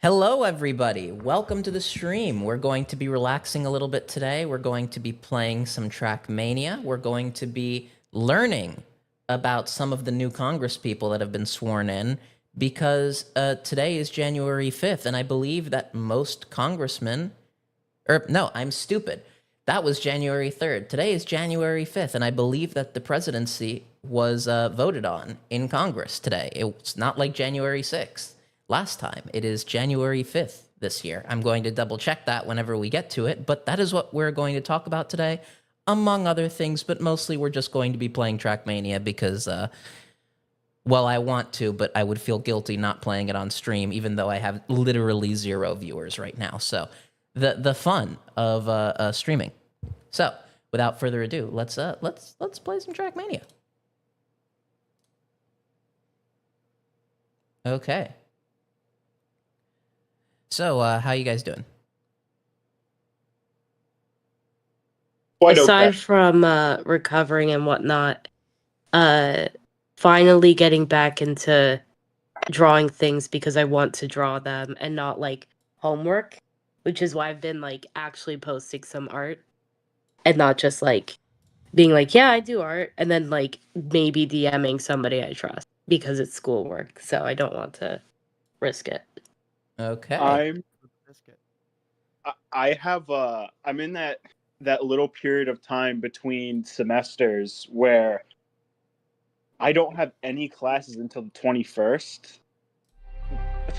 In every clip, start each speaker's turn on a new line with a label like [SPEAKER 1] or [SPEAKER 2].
[SPEAKER 1] Hello, everybody. Welcome to the stream. We're going to be relaxing a little bit today. We're going to be playing some Trackmania. We're going to be learning about some of the new Congress people that have been sworn in because today is January 5th, and I believe that most congressmen. No, I'm stupid. That was January 3rd. Today is January 5th, and I believe that the presidency was voted on in Congress today. It's not like January 6th last time. It is January 5th this year. I'm going to double check that whenever we get to it, but that is what we're going to talk about today, among other things, but mostly we're just going to be playing Trackmania because, well, I want to, but I would feel guilty not playing it on stream, even though I have literally 0 viewers right now. So the fun of streaming. So without further ado, let's play some Trackmania. Okay. So, how you guys doing?
[SPEAKER 2] Aside from recovering and whatnot, finally getting back into drawing things because I want to draw them and not like homework, which is why I've been like actually posting some art and not just like being like, yeah, I do art, and then like maybe DMing somebody I trust because it's schoolwork, so I don't want to risk it.
[SPEAKER 1] Okay.
[SPEAKER 3] I'm in that little period of time between semesters where I don't have any classes until the 21st.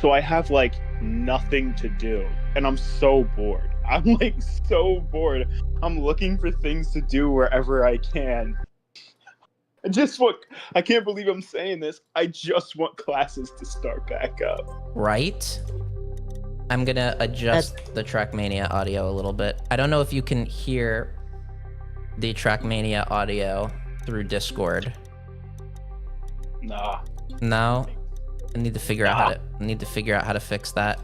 [SPEAKER 3] So I have like nothing to do and I'm so bored. I'm like so bored. I'm looking for things to do wherever I can. I can't believe I'm saying this. I just want classes to start back up.
[SPEAKER 1] Right? I'm gonna adjust the Trackmania audio a little bit. I don't know if you can hear the Trackmania audio through Discord.
[SPEAKER 3] Nah.
[SPEAKER 1] No? I need to figure out how to fix that.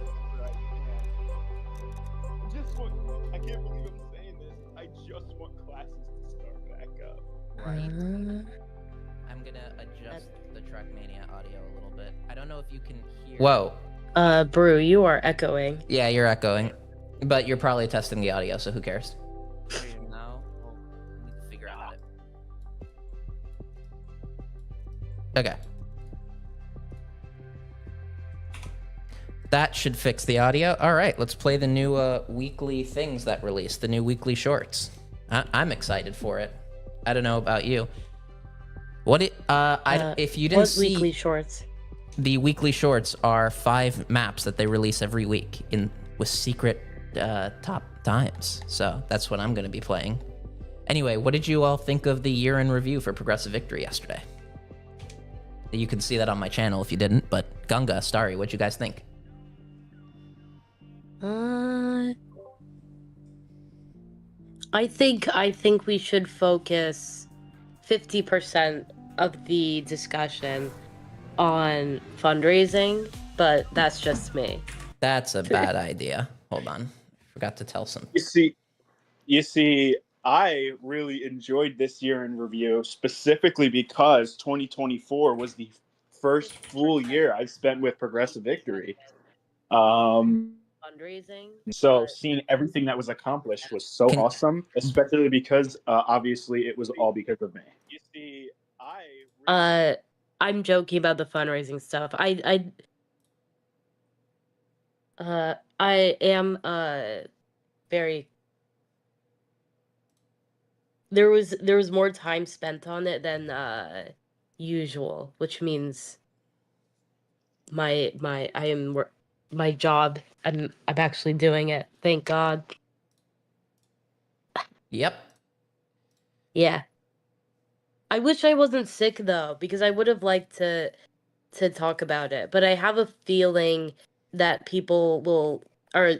[SPEAKER 3] I can't believe I'm saying this. I just want classes to start back up.
[SPEAKER 1] Right. I'm gonna adjust the Trackmania audio a little bit. I don't know if you can hear. Whoa.
[SPEAKER 2] Brew, you are echoing.
[SPEAKER 1] Yeah, you're echoing. But you're probably testing the audio, so who cares? No? I need to figure out how to. Okay. That should fix the audio. All right, let's play the new weekly things that released, the new weekly shorts. I'm excited for it. I don't know about you. If you didn't see,
[SPEAKER 2] weekly shorts?
[SPEAKER 1] The weekly shorts are 5 maps that they release every week with secret top times. So that's what I'm going to be playing. Anyway, what did you all think of the year in review for Progressive Victory yesterday? You can see that on my channel if you didn't, but Gunga, Starry, what'd you guys think?
[SPEAKER 2] I think we should focus 50% of the discussion on fundraising, but that's just me.
[SPEAKER 1] That's a bad idea. Hold on. Forgot to tell some.
[SPEAKER 3] You see, I really enjoyed this year in review, specifically because 2024 was the first full year I've spent with Progressive Victory.
[SPEAKER 2] Fundraising.
[SPEAKER 3] So seeing everything that was accomplished was so awesome, especially because obviously it was all because of me. You see,
[SPEAKER 2] I'm joking about the fundraising stuff. I am very. There was more time spent on it than usual, which means my job. I'm actually doing it. Thank God.
[SPEAKER 1] Yep.
[SPEAKER 2] Yeah. I wish I wasn't sick though, because I would have liked to talk about it. But I have a feeling that people are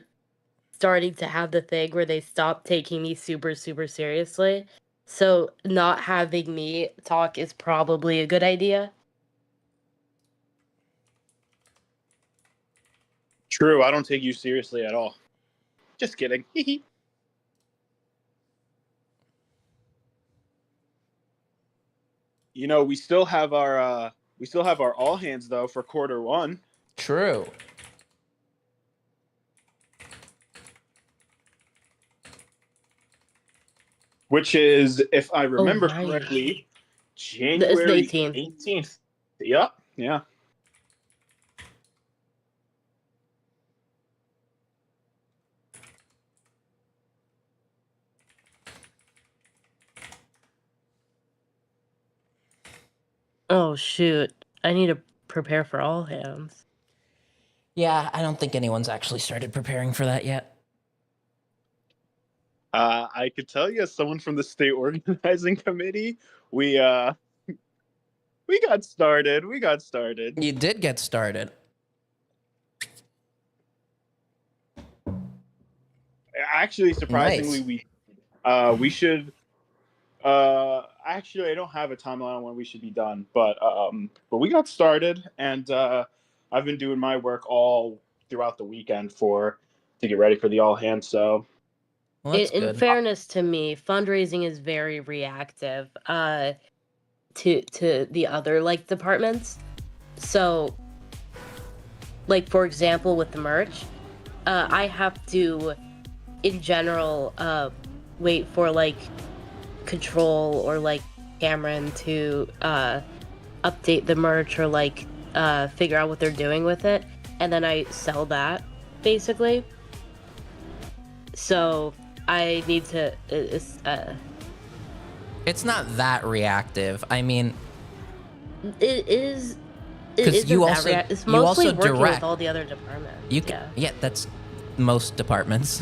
[SPEAKER 2] starting to have the thing where they stop taking me super, super seriously. So not having me talk is probably a good idea.
[SPEAKER 3] True, I don't take you seriously at all. Just kidding. You know, we still have our all hands though for quarter 1.
[SPEAKER 1] True.
[SPEAKER 3] which is, if I
[SPEAKER 2] Oh,
[SPEAKER 3] remember
[SPEAKER 2] right.
[SPEAKER 3] correctly,
[SPEAKER 2] It's the
[SPEAKER 3] January
[SPEAKER 2] 18th.
[SPEAKER 3] 18th. Yep. Yeah.
[SPEAKER 2] Oh shoot! I need to prepare for all hands.
[SPEAKER 1] Yeah, I don't think anyone's actually started preparing for that yet.
[SPEAKER 3] I could tell you, as someone from the state organizing committee, we got started. We got started.
[SPEAKER 1] You did get started.
[SPEAKER 3] Actually, surprisingly,
[SPEAKER 1] Nice.
[SPEAKER 3] we should. Actually, I don't have a timeline on when we should be done, but we got started, and I've been doing my work all throughout the weekend to get ready for the all hands. So
[SPEAKER 1] Well, that's
[SPEAKER 2] In
[SPEAKER 1] good.
[SPEAKER 2] fairness to me, fundraising is very reactive to the other like departments. So, like for example, with the merch, I have to, in general, wait for like Control or like Cameron to update the merch or like figure out what they're doing with it, and then I sell that basically. So I need to.
[SPEAKER 1] It's not that reactive. I mean,
[SPEAKER 2] It is. It
[SPEAKER 1] 'cause
[SPEAKER 2] isn't
[SPEAKER 1] you
[SPEAKER 2] that
[SPEAKER 1] also-
[SPEAKER 2] It's
[SPEAKER 1] you
[SPEAKER 2] mostly
[SPEAKER 1] also
[SPEAKER 2] working
[SPEAKER 1] direct.
[SPEAKER 2] with all the other departments.
[SPEAKER 1] you can, yeah, that's most departments.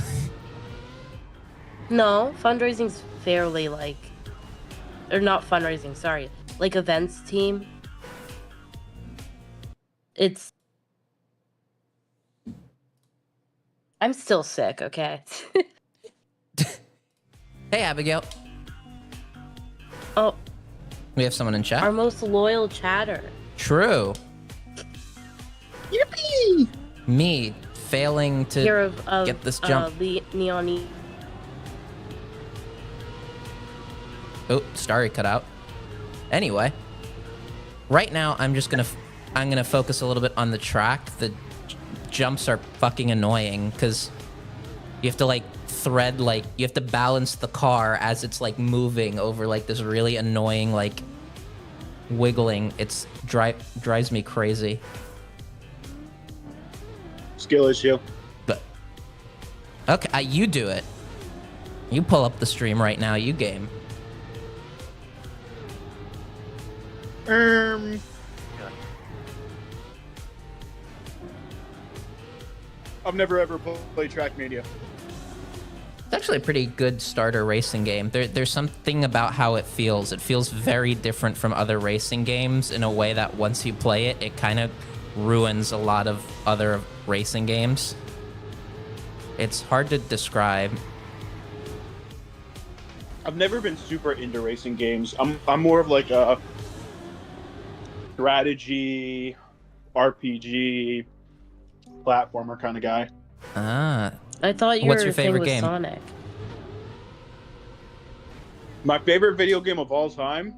[SPEAKER 2] No, fundraising's fairly like, or not fundraising. Sorry, like events team. It's. I'm still sick. Okay.
[SPEAKER 1] Hey, Abigail.
[SPEAKER 2] Oh,
[SPEAKER 1] We have someone in chat.
[SPEAKER 2] our most loyal chatter.
[SPEAKER 1] True.
[SPEAKER 3] yippee!
[SPEAKER 1] Me failing to
[SPEAKER 2] Here of
[SPEAKER 1] get this jump.
[SPEAKER 2] Neon.
[SPEAKER 1] Oh, Starry cut out. Anyway, right now I'm gonna focus a little bit on the track. The jumps are fucking annoying because you have to like you have to balance the car as it's like moving over like this really annoying like wiggling. It's drives me crazy.
[SPEAKER 3] Skill issue.
[SPEAKER 1] But okay, you do it. You pull up the stream right now. You game.
[SPEAKER 3] I've never ever played Trackmania.
[SPEAKER 1] It's actually a pretty good starter racing game. There's something about how it feels. It feels very different from other racing games in a way that once you play it, it kind of ruins a lot of other racing games. It's hard to describe.
[SPEAKER 3] I've never been super into racing games. I'm more of like a strategy, RPG, platformer kind of guy.
[SPEAKER 1] Ah,
[SPEAKER 2] I thought
[SPEAKER 1] What's
[SPEAKER 2] your
[SPEAKER 1] your
[SPEAKER 2] thing
[SPEAKER 1] favorite
[SPEAKER 2] was
[SPEAKER 1] game?
[SPEAKER 2] Sonic.
[SPEAKER 3] My favorite video game of all time,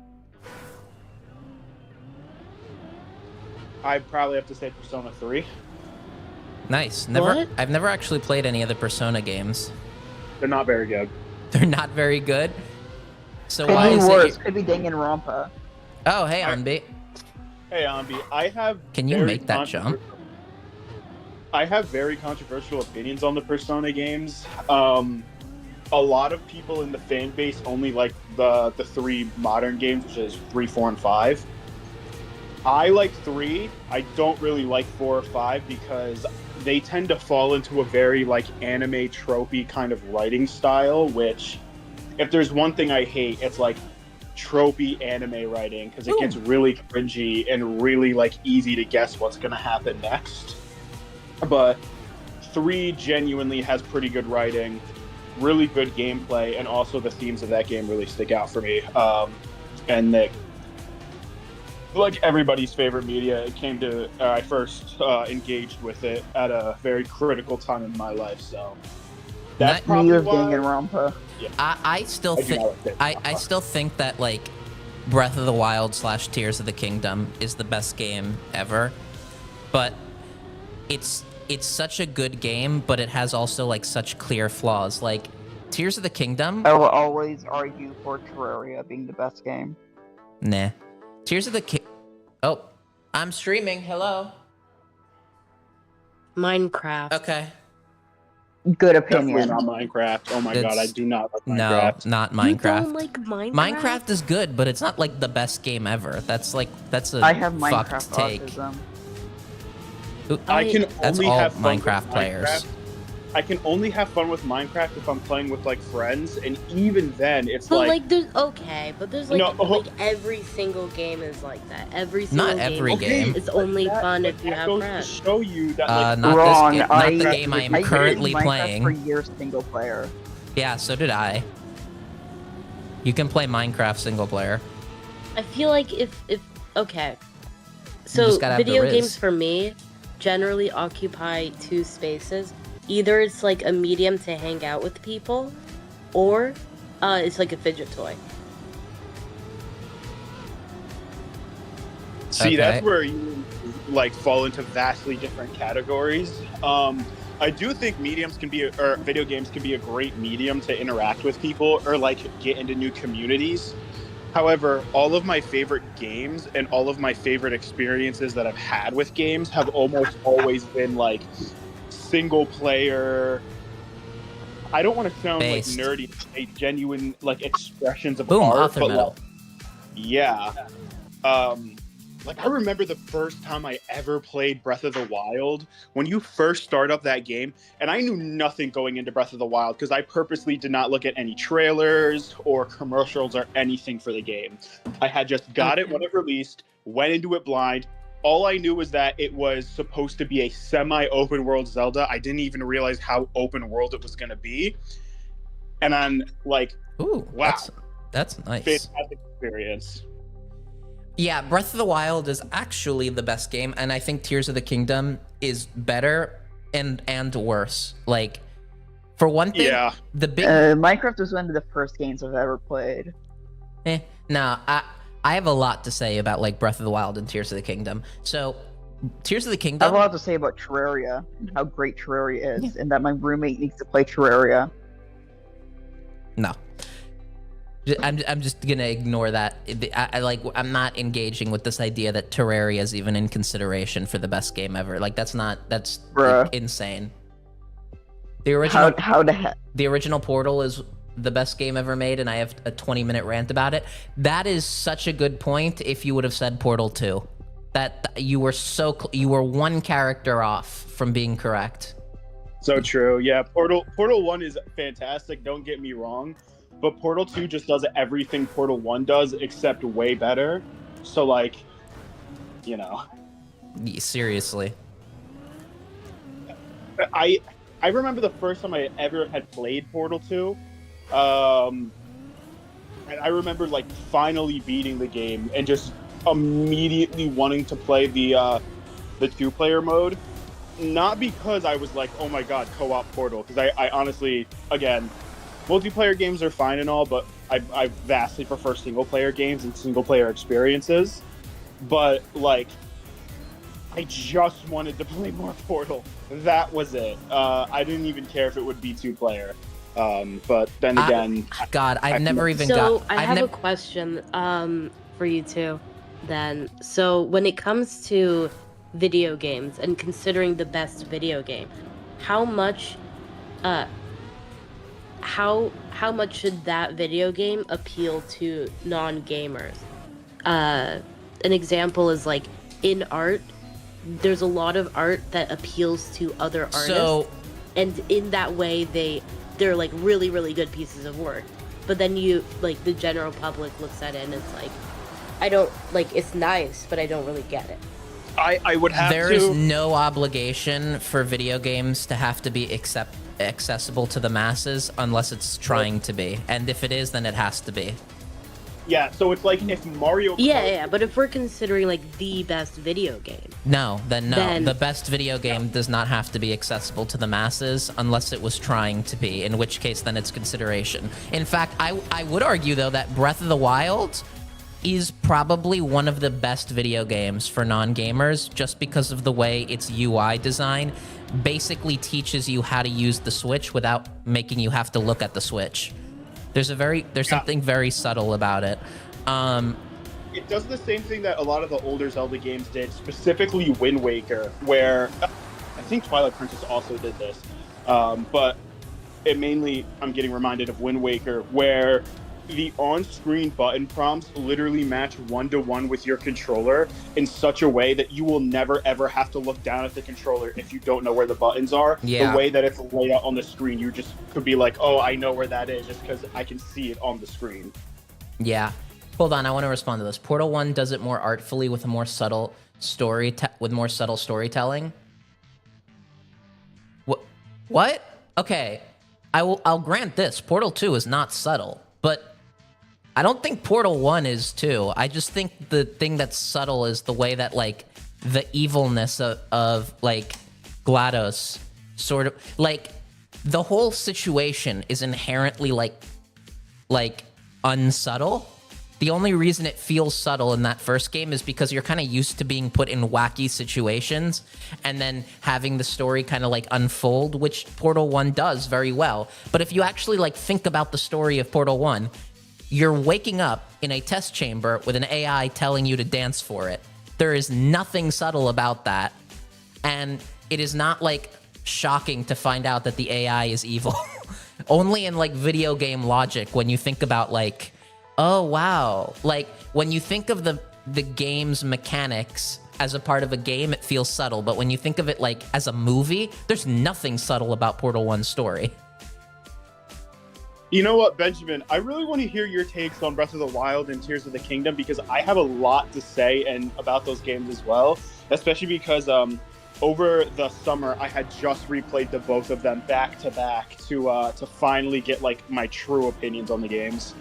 [SPEAKER 3] I'd probably have to say Persona 3.
[SPEAKER 1] nice.
[SPEAKER 2] What?
[SPEAKER 1] I've never actually played any of the Persona games.
[SPEAKER 3] They're not very good.
[SPEAKER 1] They're not very good. So
[SPEAKER 4] Could
[SPEAKER 1] why
[SPEAKER 4] be
[SPEAKER 1] is
[SPEAKER 4] worse.
[SPEAKER 1] it?
[SPEAKER 4] Could be Danganronpa.
[SPEAKER 1] Oh, hey, Anbi.
[SPEAKER 3] Hey, Ambi, I have.
[SPEAKER 1] Can you
[SPEAKER 3] very
[SPEAKER 1] make that jump?
[SPEAKER 3] I have very controversial opinions on the Persona games. A lot of people in the fan base only like the three modern games, which is 3, 4, and 5. I like 3. I don't really like 4 or 5 because they tend to fall into a very like anime tropey kind of writing style, which if there's one thing I hate, it's like tropey anime writing because it gets really cringy and really like easy to guess what's going to happen next. But 3 genuinely has pretty good writing, really good gameplay, and also the themes of that game really stick out for me. And that, like everybody's favorite media, it came to I first engaged with it at a very critical time in my life. So that's
[SPEAKER 1] Not-
[SPEAKER 3] probably
[SPEAKER 4] Me of
[SPEAKER 3] why.
[SPEAKER 4] Danganronpa.
[SPEAKER 1] I still
[SPEAKER 3] I do
[SPEAKER 1] think
[SPEAKER 3] not like
[SPEAKER 1] I still think that like Breath of the Wild / Tears of the Kingdom is the best game ever, but it's such a good game, but it has also like such clear flaws. Like Tears of the Kingdom.
[SPEAKER 4] I will always argue for Terraria being the best game.
[SPEAKER 1] Nah. Tears of the Oh, I'm streaming. Hello.
[SPEAKER 2] Minecraft.
[SPEAKER 1] Okay.
[SPEAKER 4] Good
[SPEAKER 3] Definitely
[SPEAKER 4] opinion.
[SPEAKER 3] not Minecraft. Oh my god, I
[SPEAKER 1] It's-
[SPEAKER 3] do not like
[SPEAKER 1] No,
[SPEAKER 3] Minecraft.
[SPEAKER 1] not
[SPEAKER 2] You
[SPEAKER 1] Minecraft.
[SPEAKER 2] don't like Minecraft?
[SPEAKER 1] Minecraft is good, but it's not like the best game ever. That's a
[SPEAKER 4] I have
[SPEAKER 1] fucked
[SPEAKER 4] Minecraft
[SPEAKER 1] take.
[SPEAKER 4] autism.
[SPEAKER 1] Ooh,
[SPEAKER 3] I can
[SPEAKER 1] That's
[SPEAKER 3] only
[SPEAKER 1] all
[SPEAKER 3] have fun
[SPEAKER 1] Minecraft
[SPEAKER 3] with
[SPEAKER 1] players.
[SPEAKER 3] Minecraft. I can only have fun with Minecraft if I'm playing with like friends, and even then, it's
[SPEAKER 2] But
[SPEAKER 3] like
[SPEAKER 2] like, there's okay, but there's like,
[SPEAKER 3] No,
[SPEAKER 2] like every single game is like that. Every single
[SPEAKER 1] Not
[SPEAKER 2] game.
[SPEAKER 1] every game.
[SPEAKER 2] It's only fun if you
[SPEAKER 3] that
[SPEAKER 2] have
[SPEAKER 3] goes
[SPEAKER 2] friends.
[SPEAKER 3] to show you that like
[SPEAKER 1] Not
[SPEAKER 4] Wrong.
[SPEAKER 1] this game. Not the
[SPEAKER 4] I
[SPEAKER 1] game I am
[SPEAKER 4] played
[SPEAKER 1] currently
[SPEAKER 4] Minecraft
[SPEAKER 1] playing.
[SPEAKER 4] for years single player.
[SPEAKER 1] Yeah, so did I. You can play Minecraft single player.
[SPEAKER 2] I feel like if okay, so
[SPEAKER 1] just gotta have the
[SPEAKER 2] video
[SPEAKER 1] riz.
[SPEAKER 2] games for me generally occupy two spaces. Either it's like a medium to hang out with people, or it's like a fidget toy.
[SPEAKER 3] See,
[SPEAKER 1] Okay.
[SPEAKER 3] that's where you like fall into vastly different categories. I do think video games can be a great medium to interact with people or like get into new communities. However, all of my favorite games and all of my favorite experiences that I've had with games have almost always been like single player. I don't want to sound
[SPEAKER 1] Based.
[SPEAKER 3] like nerdy, say genuine like expressions of
[SPEAKER 1] Boom,
[SPEAKER 3] art,
[SPEAKER 1] author
[SPEAKER 3] but
[SPEAKER 1] medal.
[SPEAKER 3] like, yeah. Like I remember the first time I ever played Breath of the Wild, when you first start up that game, and I knew nothing going into Breath of the Wild because I purposely did not look at any trailers or commercials or anything for the game. I had just got it when it released, went into it blind. All I knew was that it was supposed to be a semi-open world Zelda. I didn't even realize how open world it was going to be. And I'm like,
[SPEAKER 1] Ooh,
[SPEAKER 3] wow.
[SPEAKER 1] that's nice.
[SPEAKER 3] Fantastic experience.
[SPEAKER 1] Yeah, Breath of the Wild is actually the best game, and I think Tears of the Kingdom is better and worse. Like, for one thing,
[SPEAKER 3] Yeah.
[SPEAKER 1] the big
[SPEAKER 4] Minecraft was one of the first games I've ever played.
[SPEAKER 1] I have a lot to say about like Breath of the Wild and Tears of the Kingdom. So, Tears of the
[SPEAKER 4] I have
[SPEAKER 1] Kingdom.
[SPEAKER 4] a lot to say about Terraria and how great Terraria is, and that my roommate needs to play Terraria.
[SPEAKER 1] No. I'm just gonna ignore that. I'm not engaging with this idea that Terraria is even in consideration for the best game ever. Like that's
[SPEAKER 4] Bruh.
[SPEAKER 1] insane. The original
[SPEAKER 4] How the heck?
[SPEAKER 1] the original Portal is the best game ever made, and I have a 20-minute rant about it. That is such a good point. If you would have said Portal 2, that you were one character off from being correct.
[SPEAKER 3] So true. Yeah, Portal 1 is fantastic, don't get me wrong. But Portal 2 just does everything Portal 1 does, except way better. So, like, you know.
[SPEAKER 1] Seriously.
[SPEAKER 3] I remember the first time I ever had played Portal 2. And I remember, like, finally beating the game and just immediately wanting to play the two-player mode. Not because I was like, oh my god, co-op Portal. Because I honestly, again... multiplayer games are fine and all, but I vastly prefer single-player games and single-player experiences. But, like, I just wanted to play more Portal. That was it. I didn't even care if it would be two-player. But then again...
[SPEAKER 1] God, I've never even
[SPEAKER 2] So
[SPEAKER 1] got...
[SPEAKER 2] I have a question for you two then. So when it comes to video games and considering the best video game, how much should that video game appeal to non-gamers? An example is like in art, there's a lot of art that appeals to other artists,
[SPEAKER 1] So,
[SPEAKER 2] and in that way they're like really, really good pieces of work. But then you like the general public looks at it and it's like, I don't like, it's nice, but I don't really get it.
[SPEAKER 3] I would have
[SPEAKER 1] there
[SPEAKER 3] to...
[SPEAKER 1] is no obligation for video games to have to be accessible to the masses unless it's trying to be. And if it is, then it has to be.
[SPEAKER 3] Yeah, so it's like if Mario Kart...
[SPEAKER 2] Yeah, but if we're considering like the best video game,
[SPEAKER 1] No.
[SPEAKER 2] Then-
[SPEAKER 1] The best video game does not have to be accessible to the masses unless it was trying to be, in which case then it's consideration. In fact, I would argue, though, that Breath of the Wild is probably one of the best video games for non-gamers just because of the way its UI design basically teaches you how to use the Switch without making you have to look at the Switch. There's something very subtle about it.
[SPEAKER 3] It does the same thing that a lot of the older Zelda games did, specifically Wind Waker, where I think Twilight Princess also did this. But it mainly, I'm getting reminded of Wind Waker, where the on-screen button prompts literally match one-to-one with your controller in such a way that you will never ever have to look down at the controller if you don't know where the buttons are.
[SPEAKER 1] Yeah.
[SPEAKER 3] The way that it's laid out on the screen, you just could be like, oh, I know where that is just because I can see it on the screen.
[SPEAKER 1] Yeah. Hold on, I want to respond to this. Portal 1 does it more artfully with a more subtle storytelling. What? Okay. I'll grant this. Portal 2 is not subtle, but I don't think Portal 1 is too. I just think the thing that's subtle is the way that, like, the evilness of like, GLaDOS sort of, like, the whole situation is inherently, like, unsubtle. The only reason it feels subtle in that first game is because you're kind of used to being put in wacky situations and then having the story kind of, like, unfold, which Portal 1 does very well. But if you actually, like, think about the story of Portal 1, you're waking up in a test chamber with an AI telling you to dance for it. There is nothing subtle about that. And it is not, like, shocking to find out that the AI is evil. Only in, like, video game logic when you think about, like, oh, wow. Like, when you think of the game's mechanics as a part of a game, it feels subtle. But when you think of it, like, as a movie, there's nothing subtle about Portal 1's story.
[SPEAKER 3] You know what, Benjamin? I really want to hear your takes on Breath of the Wild and Tears of the Kingdom because I have a lot to say and about those games as well, especially because over the summer I had just replayed the both of them back to back to finally get, like, my true opinions on the games.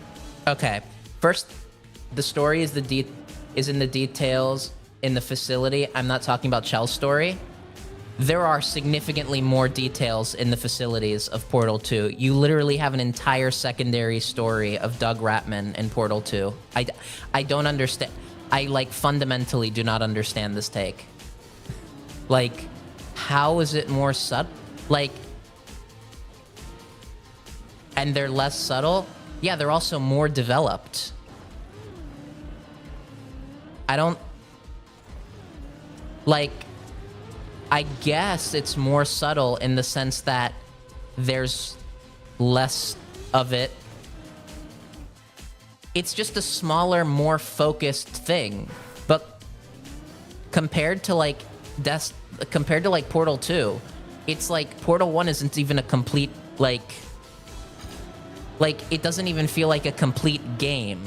[SPEAKER 1] Okay, first, the story is in the details in the facility. I'm not talking about Chell's story. There are significantly more details in the facilities of Portal 2. You literally have an entire secondary story of Doug Ratman in Portal 2. I don't understand. I, like, fundamentally do not understand this take. Like, how is it more subtle? Like, and they're less subtle? Yeah, they're also more developed. I don't... Like, I guess it's more subtle in the sense that there's less of it. It's just a smaller, more focused thing. But compared to, like, Portal 2, it's like Portal 1 isn't even a complete, like, it doesn't even feel like a complete game.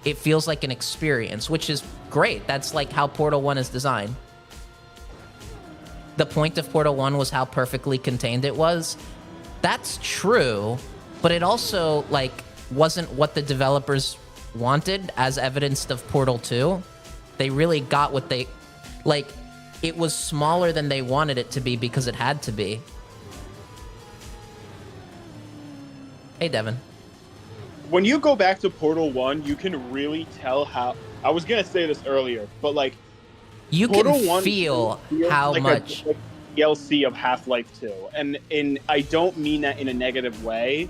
[SPEAKER 1] It feels like an experience, which is great. That's, like, how Portal 1 is designed. The point of Portal 1 was how perfectly contained it was. That's true, but it also, like, wasn't what the developers wanted, as evidenced of Portal 2. They really got what they... Like, it was smaller than they wanted it to be because it had to be. Hey, Devin.
[SPEAKER 3] When you go back to Portal 1, you can really tell how... I was going to say this earlier, but, like,
[SPEAKER 1] you
[SPEAKER 3] Portal
[SPEAKER 1] can
[SPEAKER 3] 1
[SPEAKER 1] feel
[SPEAKER 3] feels
[SPEAKER 1] how
[SPEAKER 3] like
[SPEAKER 1] much...
[SPEAKER 3] a DLC of Half-Life 2. And I don't mean that in a negative way.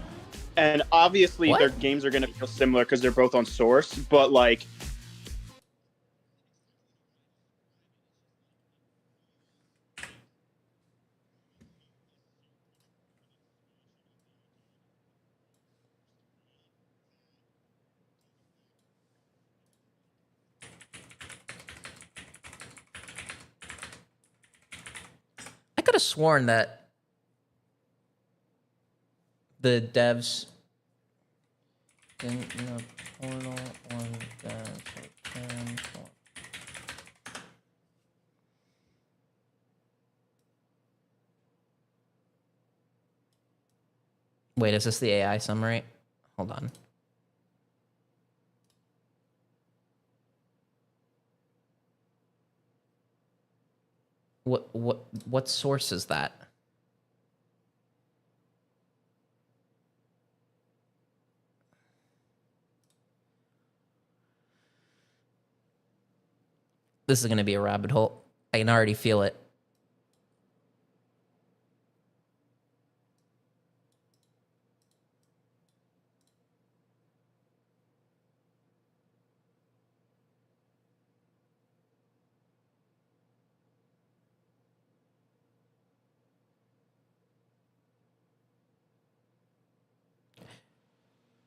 [SPEAKER 3] And obviously,
[SPEAKER 1] What?
[SPEAKER 3] their games are going to feel similar because they're both on Source, but, like...
[SPEAKER 1] I could have sworn that the devs in the Portal 1 devs... Wait, is this the AI summary? Hold on. What source is that? This is going to be a rabbit hole. I can already feel it.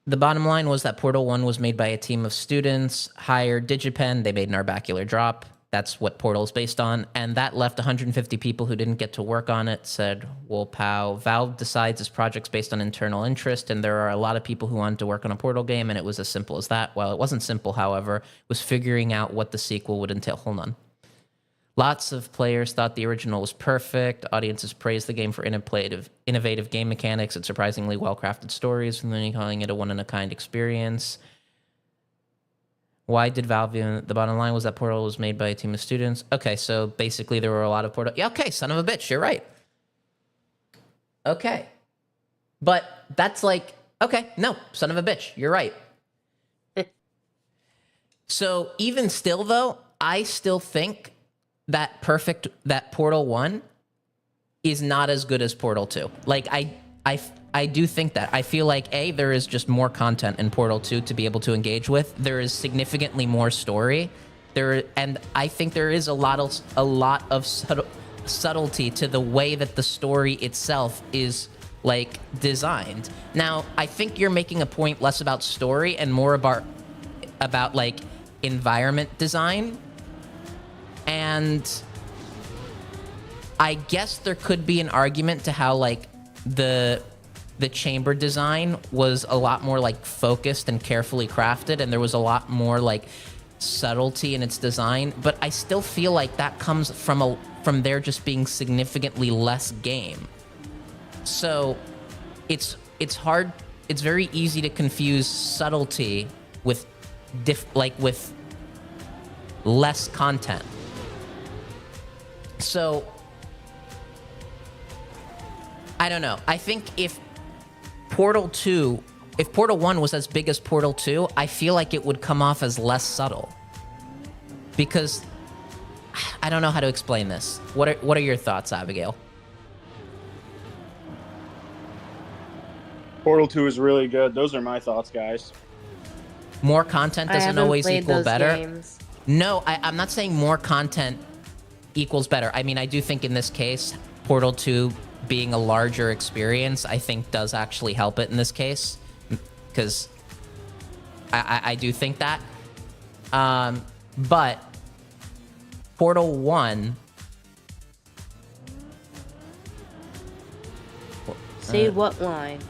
[SPEAKER 1] The bottom line was that Portal 1 was made by a team of students, hired DigiPen, they made an Narbacular Drop. That's what Portal is based on. And that left 150 people who didn't get to work on it, said, well, pow. Valve decides this project's based on internal interest, and there are a lot of people who wanted to work on a Portal game, and it was as simple as that. Well, it wasn't simple, however. It was figuring out what the sequel would entail. Hold on. Lots of players thought the original was perfect. Audiences praised the game for innovative game mechanics and surprisingly well-crafted stories, and then calling it a one-in-a-kind experience. Why did Valve... The bottom line was that Portal was made by a team of students. Okay, so basically there were a lot of Portal... Yeah, okay, son of a bitch, you're right. Okay. But that's like... Okay, no, son of a bitch, you're right. So even still, though, I still think that Portal 1 is not as good as Portal 2. Like, I do think that. I feel like, A, there is just more content in Portal 2 to be able to engage with. There is significantly more story. And I think there is a lot of subtlety to the way that the story itself is, like, designed. Now, I think you're making a point less about story and more about like, environment design. And I guess there could be an argument to how, like, the chamber design was a lot more, like, focused and carefully crafted, and there was a lot more, like, subtlety in its design. But I still feel like that comes from there just being significantly less game. So it's hard. It's very easy to confuse subtlety with with less content. So, I don't know. I think if Portal 1 was as big as Portal 2, I feel like it would come off as less subtle. Because, I don't know how to explain this. What are your thoughts, Abigail?
[SPEAKER 3] Portal 2 is really good. Those are my thoughts, guys.
[SPEAKER 1] More content doesn't always equal better.
[SPEAKER 2] Games.
[SPEAKER 1] No, I'm not saying more content equals better. I mean, I do think in this case, Portal 2 being a larger experience, I think does actually help it in this case. Because I do think that. But Portal 1...
[SPEAKER 2] Say what line?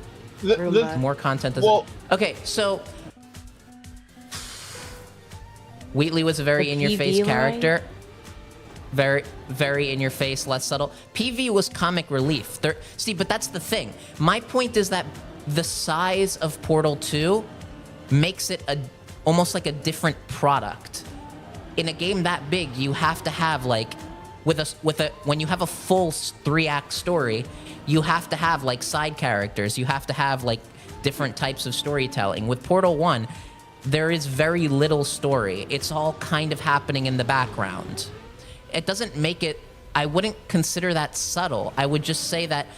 [SPEAKER 1] More content doesn't... Well, okay, so... Wheatley was a very in-your-face character. Very, very in-your-face, less subtle. PV was comic relief. See, but that's the thing. My point is that the size of Portal 2 makes it almost like a different product. In a game that big, you have to have, like, when you have a full 3-act story, you have to have, like, side characters. You have to have, like, different types of storytelling. With Portal 1, there is very little story. It's all kind of happening in the background. It doesn't make it... I wouldn't consider that subtle. I would just say that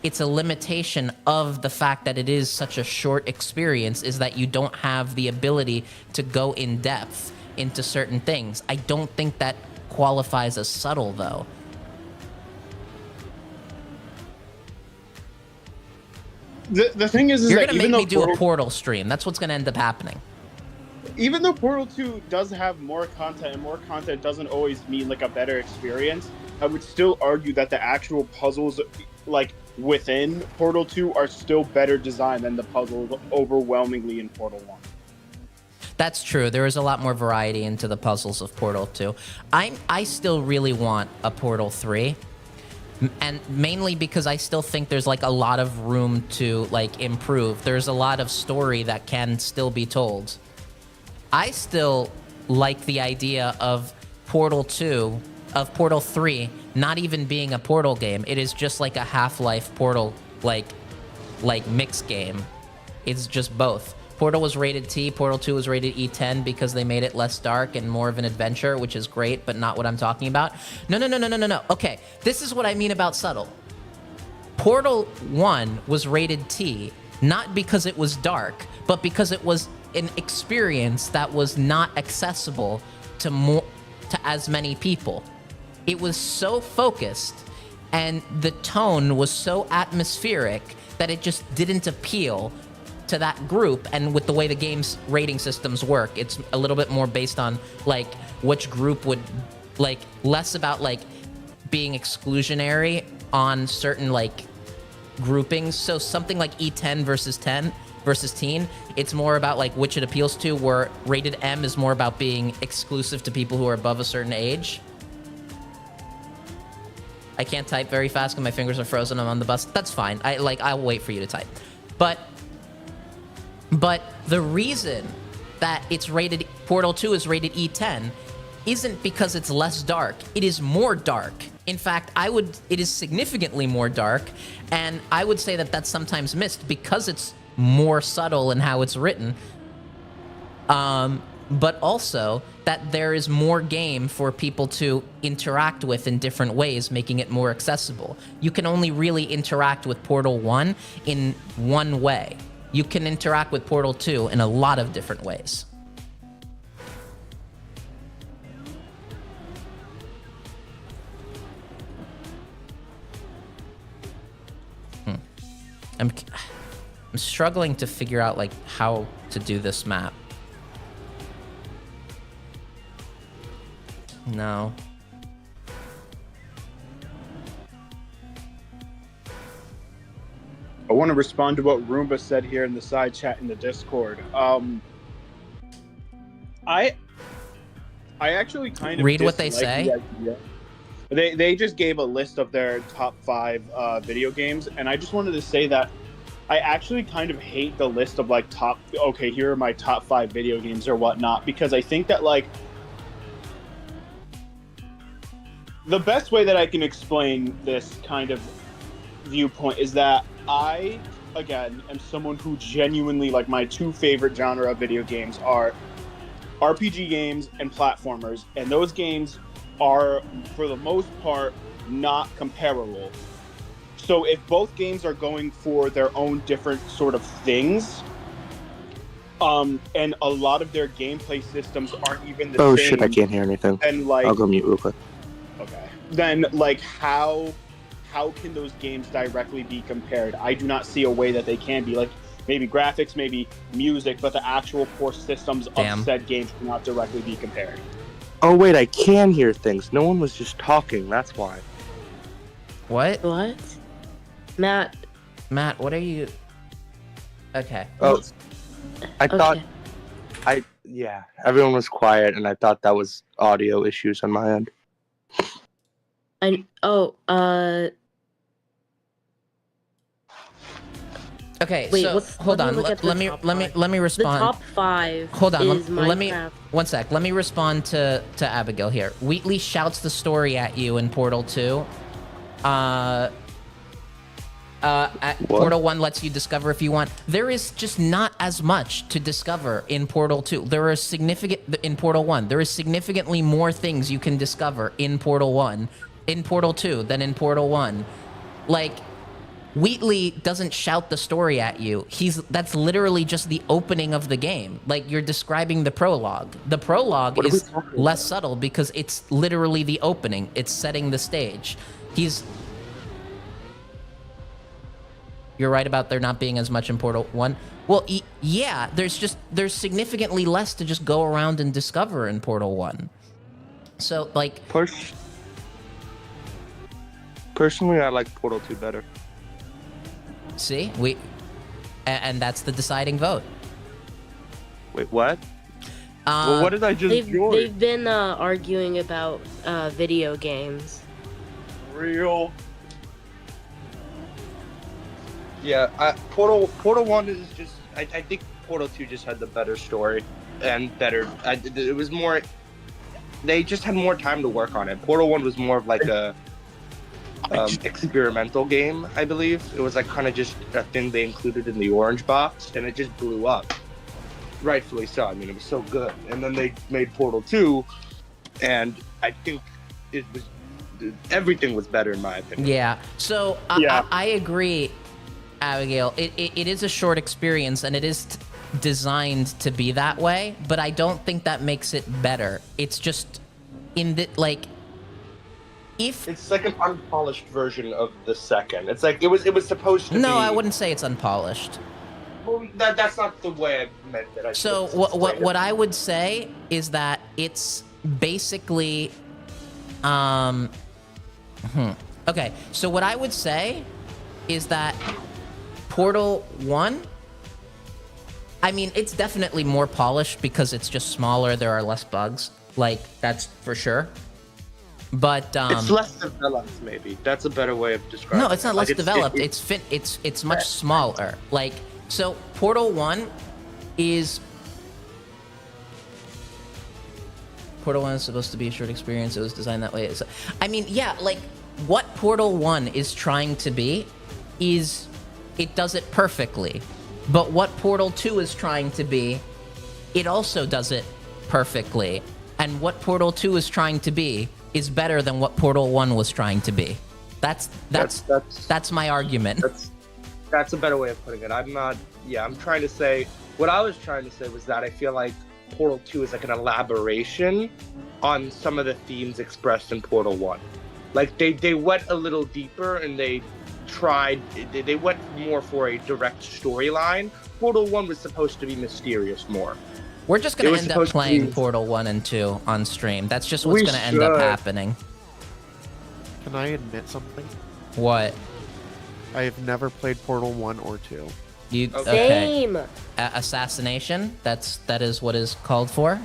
[SPEAKER 1] it's a limitation of the fact that it is such a short experience, is that you don't have the ability to go in depth into certain things. I don't think that qualifies as subtle, though.
[SPEAKER 3] The thing is
[SPEAKER 1] you're
[SPEAKER 3] that
[SPEAKER 1] gonna make me do a Portal stream. That's what's gonna end up happening.
[SPEAKER 3] Even though Portal 2 does have more content, and more content doesn't always mean, like, a better experience, I would still argue that the actual puzzles, like, within Portal 2 are still better designed than the puzzles overwhelmingly in Portal 1.
[SPEAKER 1] That's true. There is a lot more variety into the puzzles of Portal 2. I still really want a Portal 3. And mainly because I still think there's, like, a lot of room to, like, improve. There's a lot of story that can still be told. I still like the idea of Portal 3 not even being a Portal game. It is just like a Half-Life Portal, like mixed game. It's just both. Portal was rated T. Portal 2 was rated E10 because they made it less dark and more of an adventure, which is great, but not what I'm talking about. No. Okay, this is what I mean about subtle. Portal 1 was rated T, not because it was dark, but because it was an experience that was not accessible to as many people. It was so focused, and the tone was so atmospheric that it just didn't appeal to that group. And with the way the game's rating systems work, it's a little bit more based on like which group would like less about like being exclusionary on certain like groupings. So something like E10 versus 10 versus teen, it's more about like which it appeals to, where rated M is more about being exclusive to people who are above a certain age. I can't type very fast because my fingers are frozen. I'm on the bus. That's fine. I'll wait for you to type. But the reason that it's rated, Portal 2 is rated E10 isn't because it's less dark. It is more dark. In fact, it is significantly more dark, and I would say that that's sometimes missed because it's more subtle in how it's written. But also that there is more game for people to interact with in different ways, making it more accessible. You can only really interact with Portal 1 in one way. You can interact with Portal 2 in a lot of different ways. I'm struggling to figure out like how to do this map. No.
[SPEAKER 3] I want to respond to what Roomba said here in the side chat in the Discord. I actually kind of
[SPEAKER 1] read what they say.
[SPEAKER 3] They just gave a list of their top 5 video games, and I just wanted to say that I actually kind of hate the list of like okay, here are my top 5 video games or whatnot, because I think that like the best way that I can explain this kind of viewpoint is that I, again, am someone who genuinely, like, my 2 favorite genre of video games are RPG games and platformers, and those games are, for the most part, not comparable. So if both games are going for their own different sort of things, and a lot of their gameplay systems aren't even the same.
[SPEAKER 5] Oh shit, I can't hear anything.
[SPEAKER 3] And like,
[SPEAKER 5] I'll go mute real quick.
[SPEAKER 3] Okay. Then, like, how can those games directly be compared? I do not see a way that they can be. Like, maybe graphics, maybe music, but the actual core systems of said games cannot directly be compared.
[SPEAKER 5] Oh wait, I can hear things. No one was just talking, that's why.
[SPEAKER 1] What?
[SPEAKER 2] What? Matt,
[SPEAKER 1] what are you... Okay.
[SPEAKER 5] Oh, I thought... Yeah, everyone was quiet, and I thought that was audio issues on my end.
[SPEAKER 1] Okay,
[SPEAKER 2] wait,
[SPEAKER 1] so hold on. Let me respond.
[SPEAKER 2] The top 5.
[SPEAKER 1] Hold on.
[SPEAKER 2] Is
[SPEAKER 1] Let me
[SPEAKER 2] Minecraft.
[SPEAKER 1] one sec. Let me respond to Abigail here. Wheatley shouts the story at you in Portal 2. Portal 1 lets you discover if you want. There is just not as much to discover in Portal 2. There are in Portal 1. There is significantly more things you can discover in Portal 1, in Portal 2 than in Portal 1. Like, Wheatley doesn't shout the story at you. That's literally just the opening of the game. Like, you're describing the prologue. The prologue is less subtle because it's literally the opening. It's setting the stage. You're right about there not being as much in Portal 1. Well, yeah, there's significantly less to just go around and discover in Portal 1. So, like...
[SPEAKER 5] Personally, I like Portal 2 better.
[SPEAKER 1] See? And that's the deciding vote.
[SPEAKER 5] Wait, what? Well, what did I just join?
[SPEAKER 2] They've been arguing about video games.
[SPEAKER 3] Real.
[SPEAKER 5] Yeah, Portal 1 is just... I think Portal 2 just had the better story and better... it was more... They just had more time to work on it. Portal 1 was more of like a experimental game, I believe. It was like kind of just a thing they included in the orange box, and it just blew up. rightfully so. I mean, it was so good. And then they made Portal 2, and I think everything was better in my opinion.
[SPEAKER 1] Yeah. So I agree, Abigail. It is a short experience, and it is designed to be that way. But I don't think that makes it better. It's just
[SPEAKER 5] It's like an unpolished version of the second. It's like it was supposed to be.
[SPEAKER 1] No, I wouldn't say it's unpolished.
[SPEAKER 5] Well, that's not the way I meant it.
[SPEAKER 1] So what I would say is that it's basically okay, so what I would say is that Portal 1, I mean, it's definitely more polished because it's just smaller, there are less bugs. Like, that's for sure. But
[SPEAKER 5] it's less developed, maybe. That's a better way of describing it.
[SPEAKER 1] No, it's not less developed. It's much smaller. Like, so Portal 1 is supposed to be a short experience. It was designed that way. So, I mean, yeah, like what Portal 1 is trying to be is it does it perfectly. But what Portal 2 is trying to be, it also does it perfectly. And what Portal 2 is trying to be is better than what Portal 1 was trying to be. That's my argument.
[SPEAKER 5] That's a better way of putting it. I'm trying to say, what I was trying to say was that I feel like Portal 2 is like an elaboration on some of the themes expressed in Portal 1. Like they went a little deeper and they went more for a direct storyline. Portal 1 was supposed to be mysterious more.
[SPEAKER 1] We're just going to end up playing Portal 1 and 2 on stream. That's just what's going to end up happening.
[SPEAKER 6] Can I admit something?
[SPEAKER 1] What?
[SPEAKER 6] I have never played Portal 1 or 2.
[SPEAKER 1] Okay.
[SPEAKER 2] Same.
[SPEAKER 1] Assassination? That is what is called for?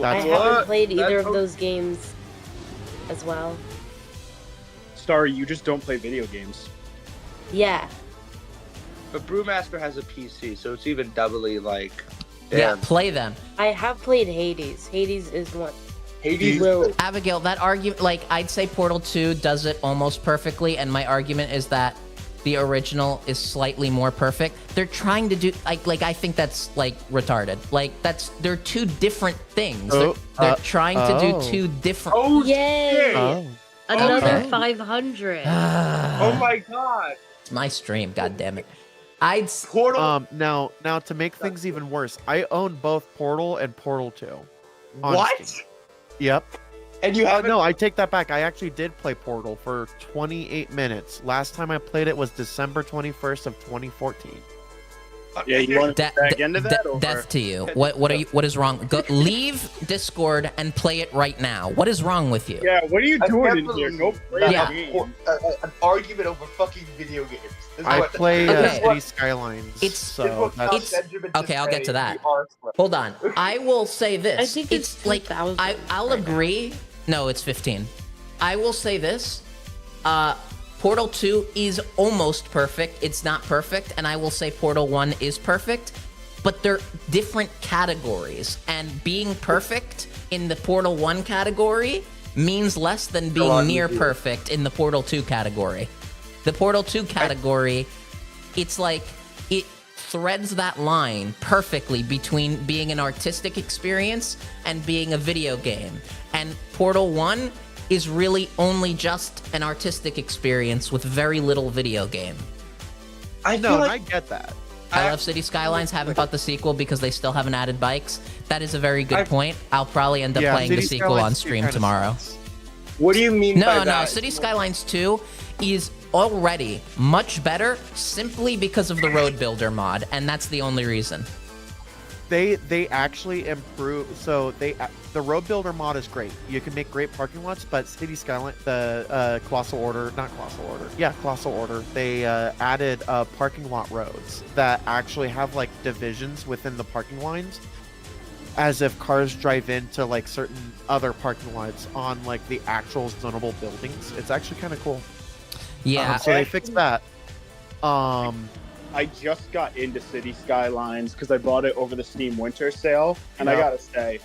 [SPEAKER 2] I haven't played either of those games as well.
[SPEAKER 3] Starry, you just don't play video games.
[SPEAKER 2] Yeah.
[SPEAKER 5] But Brewmaster has a PC, so it's even doubly like...
[SPEAKER 1] Yeah, play them.
[SPEAKER 2] I have played Hades. Hades is one.
[SPEAKER 5] Hades
[SPEAKER 2] will.
[SPEAKER 1] Abigail, that argument, like, I'd say Portal 2 does it almost perfectly, and my argument is that the original is slightly more perfect. They're trying to do, like I think that's, like, retarded. Like, they're two different things. They're trying to do two different...
[SPEAKER 5] Oh,
[SPEAKER 2] yay!
[SPEAKER 6] Oh.
[SPEAKER 2] Another 500.
[SPEAKER 5] Oh my god!
[SPEAKER 1] It's my stream, goddammit.
[SPEAKER 5] Portal.
[SPEAKER 6] Now to make things even worse, I own both Portal and Portal 2.
[SPEAKER 5] What?
[SPEAKER 6] Steam. Yep.
[SPEAKER 5] And you haven't?
[SPEAKER 6] No, I take that back. I actually did play Portal for 28 minutes. Last time I played it was December 21st of 2014.
[SPEAKER 3] Yeah, you want to back into that? Or?
[SPEAKER 1] Death to you. What is wrong? Leave Discord and play it right now. What is wrong with you?
[SPEAKER 3] Yeah, what are you doing in here? Go play
[SPEAKER 1] Yeah.
[SPEAKER 5] An argument over fucking video games.
[SPEAKER 6] I play City Skylines.
[SPEAKER 1] Okay, I'll get to that. Hold on. I will say this.
[SPEAKER 2] I think it's
[SPEAKER 1] like
[SPEAKER 2] 2,000
[SPEAKER 1] I'll
[SPEAKER 2] right
[SPEAKER 1] agree. No, it's 15. I will say this. Portal 2 is almost perfect. It's not perfect, and I will say Portal 1 is perfect, but they're different categories, and being perfect in the Portal 1 category means less than being near perfect in the Portal 2 category. The Portal 2 category, it's like it threads that line perfectly between being an artistic experience and being a video game. And Portal 1 is really only just an artistic experience with very little video game.
[SPEAKER 6] I get that.
[SPEAKER 1] I love City Skylines. Haven't bought the sequel because they still haven't added bikes. That is a very good point. I'll probably end up playing
[SPEAKER 6] City
[SPEAKER 1] the sequel
[SPEAKER 6] Skylines
[SPEAKER 1] on stream
[SPEAKER 6] kinda
[SPEAKER 1] tomorrow.
[SPEAKER 6] sucks.
[SPEAKER 5] What do you mean by that?
[SPEAKER 1] No. City Skylines 2 is already much better simply because of the Road Builder mod, and that's the only reason.
[SPEAKER 6] They actually improve. So the Road Builder mod is great. You can make great parking lots, but City Skyline, the Colossal Order, they added parking lot roads that actually have like divisions within the parking lines, as if cars drive into like certain other parking lots on like the actual zonable buildings. It's actually kind of cool.
[SPEAKER 1] Yeah.
[SPEAKER 6] So they fixed that.
[SPEAKER 3] I just got into City Skylines because I bought it over the Steam Winter Sale, and I
[SPEAKER 6] Yeah.
[SPEAKER 3] gotta say,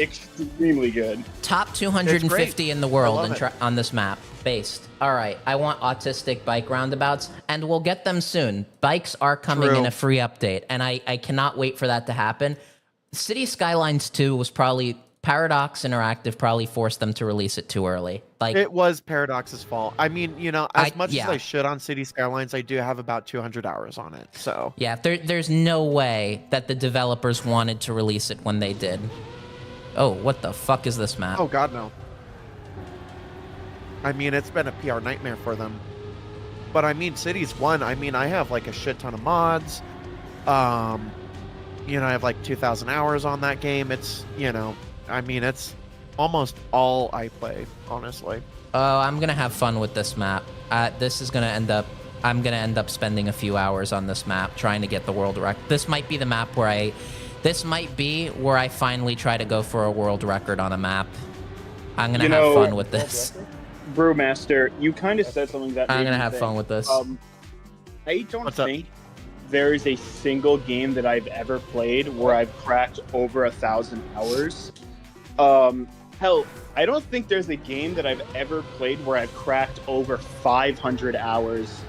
[SPEAKER 3] extremely good.
[SPEAKER 1] Top 250 in the world
[SPEAKER 6] love it.
[SPEAKER 1] on this map. Based. All right, I want autistic bike roundabouts, and we'll get them soon. Bikes are coming in
[SPEAKER 6] True.
[SPEAKER 1] a free update, and I cannot wait for that to happen. City Skylines 2 was probably... Paradox Interactive probably forced them to release it too early. Like,
[SPEAKER 6] It was Paradox's fault. I mean, you know, as much
[SPEAKER 1] yeah.
[SPEAKER 6] as I should on City Skylines, I do have about 200 hours on it. So
[SPEAKER 1] yeah, there's no way that the developers wanted to release it when they did. Oh, what the fuck is this map?
[SPEAKER 6] oh god no. I mean, it's been a PR nightmare for them. But I mean, Cities 1, I mean, I have like a shit ton of mods. You know, I have like 2,000 hours on that game. It's, you know, I mean, it's almost all I play, honestly.
[SPEAKER 1] Oh, I'm gonna have fun with this map. This is gonna end up... I'm gonna end up spending a few hours on this map trying to get the world record. This might be the map where I... This might be where I finally try to go for a world record on a map. I'm gonna have fun with this.
[SPEAKER 3] Brewmaster, you kind of said something that
[SPEAKER 1] I'm
[SPEAKER 3] made
[SPEAKER 1] gonna
[SPEAKER 3] me
[SPEAKER 1] have
[SPEAKER 3] think.
[SPEAKER 1] fun with this.
[SPEAKER 3] I don't
[SPEAKER 6] What's up?
[SPEAKER 3] think there is a single game that I've ever played where I've cracked over 1,000 hours. Hell, I don't think there's a game that I've ever played where I've cracked over 500 hours.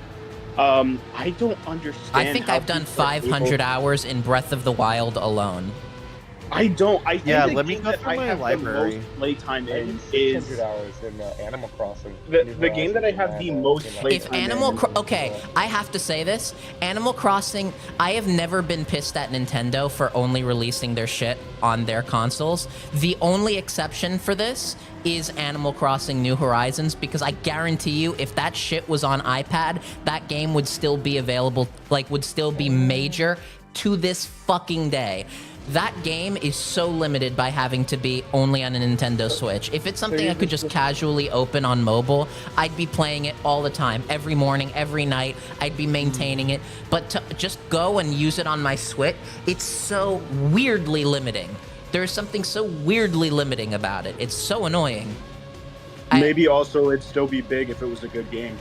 [SPEAKER 3] I don't understand.
[SPEAKER 1] I think
[SPEAKER 3] how
[SPEAKER 1] I've done
[SPEAKER 3] people are able-
[SPEAKER 1] 500 hours in Breath of the Wild alone.
[SPEAKER 3] I don't. I think
[SPEAKER 6] Yeah,
[SPEAKER 3] the
[SPEAKER 6] let me
[SPEAKER 3] game
[SPEAKER 6] go
[SPEAKER 3] that
[SPEAKER 6] through
[SPEAKER 3] I
[SPEAKER 6] my
[SPEAKER 3] have
[SPEAKER 6] library.
[SPEAKER 3] the most playtime
[SPEAKER 7] I
[SPEAKER 3] in
[SPEAKER 7] did
[SPEAKER 3] is
[SPEAKER 7] 600 hours in Animal Crossing.
[SPEAKER 3] the game that I have the most
[SPEAKER 1] If
[SPEAKER 3] playtime
[SPEAKER 1] okay, I have to say this. Animal Crossing, I have never been pissed at Nintendo for only releasing their shit on their consoles. The only exception for this is Animal Crossing New Horizons, because I guarantee you, if that shit was on iPad, that game would still be available, like, would still be major to this fucking day. That game is so limited by having to be only on a Nintendo Switch. If it's something I could just casually open on mobile, I'd be playing it all the time, every morning, every night. I'd be maintaining it. But to just go and use it on my Switch, it's so weirdly limiting. There's something so weirdly limiting about it. It's so annoying.
[SPEAKER 3] Maybe also it'd still be big if it was a good game.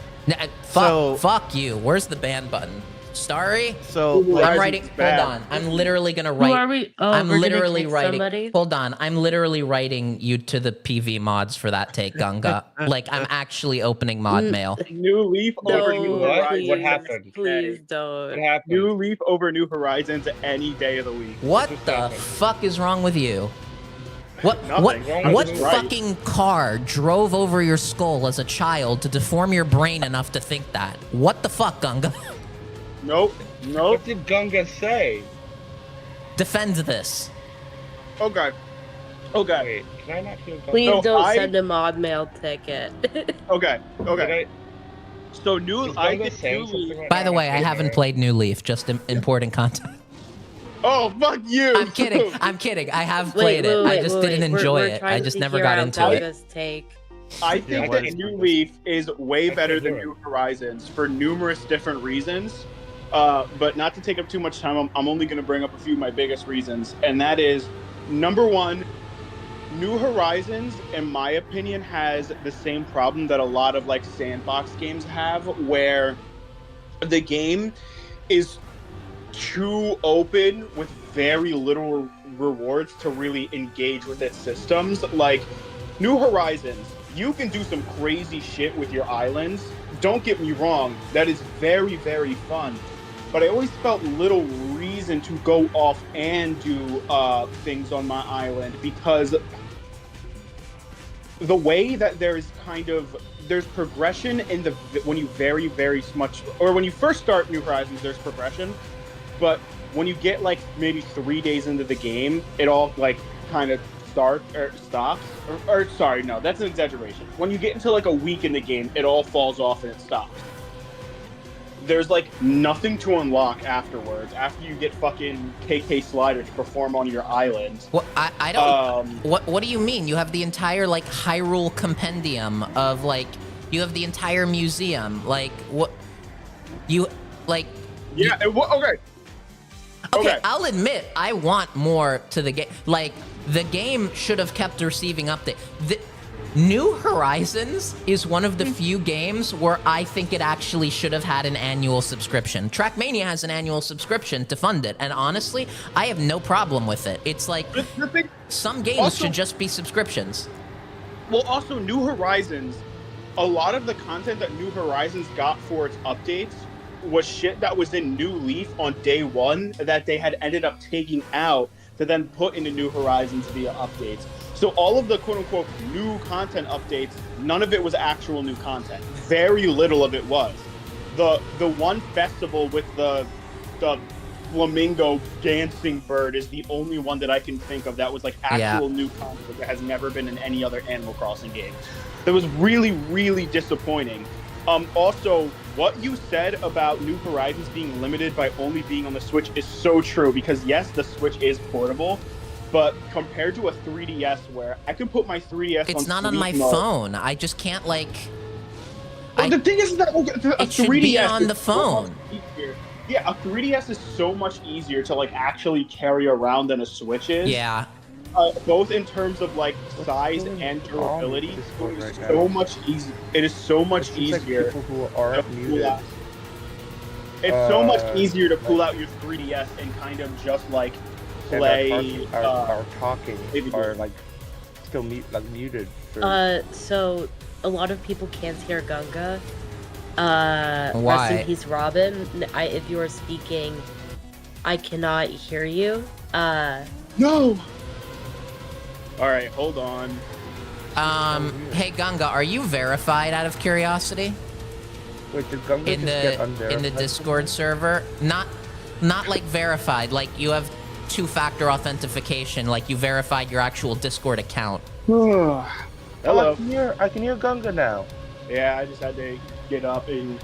[SPEAKER 1] Fuck you. Where's the ban button? Starry?
[SPEAKER 6] So
[SPEAKER 3] Ooh,
[SPEAKER 6] like,
[SPEAKER 1] I'm
[SPEAKER 3] Horizon's
[SPEAKER 1] writing. Hold
[SPEAKER 3] bad.
[SPEAKER 1] on. I'm literally gonna
[SPEAKER 2] Who
[SPEAKER 1] write.
[SPEAKER 2] are we? Oh,
[SPEAKER 1] I'm
[SPEAKER 2] we're gonna
[SPEAKER 1] literally
[SPEAKER 2] take
[SPEAKER 1] writing.
[SPEAKER 2] somebody?
[SPEAKER 1] Hold on. I'm literally writing you to the PV mods for that take, Gunga. Like, I'm actually opening mod mail.
[SPEAKER 3] New Leaf over New
[SPEAKER 2] No,
[SPEAKER 7] What?
[SPEAKER 3] Horizons.
[SPEAKER 7] What happened?
[SPEAKER 2] Please
[SPEAKER 7] What
[SPEAKER 2] don't.
[SPEAKER 7] happened?
[SPEAKER 3] New Leaf over New Horizons any day of the week.
[SPEAKER 1] What
[SPEAKER 7] just
[SPEAKER 1] the
[SPEAKER 7] happened?
[SPEAKER 1] fuck is wrong with you? What
[SPEAKER 3] Nothing.
[SPEAKER 1] what
[SPEAKER 3] Right.
[SPEAKER 1] fucking car drove over your skull as a child to deform your brain enough to think that? What the fuck, Gunga?
[SPEAKER 3] Nope. Nope.
[SPEAKER 7] What did Gunga say?
[SPEAKER 1] Defend this.
[SPEAKER 3] Okay. Okay.
[SPEAKER 7] Wait, can I not hear Gunga?
[SPEAKER 2] Please
[SPEAKER 3] So
[SPEAKER 2] don't send a mod mail ticket.
[SPEAKER 3] Okay.
[SPEAKER 7] Did
[SPEAKER 3] Okay.
[SPEAKER 7] I-
[SPEAKER 3] So New
[SPEAKER 7] is
[SPEAKER 3] I
[SPEAKER 7] Gunga
[SPEAKER 3] did
[SPEAKER 7] saying
[SPEAKER 3] New
[SPEAKER 7] something
[SPEAKER 3] Leaf.
[SPEAKER 7] right
[SPEAKER 1] By the
[SPEAKER 7] now?
[SPEAKER 1] way, I haven't played New Leaf. Just important content.
[SPEAKER 3] Oh, fuck you.
[SPEAKER 1] I'm kidding. I'm kidding. I have
[SPEAKER 2] Wait,
[SPEAKER 1] played it.
[SPEAKER 2] wait,
[SPEAKER 1] I just
[SPEAKER 2] wait,
[SPEAKER 1] didn't
[SPEAKER 2] wait.
[SPEAKER 1] enjoy
[SPEAKER 2] We're
[SPEAKER 1] it.
[SPEAKER 2] trying
[SPEAKER 1] I just
[SPEAKER 2] to
[SPEAKER 1] never
[SPEAKER 2] hear
[SPEAKER 1] got
[SPEAKER 2] out
[SPEAKER 1] into it.
[SPEAKER 2] Gunga's take.
[SPEAKER 3] I think
[SPEAKER 6] what
[SPEAKER 3] that
[SPEAKER 6] is
[SPEAKER 3] New
[SPEAKER 6] this?
[SPEAKER 3] Leaf is way
[SPEAKER 7] I
[SPEAKER 3] better
[SPEAKER 7] can't
[SPEAKER 3] than
[SPEAKER 7] hear
[SPEAKER 3] New Horizons for numerous different reasons. But not to take up too much time, I'm only going to bring up a few of my biggest reasons. And that is, number one, New Horizons, in my opinion, has the same problem that a lot of like sandbox games have, where the game is too open with very little rewards to really engage with its systems. Like New Horizons, you can do some crazy shit with your islands. Don't get me wrong, that is very, very fun. But I always felt little reason to go off and do things on my island, because the way that there's progression in the when you when you first start New Horizons, there's progression, but when you get like maybe 3 days into the game, it all like kind of stops. Or sorry, no, that's an exaggeration. When you get into like a week in the game, it all falls off and it stops. There's like nothing to unlock afterwards after you get fucking KK Slider to perform on your island.
[SPEAKER 1] What I don't. What do you mean? You have the entire like Hyrule compendium of like. You have the entire museum. Like what? You like.
[SPEAKER 3] Yeah. Okay.
[SPEAKER 1] Okay, I'll admit I want more to the game. Like the game should have kept receiving update. New Horizons is one of the few games where I think it actually should have had an annual subscription. Trackmania has an annual subscription to fund it, and honestly, I have no problem with it. It's like,
[SPEAKER 3] The thing,
[SPEAKER 1] some games
[SPEAKER 3] also-
[SPEAKER 1] should just be subscriptions.
[SPEAKER 3] well, also New Horizons, a lot of the content that New Horizons got for its updates was shit that was in New Leaf on day one that they had ended up taking out to then put into New Horizons via updates. So all of the quote-unquote new content updates, none of it was actual new content. Very little of it was. The one festival with the flamingo dancing bird is the only one that I can think of that was like actual new content that has never been in any other Animal Crossing game. That was really, really disappointing. Also, what you said about New Horizons being limited by only being on the Switch is so true, because yes, the Switch is portable, but compared to a 3DS where I can put my 3DS on
[SPEAKER 1] It's not on
[SPEAKER 3] sleep
[SPEAKER 1] my
[SPEAKER 3] mode.
[SPEAKER 1] phone. I just can't, like...
[SPEAKER 3] Well, the thing is that a
[SPEAKER 1] It should
[SPEAKER 3] 3DS
[SPEAKER 1] be on
[SPEAKER 3] is
[SPEAKER 1] the
[SPEAKER 3] so much
[SPEAKER 1] phone.
[SPEAKER 3] easier. Yeah, a 3DS is so much easier to like actually carry around than a Switch is.
[SPEAKER 1] Yeah.
[SPEAKER 3] Both in terms of like size and durability. It is so much easier. It is so much easier.
[SPEAKER 7] People who aren't
[SPEAKER 3] to pull
[SPEAKER 7] muted.
[SPEAKER 3] out. It's so much easier to pull out your 3DS and kind of just like
[SPEAKER 7] And
[SPEAKER 3] play.
[SPEAKER 7] our talking
[SPEAKER 3] maybe
[SPEAKER 7] are like still muted. For...
[SPEAKER 2] So a lot of people can't hear Gunga.
[SPEAKER 1] Why?
[SPEAKER 2] Rest in peace, Robin. If you are speaking, I cannot hear you.
[SPEAKER 3] No. All right, hold on.
[SPEAKER 1] Hey Gunga, are you verified out of curiosity?
[SPEAKER 7] Wait, did Gunga
[SPEAKER 1] In
[SPEAKER 7] just get
[SPEAKER 1] the
[SPEAKER 7] unverified?
[SPEAKER 1] Discord server? Not like verified, like you have two-factor authentication, like you verified your actual Discord account.
[SPEAKER 7] Oh,
[SPEAKER 3] Hello.
[SPEAKER 7] I can hear Gunga now.
[SPEAKER 3] Yeah, I just had to get up and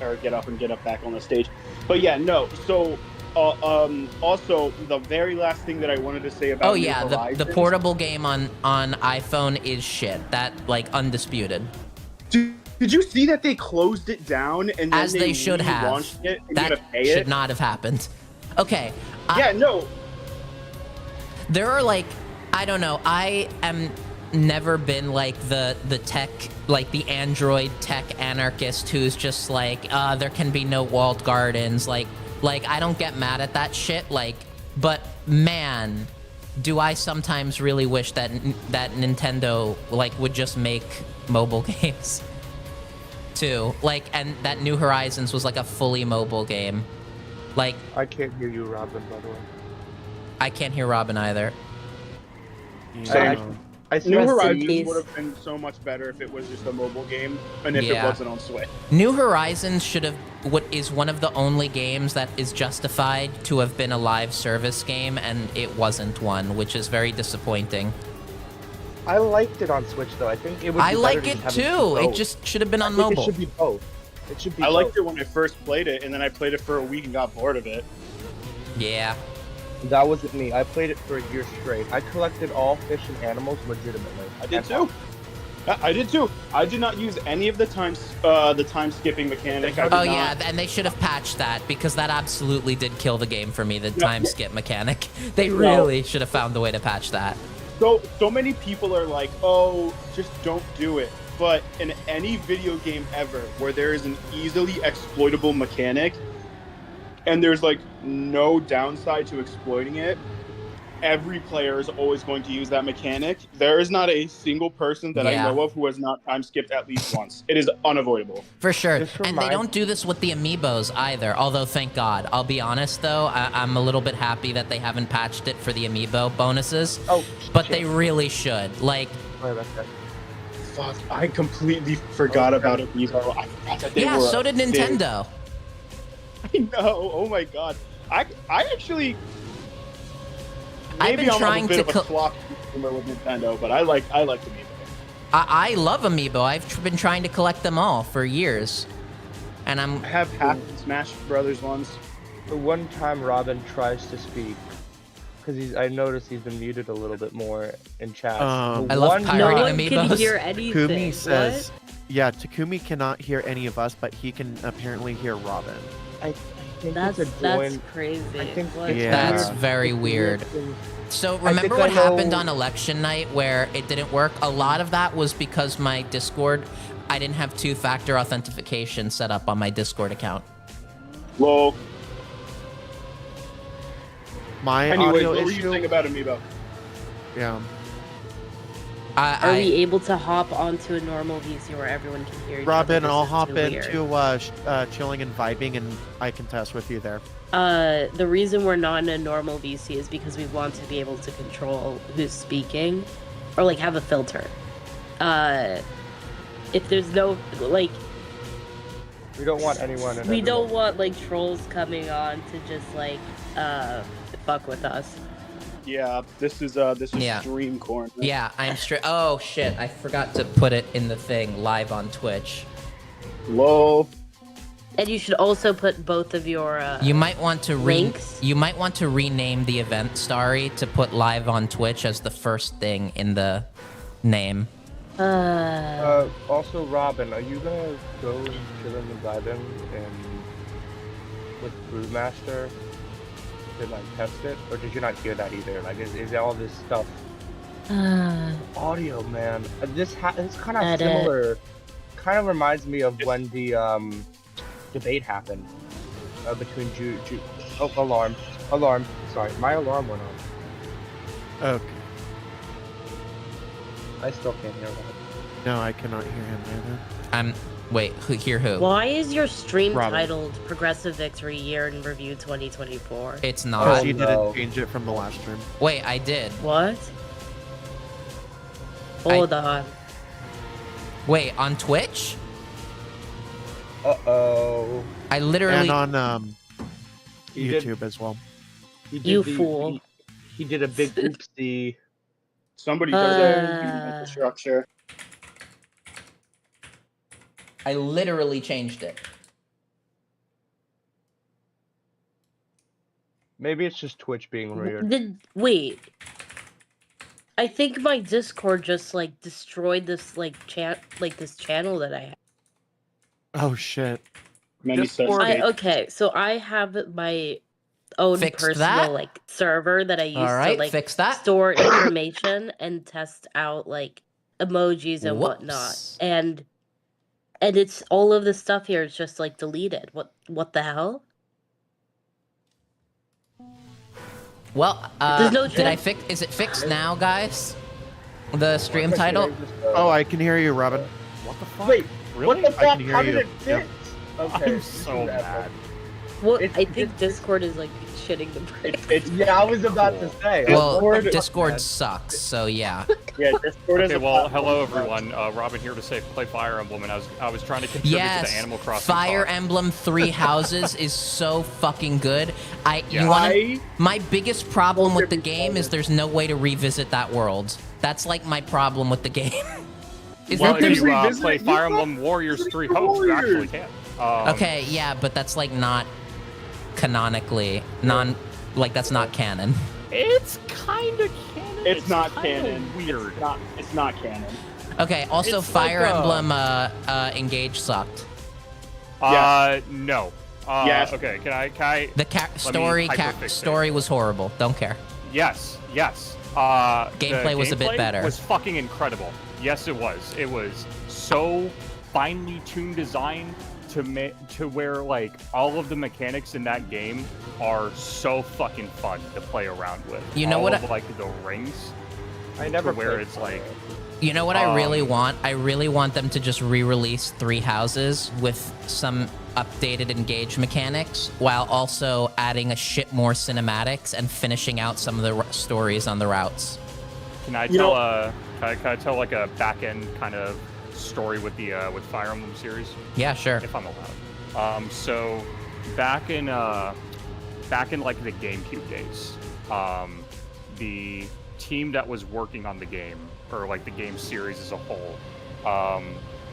[SPEAKER 3] get back on the stage. But yeah, no. So, also the very last thing that I wanted to say about
[SPEAKER 1] Oh
[SPEAKER 3] New
[SPEAKER 1] yeah, the
[SPEAKER 3] Horizons-
[SPEAKER 1] portable game on iPhone is shit. That, like, undisputed.
[SPEAKER 3] Did you see that they closed it down and then
[SPEAKER 1] As they should have.
[SPEAKER 3] relaunched it and
[SPEAKER 1] That
[SPEAKER 3] gonna pay
[SPEAKER 1] should
[SPEAKER 3] it?
[SPEAKER 1] not have happened. Okay.
[SPEAKER 3] Yeah, no.
[SPEAKER 1] There are, like, I don't know, I am never been like the tech, like the Android tech anarchist who's just like, there can be no walled gardens. Like I don't get mad at that shit. Like, but man, do I sometimes really wish that Nintendo like would just make mobile games too. Like, and that New Horizons was like a fully mobile game. Like,
[SPEAKER 7] I can't hear you, Robin, by the way.
[SPEAKER 1] I can't hear Robin either.
[SPEAKER 7] I
[SPEAKER 3] New
[SPEAKER 2] Rest in
[SPEAKER 3] Horizons
[SPEAKER 2] peace.
[SPEAKER 3] would have been so much better if it was just a mobile game and if it
[SPEAKER 1] Yeah.
[SPEAKER 3] wasn't on Switch.
[SPEAKER 1] New Horizons is one of the only games that is justified to have been a live service game, and it wasn't one, which is very disappointing.
[SPEAKER 7] I liked it on Switch though. I think it would.
[SPEAKER 1] I
[SPEAKER 7] be
[SPEAKER 1] like
[SPEAKER 7] better
[SPEAKER 1] it
[SPEAKER 7] to have
[SPEAKER 1] too.
[SPEAKER 7] be
[SPEAKER 1] It
[SPEAKER 7] both.
[SPEAKER 1] just should have been
[SPEAKER 7] I
[SPEAKER 1] on
[SPEAKER 7] think
[SPEAKER 1] mobile.
[SPEAKER 7] It should be both. It should be.
[SPEAKER 3] I liked
[SPEAKER 7] both.
[SPEAKER 3] it when I first played it, and then I played it for a week and got bored of it.
[SPEAKER 1] Yeah.
[SPEAKER 7] That wasn't me. I played it for a year straight. I collected all fish and animals legitimately.
[SPEAKER 3] I did too. I did too. I did not use any of the time skipping mechanic. I did
[SPEAKER 1] Oh
[SPEAKER 3] not.
[SPEAKER 1] yeah, and they should have patched that, because that absolutely did kill the game for me, the
[SPEAKER 3] Yeah.
[SPEAKER 1] time skip mechanic. They really should have found a way to patch that.
[SPEAKER 3] So many people are like, oh, just don't do it. But in any video game ever where there is an easily exploitable mechanic and there's like no downside to exploiting it, every player is always going to use that mechanic. There is not a single person that I
[SPEAKER 1] Yeah.
[SPEAKER 3] know of who has not time skipped at least once. It is unavoidable.
[SPEAKER 1] For sure.
[SPEAKER 7] Just
[SPEAKER 1] And they
[SPEAKER 7] remind-
[SPEAKER 1] don't do this with the amiibos either, although thank God. I'll be honest though, I'm a little bit happy that they haven't patched it for the amiibo bonuses,
[SPEAKER 7] Oh,
[SPEAKER 1] but
[SPEAKER 7] shit.
[SPEAKER 1] they really should. Like,
[SPEAKER 7] Sorry about that.
[SPEAKER 3] Fuck, I completely forgot about Amiibo. I forgot that they
[SPEAKER 1] yeah,
[SPEAKER 3] were
[SPEAKER 1] so
[SPEAKER 3] a
[SPEAKER 1] did
[SPEAKER 3] thing.
[SPEAKER 1] Nintendo.
[SPEAKER 3] I know. Oh my god. I actually.
[SPEAKER 1] I've
[SPEAKER 3] Maybe
[SPEAKER 1] been
[SPEAKER 3] I'm
[SPEAKER 1] trying
[SPEAKER 3] a bit
[SPEAKER 1] to
[SPEAKER 3] of a flock consumer with Nintendo, but I like Amiibo.
[SPEAKER 1] I love amiibo. I've been trying to collect them all for years. And
[SPEAKER 3] I have half the Smash Brothers ones.
[SPEAKER 7] The one time Robin tries to speak, because I noticed he's been muted a little bit more in chat.
[SPEAKER 6] I
[SPEAKER 7] The
[SPEAKER 1] love
[SPEAKER 7] one
[SPEAKER 1] pirating
[SPEAKER 2] No
[SPEAKER 7] time-
[SPEAKER 2] one can
[SPEAKER 1] amiibos.
[SPEAKER 2] hear anything.
[SPEAKER 6] Kumi
[SPEAKER 2] What?
[SPEAKER 6] says Yeah, Takumi cannot hear any of us, but he can apparently hear Robin.
[SPEAKER 7] I think
[SPEAKER 2] That's
[SPEAKER 7] it's a join.
[SPEAKER 2] crazy.
[SPEAKER 7] I think
[SPEAKER 2] What?
[SPEAKER 7] it's
[SPEAKER 6] Yeah.
[SPEAKER 1] That's very weird. So remember
[SPEAKER 7] think I
[SPEAKER 1] what happened
[SPEAKER 7] know-
[SPEAKER 1] on election night where it didn't work? A lot of that was because my Discord, I didn't have two-factor authentication set up on my Discord account.
[SPEAKER 3] Well,
[SPEAKER 6] My
[SPEAKER 3] anyways,
[SPEAKER 6] audio
[SPEAKER 3] what were you
[SPEAKER 6] issue.
[SPEAKER 3] saying about Amiibo?
[SPEAKER 6] Yeah.
[SPEAKER 2] Are we able to hop onto a normal VC where everyone can hear each
[SPEAKER 6] Robin,
[SPEAKER 2] other? This
[SPEAKER 6] I'll
[SPEAKER 2] is
[SPEAKER 6] hop
[SPEAKER 2] too weird.
[SPEAKER 6] into chilling and vibing, and I can test with you there.
[SPEAKER 2] The reason we're not in a normal VC is because we want to be able to control who's speaking, or like have a filter. If there's no like,
[SPEAKER 7] We don't want anyone. And
[SPEAKER 2] we
[SPEAKER 7] everyone.
[SPEAKER 2] don't want like trolls coming on to just like fuck with us.
[SPEAKER 3] Yeah, this is
[SPEAKER 1] Yeah.
[SPEAKER 3] Stream Corner.
[SPEAKER 1] Yeah, I'm straight. Oh shit! I forgot to put it in the thing live on Twitch.
[SPEAKER 3] Lol.
[SPEAKER 2] And you should also put both of your
[SPEAKER 1] You might want to
[SPEAKER 2] links.
[SPEAKER 1] You might want to rename the event story to put live on Twitch as the first thing in the name.
[SPEAKER 7] Also, Robin, are you gonna go and chill in the garden and with Brewmaster to like test it, or did you not hear that either? Like, is all this stuff audio, man? This it's kind of
[SPEAKER 2] Edit.
[SPEAKER 7] similar. Kind of reminds me of when the debate happened between Oh, alarm! Sorry, my alarm went on.
[SPEAKER 6] Okay.
[SPEAKER 7] I still can't hear that.
[SPEAKER 6] No, I cannot hear him either.
[SPEAKER 1] Wait, hear who?
[SPEAKER 2] Why is your stream
[SPEAKER 6] Robin.
[SPEAKER 2] titled Progressive Victory Year in Review 2024?
[SPEAKER 1] It's
[SPEAKER 7] Oh,
[SPEAKER 1] not.
[SPEAKER 6] Because you
[SPEAKER 7] no.
[SPEAKER 6] didn't change it from the last stream.
[SPEAKER 1] Wait, I did.
[SPEAKER 2] What? Hold on.
[SPEAKER 1] Wait, on Twitch?
[SPEAKER 7] Uh-oh.
[SPEAKER 1] I literally.
[SPEAKER 6] And on
[SPEAKER 7] He did-
[SPEAKER 6] YouTube as well.
[SPEAKER 7] He did
[SPEAKER 2] You
[SPEAKER 7] the-
[SPEAKER 2] fool.
[SPEAKER 7] He did a big oopsie.
[SPEAKER 3] Somebody does
[SPEAKER 2] Uh.
[SPEAKER 3] infrastructure.
[SPEAKER 1] I literally changed it.
[SPEAKER 7] Maybe it's just Twitch being weird.
[SPEAKER 2] Wait. I think my Discord just like destroyed this like this channel that I have.
[SPEAKER 6] Oh shit.
[SPEAKER 3] Many such
[SPEAKER 7] Discord-
[SPEAKER 3] dates.
[SPEAKER 2] Okay, so I have my own
[SPEAKER 1] Fixed
[SPEAKER 2] personal
[SPEAKER 1] that?
[SPEAKER 2] like server that I use
[SPEAKER 1] All right,
[SPEAKER 2] to like
[SPEAKER 1] fix that.
[SPEAKER 2] store information and test out like emojis and whatnot.
[SPEAKER 1] Whoops.
[SPEAKER 2] And it's all of the stuff here is just like deleted. What the hell?
[SPEAKER 1] Well,
[SPEAKER 2] There's no
[SPEAKER 1] did I
[SPEAKER 2] chance-
[SPEAKER 1] fix? Is it fixed now, guys? The stream title.
[SPEAKER 6] Oh, I can hear you, Robin. What the fuck?
[SPEAKER 7] Wait,
[SPEAKER 6] Really?
[SPEAKER 7] what the
[SPEAKER 6] I
[SPEAKER 7] fuck?
[SPEAKER 6] can hear
[SPEAKER 7] How
[SPEAKER 6] you.
[SPEAKER 7] did it
[SPEAKER 6] Yep.
[SPEAKER 7] fit? Okay,
[SPEAKER 8] I'm so mad.
[SPEAKER 2] What
[SPEAKER 7] It's-
[SPEAKER 2] I think Discord is like shitting the brain.
[SPEAKER 3] It's
[SPEAKER 7] Yeah, I was about to say.
[SPEAKER 1] Well,
[SPEAKER 3] Discord-
[SPEAKER 1] Discord sucks, so yeah.
[SPEAKER 3] yeah. Discord is
[SPEAKER 8] Okay,
[SPEAKER 3] a
[SPEAKER 8] well,
[SPEAKER 3] platform
[SPEAKER 8] hello
[SPEAKER 3] for-
[SPEAKER 8] everyone. Robin here to say play Fire Emblem, and I was trying to contribute to
[SPEAKER 1] Yes,
[SPEAKER 8] the Animal Crossing.
[SPEAKER 1] Fire
[SPEAKER 8] talk.
[SPEAKER 1] Emblem Three Houses is so fucking good. You
[SPEAKER 8] Yeah.
[SPEAKER 1] wanna? My biggest problem with the game is there's no way to revisit that world. That's like my problem with the game. Is
[SPEAKER 8] Well,
[SPEAKER 1] that
[SPEAKER 8] if
[SPEAKER 1] there's
[SPEAKER 8] you
[SPEAKER 3] revisit
[SPEAKER 8] play
[SPEAKER 3] it, you
[SPEAKER 8] Fire
[SPEAKER 3] got
[SPEAKER 8] Emblem Warriors 3
[SPEAKER 3] Super
[SPEAKER 8] Hopes, you actually
[SPEAKER 3] Warriors.
[SPEAKER 8] can.
[SPEAKER 1] okay? Yeah, but that's like not canonically that's not canon.
[SPEAKER 8] It's kind of canon.
[SPEAKER 3] It's not
[SPEAKER 8] kinda
[SPEAKER 3] canon.
[SPEAKER 8] Weird.
[SPEAKER 3] It's not canon.
[SPEAKER 1] Okay. Also,
[SPEAKER 8] It's
[SPEAKER 1] Fire
[SPEAKER 8] like,
[SPEAKER 1] Emblem Engage sucked.
[SPEAKER 8] No.
[SPEAKER 3] Yes.
[SPEAKER 8] Okay. Can I?
[SPEAKER 1] The
[SPEAKER 8] hyperfixate.
[SPEAKER 1] story was horrible. Don't care.
[SPEAKER 8] Yes.
[SPEAKER 1] Gameplay
[SPEAKER 8] The
[SPEAKER 1] was a bit
[SPEAKER 8] gameplay
[SPEAKER 1] better.
[SPEAKER 8] Was fucking incredible. Yes, it was. It was so finely tuned design to where like all of the mechanics in that game are so fucking fun to play around with.
[SPEAKER 1] You know
[SPEAKER 8] all
[SPEAKER 1] what
[SPEAKER 8] of, like the rings.
[SPEAKER 7] I never
[SPEAKER 8] to where
[SPEAKER 7] played
[SPEAKER 8] it's
[SPEAKER 7] Fire.
[SPEAKER 8] like
[SPEAKER 1] You know what I really
[SPEAKER 8] Um,
[SPEAKER 1] want? I really want them to just re-release Three Houses with some updated Engage mechanics, while also adding a shit more cinematics and finishing out some of the stories on the routes.
[SPEAKER 8] Can I
[SPEAKER 3] You
[SPEAKER 8] tell
[SPEAKER 3] know-
[SPEAKER 8] can I tell like a back end kind of story with the with Fire Emblem series?
[SPEAKER 1] Yeah, sure.
[SPEAKER 8] If I'm allowed. So back in like the GameCube days, the team that was working on the game, or like the game series as a whole,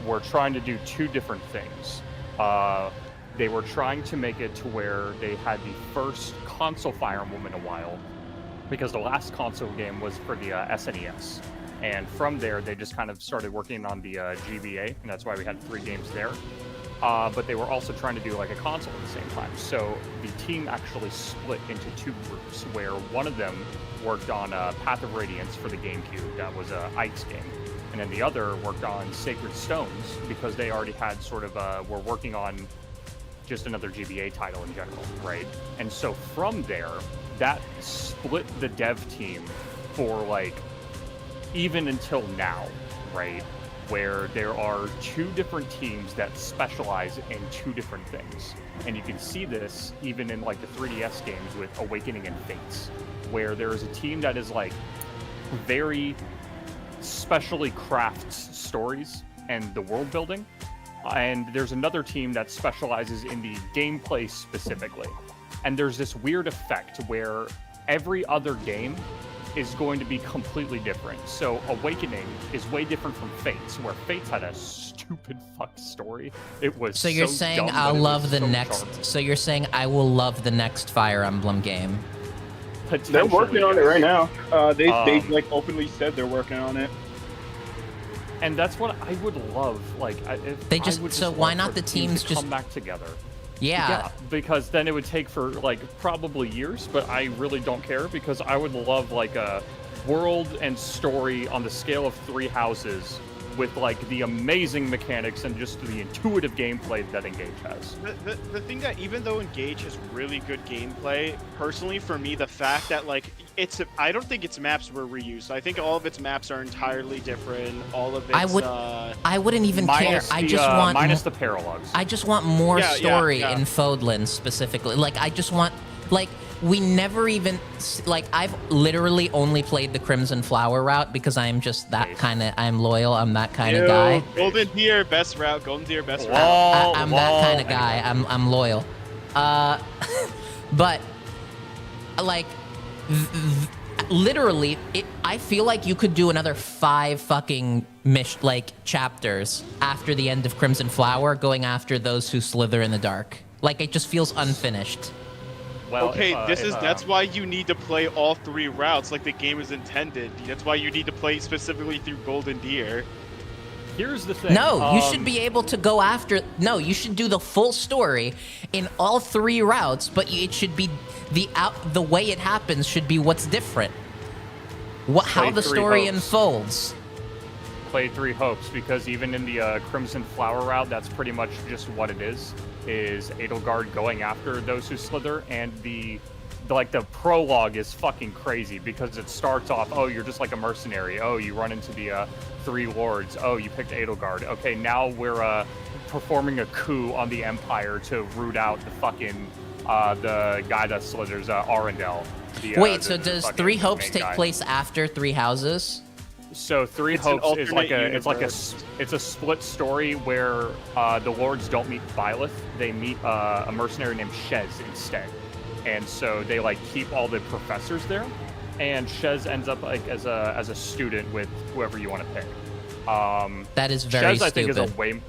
[SPEAKER 8] were trying to do two different things. They were trying to make it to where they had the first console Fire Emblem in a while, because the last console game was for the SNES. And from there, they just kind of started working on the GBA, and that's why we had 3 games there. But they were also trying to do like a console at the same time. So the team actually split into 2 groups, where one of them worked on Path of Radiance for the GameCube. That was a Ike's game. And then the other worked on Sacred Stones, because they already had sort of, were working on just another GBA title in general, right? And so from there, that split the dev team for like, even until now, right? Where there are 2 different teams that specialize in 2 different things. And you can see this even in like the 3DS games with Awakening and Fates, where there is a team that is like very specially crafts stories and the world building. And there's another team that specializes in the gameplay specifically. And there's this weird effect where every other game is going to be completely different. So Awakening is way different from Fates, where Fates had a stupid fuck story. It was
[SPEAKER 1] So you're saying
[SPEAKER 8] dumb, but
[SPEAKER 1] I'll
[SPEAKER 8] it
[SPEAKER 1] love
[SPEAKER 8] was
[SPEAKER 1] the
[SPEAKER 8] so
[SPEAKER 1] next.
[SPEAKER 8] charming.
[SPEAKER 1] So you're saying I will love the next Fire Emblem game.
[SPEAKER 3] They're working on it right now. They like openly said they're working on it.
[SPEAKER 8] And that's what I would love. Like, if
[SPEAKER 1] They
[SPEAKER 8] I
[SPEAKER 1] just-
[SPEAKER 8] would
[SPEAKER 1] so
[SPEAKER 8] love
[SPEAKER 1] why
[SPEAKER 8] for
[SPEAKER 1] not the teams
[SPEAKER 8] to
[SPEAKER 1] just-
[SPEAKER 8] come back together?
[SPEAKER 1] Yeah.
[SPEAKER 8] Because then it would take for like probably years, but I really don't care, because I would love like a world and story on the scale of 3 houses with like the amazing mechanics and just the intuitive gameplay that Engage has.
[SPEAKER 9] The thing that, even though Engage has really good gameplay, personally for me, the fact that like I don't think its maps were reused. I think all of its maps are entirely different. All of its
[SPEAKER 1] I wouldn't even care.
[SPEAKER 8] Minus
[SPEAKER 1] I
[SPEAKER 8] the,
[SPEAKER 1] just want
[SPEAKER 8] minus the paralogs.
[SPEAKER 1] I just want more
[SPEAKER 9] Yeah,
[SPEAKER 1] story
[SPEAKER 9] yeah.
[SPEAKER 1] in Fodlan specifically. Like, I just want, like, we never even, like, I've literally only played the Crimson Flower route because I am just that kind of, I'm loyal, I'm that kind of guy.
[SPEAKER 9] Golden Deer, best route. Golden Deer, best route.
[SPEAKER 1] I'm that kind of guy. I'm loyal. But, like, literally, I feel like you could do another 5 fucking chapters after the end of Crimson Flower, going after those who slither in the dark. Like, it just feels unfinished.
[SPEAKER 8] Well,
[SPEAKER 9] Okay, that's why you need to play all 3 routes like the game is intended. That's why you need to play specifically through Golden Deer.
[SPEAKER 8] Here's the thing.
[SPEAKER 1] No, you should be able to go after. No, you should do the full story in all 3 routes, but it should be the way it happens should be what's different. How
[SPEAKER 8] Play
[SPEAKER 1] the
[SPEAKER 8] 3
[SPEAKER 1] story
[SPEAKER 8] hopes.
[SPEAKER 1] unfolds.
[SPEAKER 8] Play 3 hopes, because even in the Crimson Flower route, that's pretty much just what it is Edelgard going after those who slither, and the prologue is fucking crazy, because it starts off, oh, you're just like a mercenary, oh, you run into the 3 lords, oh, you picked Edelgard, okay, now we're performing a coup on the Empire to root out the fucking the guy that slithers, Arundel.
[SPEAKER 1] Wait, so does 3 Hopes take place after 3 Houses?
[SPEAKER 8] So 3
[SPEAKER 9] It's an
[SPEAKER 8] Hopes is like
[SPEAKER 9] alternate
[SPEAKER 8] it's a split story where the lords don't meet Byleth, they meet a mercenary named Shez instead, and so they like keep all the professors there, and Shez ends up like as a student with whoever you want to pick.
[SPEAKER 1] That is very
[SPEAKER 8] Shez,
[SPEAKER 1] stupid.
[SPEAKER 8] I think, is a way.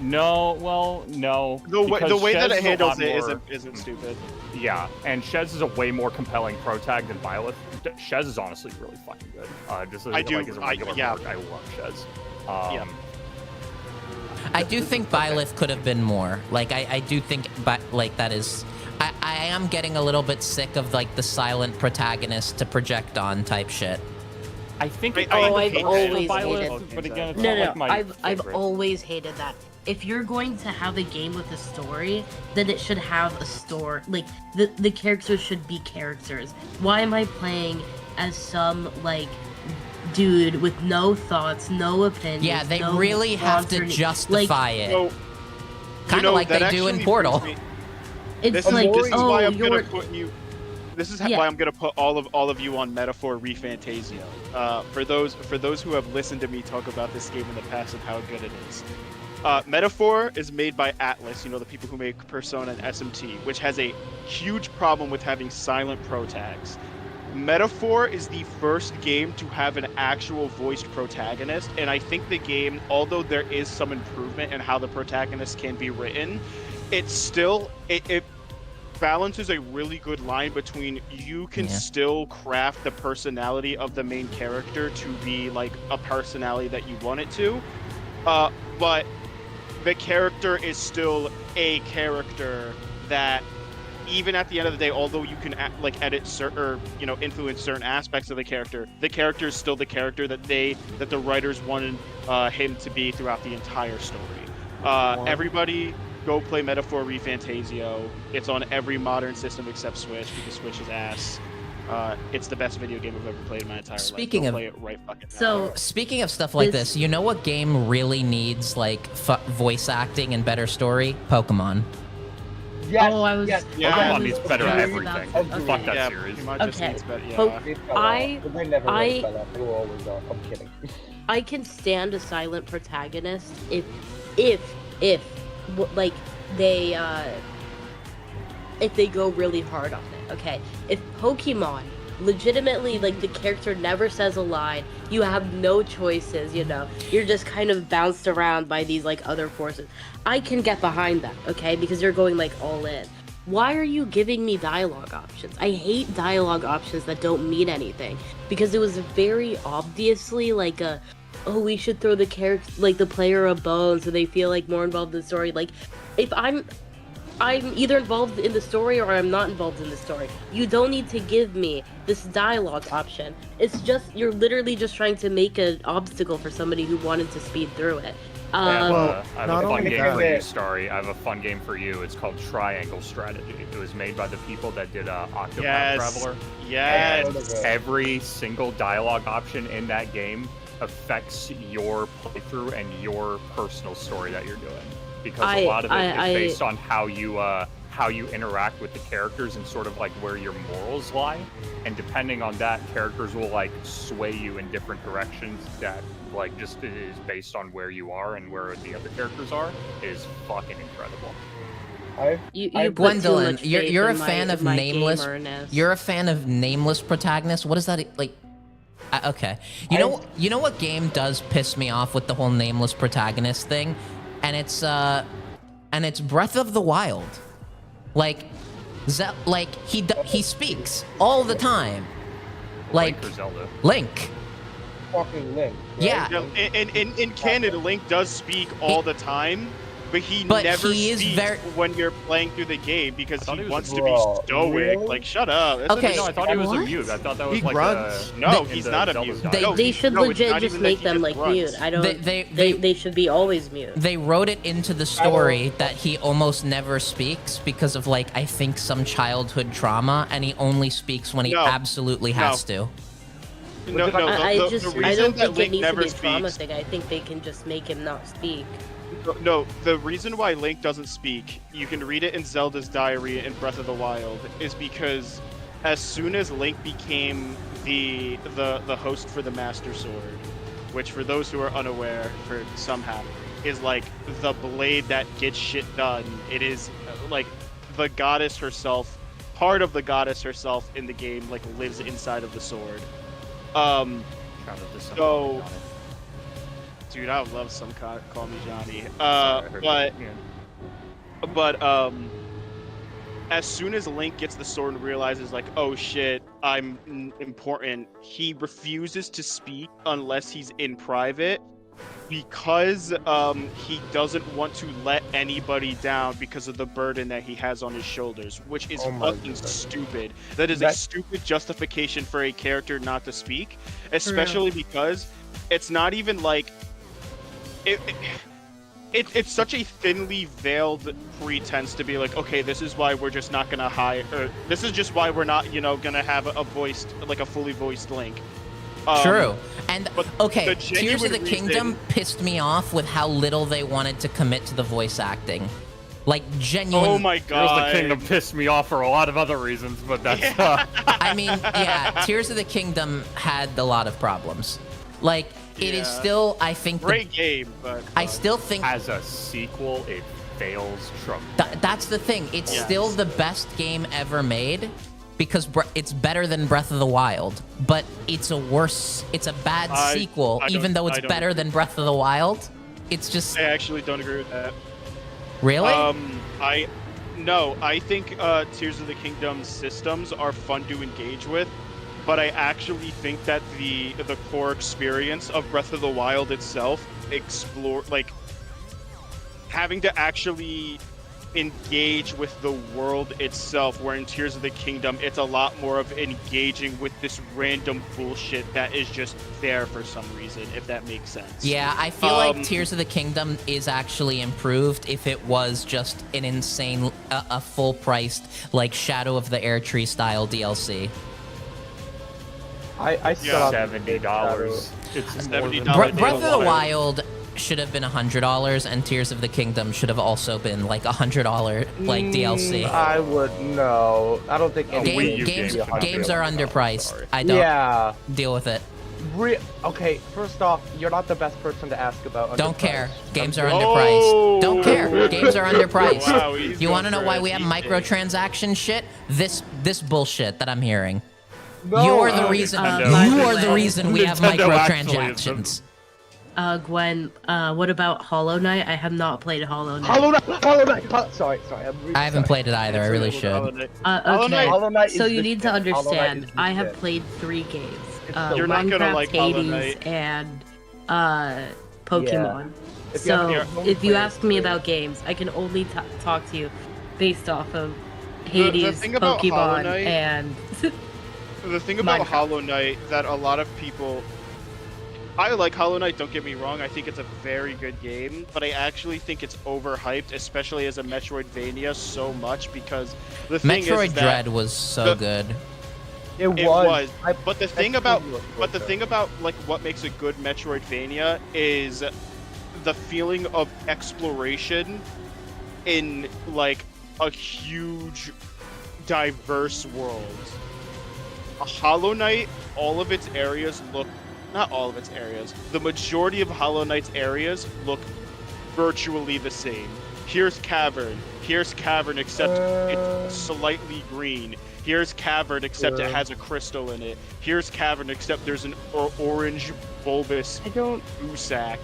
[SPEAKER 8] No, well, no.
[SPEAKER 9] The way that
[SPEAKER 8] Shez
[SPEAKER 9] it
[SPEAKER 8] is a
[SPEAKER 9] handles
[SPEAKER 8] lot
[SPEAKER 9] it
[SPEAKER 8] more-
[SPEAKER 9] isn't stupid.
[SPEAKER 8] Yeah, and Shez is a way more compelling protag than Byleth. Shez is honestly really fucking good. Just as,
[SPEAKER 9] I do-
[SPEAKER 8] like, as a regular
[SPEAKER 9] yeah.
[SPEAKER 8] merc, I love Shez.
[SPEAKER 9] Yeah.
[SPEAKER 1] I do think Byleth could have been more. Like, I do think, but like that is. I am getting a little bit sick of like the silent protagonist to project on type shit.
[SPEAKER 8] I think.
[SPEAKER 9] I-
[SPEAKER 2] Oh,
[SPEAKER 9] I
[SPEAKER 2] I've
[SPEAKER 9] hate
[SPEAKER 2] always
[SPEAKER 8] Byleth,
[SPEAKER 2] hated.
[SPEAKER 8] but again, it's
[SPEAKER 2] No,
[SPEAKER 8] not
[SPEAKER 2] no,
[SPEAKER 8] like my
[SPEAKER 2] I've
[SPEAKER 8] favorite.
[SPEAKER 2] always hated that. If you're going to have a game with a story, then it should have a story. Like, the characters should be characters. Why am I playing as some, like, dude with no thoughts, no opinions?
[SPEAKER 1] Yeah, they
[SPEAKER 2] no
[SPEAKER 1] really have to
[SPEAKER 2] monster-
[SPEAKER 1] justify
[SPEAKER 2] like,
[SPEAKER 1] it.
[SPEAKER 9] So,
[SPEAKER 1] Kind of like they do in Portal.
[SPEAKER 2] It's
[SPEAKER 9] This
[SPEAKER 2] like,
[SPEAKER 9] is
[SPEAKER 2] oh,
[SPEAKER 9] why I'm
[SPEAKER 2] you're...
[SPEAKER 9] gonna put you. This is
[SPEAKER 2] Yeah.
[SPEAKER 9] why I'm gonna put all of you on Metaphor ReFantasio. For those who have listened to me talk about this game in the past and how good it is. Metaphor is made by Atlas, the people who make Persona and SMT, which has a huge problem with having silent protags. Metaphor is the first game to have an actual voiced protagonist, and I think the game, although there is some improvement in how the protagonist can be written, it's still balances a really good line between you can
[SPEAKER 1] Yeah.
[SPEAKER 9] still craft the personality of the main character to be like a personality that you want it to, but the character is still a character that even at the end of the day, although you can edit or influence certain aspects of the character is still the character that the writers wanted him to be throughout the entire story. Everybody go play Metaphor ReFantasio. It's on every modern system except Switch because Switch is ass. It's the best video game I've ever played in my entire
[SPEAKER 1] Speaking
[SPEAKER 9] life.
[SPEAKER 1] of-
[SPEAKER 9] Play it right fucking now.
[SPEAKER 2] So
[SPEAKER 1] Speaking of stuff like this, you know what game really needs like voice acting and better story? Pokemon.
[SPEAKER 7] Yes.
[SPEAKER 2] Oh, I was-
[SPEAKER 7] Yes.
[SPEAKER 9] Yeah.
[SPEAKER 8] Pokemon
[SPEAKER 2] was
[SPEAKER 8] needs better
[SPEAKER 2] curious
[SPEAKER 8] everything.
[SPEAKER 2] about
[SPEAKER 7] that.
[SPEAKER 8] Fuck that
[SPEAKER 9] yeah,
[SPEAKER 8] series.
[SPEAKER 9] Pokemon just
[SPEAKER 2] Okay.
[SPEAKER 9] needs better. Yeah.
[SPEAKER 2] Po-
[SPEAKER 7] They fell
[SPEAKER 2] I-
[SPEAKER 7] off, but they never
[SPEAKER 2] I-
[SPEAKER 7] really fell off. They were always off. I'm kidding.
[SPEAKER 2] I can stand a silent protagonist like if they go really hard on it. Okay, if Pokemon legitimately like the character never says a line, you have no choices, you're just kind of bounced around by these like other forces. I can get behind that, okay, because you're going like all in. Why are you giving me dialogue options? I hate dialogue options that don't mean anything, because it was very obviously like we should throw the character, like the player, a bone so they feel like more involved in the story. Like, if I'm either involved in the story or I'm not involved in the story. You don't need to give me this dialogue option. It's just, you're literally just trying to make an obstacle for somebody who wanted to speed through it.
[SPEAKER 8] I have
[SPEAKER 6] not
[SPEAKER 8] a fun
[SPEAKER 6] only
[SPEAKER 8] game
[SPEAKER 6] that-
[SPEAKER 8] for you, Starry. I have a fun game for you. It's called Triangle Strategy. It was made by the people that did Octopath
[SPEAKER 9] Yes.
[SPEAKER 8] Traveler.
[SPEAKER 9] Yes.
[SPEAKER 8] And every single dialogue option in that game affects your playthrough and your personal story that you're doing. Because a lot of it is based on how you interact with the characters and sort of like where your morals lie. And depending on that, characters will like sway you in different directions that like just is based on where you are and where the other characters are. It is fucking incredible.
[SPEAKER 2] You
[SPEAKER 7] I-
[SPEAKER 2] put too
[SPEAKER 1] Gwendolyn,
[SPEAKER 2] much
[SPEAKER 1] you're
[SPEAKER 2] faith
[SPEAKER 1] a
[SPEAKER 2] in
[SPEAKER 1] fan of
[SPEAKER 2] my
[SPEAKER 1] nameless.
[SPEAKER 2] gamerness.
[SPEAKER 1] You're a fan of nameless protagonists. What is that like? Okay, you know what game does piss me off with the whole nameless protagonist thing, and it's Breath of the Wild. Like, he speaks all the time. Like
[SPEAKER 8] Link or Zelda.
[SPEAKER 1] Link.
[SPEAKER 7] Fucking Link. Right?
[SPEAKER 1] Yeah.
[SPEAKER 9] No, in canon, Link does speak all the time, but he
[SPEAKER 1] But
[SPEAKER 9] never
[SPEAKER 1] he is
[SPEAKER 9] speaks
[SPEAKER 1] very-
[SPEAKER 9] when you're playing through the game because
[SPEAKER 8] I thought
[SPEAKER 9] he
[SPEAKER 8] he was
[SPEAKER 9] wants
[SPEAKER 8] a-
[SPEAKER 9] to be
[SPEAKER 7] Bro,
[SPEAKER 9] stoic.
[SPEAKER 7] really?
[SPEAKER 9] Like, shut up. That's
[SPEAKER 1] Okay.
[SPEAKER 8] No, I thought he was a
[SPEAKER 2] What?
[SPEAKER 8] mute. I thought that was
[SPEAKER 6] He
[SPEAKER 8] like
[SPEAKER 6] grunts.
[SPEAKER 9] No,
[SPEAKER 8] in
[SPEAKER 9] he's
[SPEAKER 8] the
[SPEAKER 9] not a
[SPEAKER 8] Zelda
[SPEAKER 9] mute.
[SPEAKER 8] stuff.
[SPEAKER 9] No,
[SPEAKER 2] They should
[SPEAKER 9] no, it's
[SPEAKER 2] legit
[SPEAKER 9] not
[SPEAKER 2] just
[SPEAKER 9] even that
[SPEAKER 2] make
[SPEAKER 9] he
[SPEAKER 2] them
[SPEAKER 9] just
[SPEAKER 2] like
[SPEAKER 9] grunts.
[SPEAKER 2] mute. I don't. They should be always mute.
[SPEAKER 1] They wrote it into the story that he almost never speaks because of like I think some childhood trauma, and he only speaks when he
[SPEAKER 9] No.
[SPEAKER 1] absolutely has to.
[SPEAKER 9] No, no.
[SPEAKER 2] I
[SPEAKER 9] the
[SPEAKER 2] don't
[SPEAKER 9] reason that
[SPEAKER 2] think it
[SPEAKER 9] Link
[SPEAKER 2] needs to
[SPEAKER 9] never
[SPEAKER 2] be a trauma
[SPEAKER 9] speaks.
[SPEAKER 2] thing. I think they can just make him not speak.
[SPEAKER 9] No, the reason why Link doesn't speak, you can read it in Zelda's diary in Breath of the Wild, is because as soon as Link became the host for the Master Sword, which for those who are unaware, for somehow, is like the blade that gets shit done. It is like the goddess herself, part of the goddess herself in the game, like lives inside of the sword. So, dude, I would love some call me Johnny. But as soon as Link gets the sword and realizes like, oh shit, I'm important, he refuses to speak unless he's in private because he doesn't want to let anybody down because of the burden that he has on his shoulders, which is
[SPEAKER 7] Oh my
[SPEAKER 9] fucking
[SPEAKER 7] God.
[SPEAKER 9] stupid. That is a
[SPEAKER 7] That-
[SPEAKER 9] stupid justification for a character not to speak, especially because it's not even like it's such a thinly veiled pretense to be like, okay, this is why we're just not gonna hire, or this is just why we're not, gonna have a voiced, like a fully voiced Link.
[SPEAKER 1] True. And
[SPEAKER 9] but
[SPEAKER 1] okay,
[SPEAKER 9] the
[SPEAKER 1] Tears of the
[SPEAKER 9] genuine
[SPEAKER 1] Kingdom
[SPEAKER 9] reason-
[SPEAKER 1] pissed me off with how little they wanted to commit to the voice acting. Like genuine.
[SPEAKER 9] Oh my
[SPEAKER 8] Tears
[SPEAKER 9] god.
[SPEAKER 8] of the Kingdom pissed me off for a lot of other reasons, but that's
[SPEAKER 1] I mean, yeah, Tears of the Kingdom had a lot of problems. Like it is
[SPEAKER 9] Yeah.
[SPEAKER 1] still, I think,
[SPEAKER 9] Great game, but
[SPEAKER 1] I still think
[SPEAKER 8] as a sequel, it fails
[SPEAKER 1] that's the thing. It's
[SPEAKER 9] Yes.
[SPEAKER 1] still the best game ever made because it's better than Breath of the Wild, but it's a bad sequel,
[SPEAKER 9] I don't-
[SPEAKER 1] even though it's
[SPEAKER 9] I don't
[SPEAKER 1] better
[SPEAKER 9] agree.
[SPEAKER 1] than Breath of the Wild. It's just
[SPEAKER 9] I actually don't agree with that.
[SPEAKER 1] really.
[SPEAKER 9] No, I think Tears of the Kingdom systems are fun to engage with, but I actually think that the core experience of Breath of the Wild itself, having to actually engage with the world itself, where in Tears of the Kingdom it's a lot more of engaging with this random bullshit that is just there for some reason, if that makes sense.
[SPEAKER 1] Yeah, I feel like Tears of the Kingdom is actually improved if it was just an insane, a full-priced, like, Shadow of the Erdtree style DLC.
[SPEAKER 7] I still have
[SPEAKER 8] $70. It's
[SPEAKER 9] $70
[SPEAKER 1] Breath of the Wild should have been $100, and Tears of the Kingdom should have also been like $100 like DLC.
[SPEAKER 7] I would no. I don't think any
[SPEAKER 1] Games are underpriced. I don't deal with it.
[SPEAKER 7] Okay, first off, you're not the best person to ask about.
[SPEAKER 1] Don't care. Games are underpriced. Don't care. Games are underpriced.
[SPEAKER 9] Wow,
[SPEAKER 1] You want to know why we have microtransaction shit? This bullshit that I'm hearing.
[SPEAKER 7] No,
[SPEAKER 1] You're the reason. You are the reason we have
[SPEAKER 8] Nintendo actually
[SPEAKER 1] microtransactions.
[SPEAKER 2] Gwen, what about Hollow Knight? I have not played Hollow Knight.
[SPEAKER 7] Hollow Knight. Sorry. I'm really
[SPEAKER 1] I haven't
[SPEAKER 7] sorry.
[SPEAKER 1] played it either. I really should.
[SPEAKER 2] Okay,
[SPEAKER 7] Hollow Knight
[SPEAKER 2] so
[SPEAKER 7] is
[SPEAKER 2] you
[SPEAKER 7] the
[SPEAKER 2] need
[SPEAKER 7] shit.
[SPEAKER 2] to
[SPEAKER 7] Hollow Knight is
[SPEAKER 2] understand,
[SPEAKER 7] the
[SPEAKER 2] I have
[SPEAKER 7] shit.
[SPEAKER 2] played 3 games.
[SPEAKER 9] You're not gonna
[SPEAKER 2] Minecraft,
[SPEAKER 9] like Hollow
[SPEAKER 2] Hades,
[SPEAKER 9] Knight.
[SPEAKER 2] and Pokemon.
[SPEAKER 7] If you
[SPEAKER 2] So
[SPEAKER 7] haven't
[SPEAKER 2] if you
[SPEAKER 7] played
[SPEAKER 2] ask me
[SPEAKER 7] it,
[SPEAKER 2] about games, I can only talk to you based off of
[SPEAKER 9] The
[SPEAKER 2] Hades,
[SPEAKER 9] thing about Hollow
[SPEAKER 2] Pokemon,
[SPEAKER 9] Knight-
[SPEAKER 2] and
[SPEAKER 9] The thing about
[SPEAKER 2] Minecraft.
[SPEAKER 9] Hollow Knight that a lot of people... I like Hollow Knight, don't get me wrong, I think it's a very good game, but I actually think it's overhyped, especially as a Metroidvania, so much, because the thing
[SPEAKER 1] Metroid
[SPEAKER 9] is that...
[SPEAKER 1] Dread was so good.
[SPEAKER 7] It
[SPEAKER 9] It
[SPEAKER 7] was.
[SPEAKER 9] was, but the thing about
[SPEAKER 7] But
[SPEAKER 9] like what makes a good Metroidvania is the feeling of exploration in like a huge, diverse world. A Hollow Knight, all of its areas look, not all of its areas, the majority of Hollow Knight's areas look virtually the same. Here's cavern except it's slightly green. Here's cavern except it has a crystal in it. Here's cavern except there's an orange bulbous sack.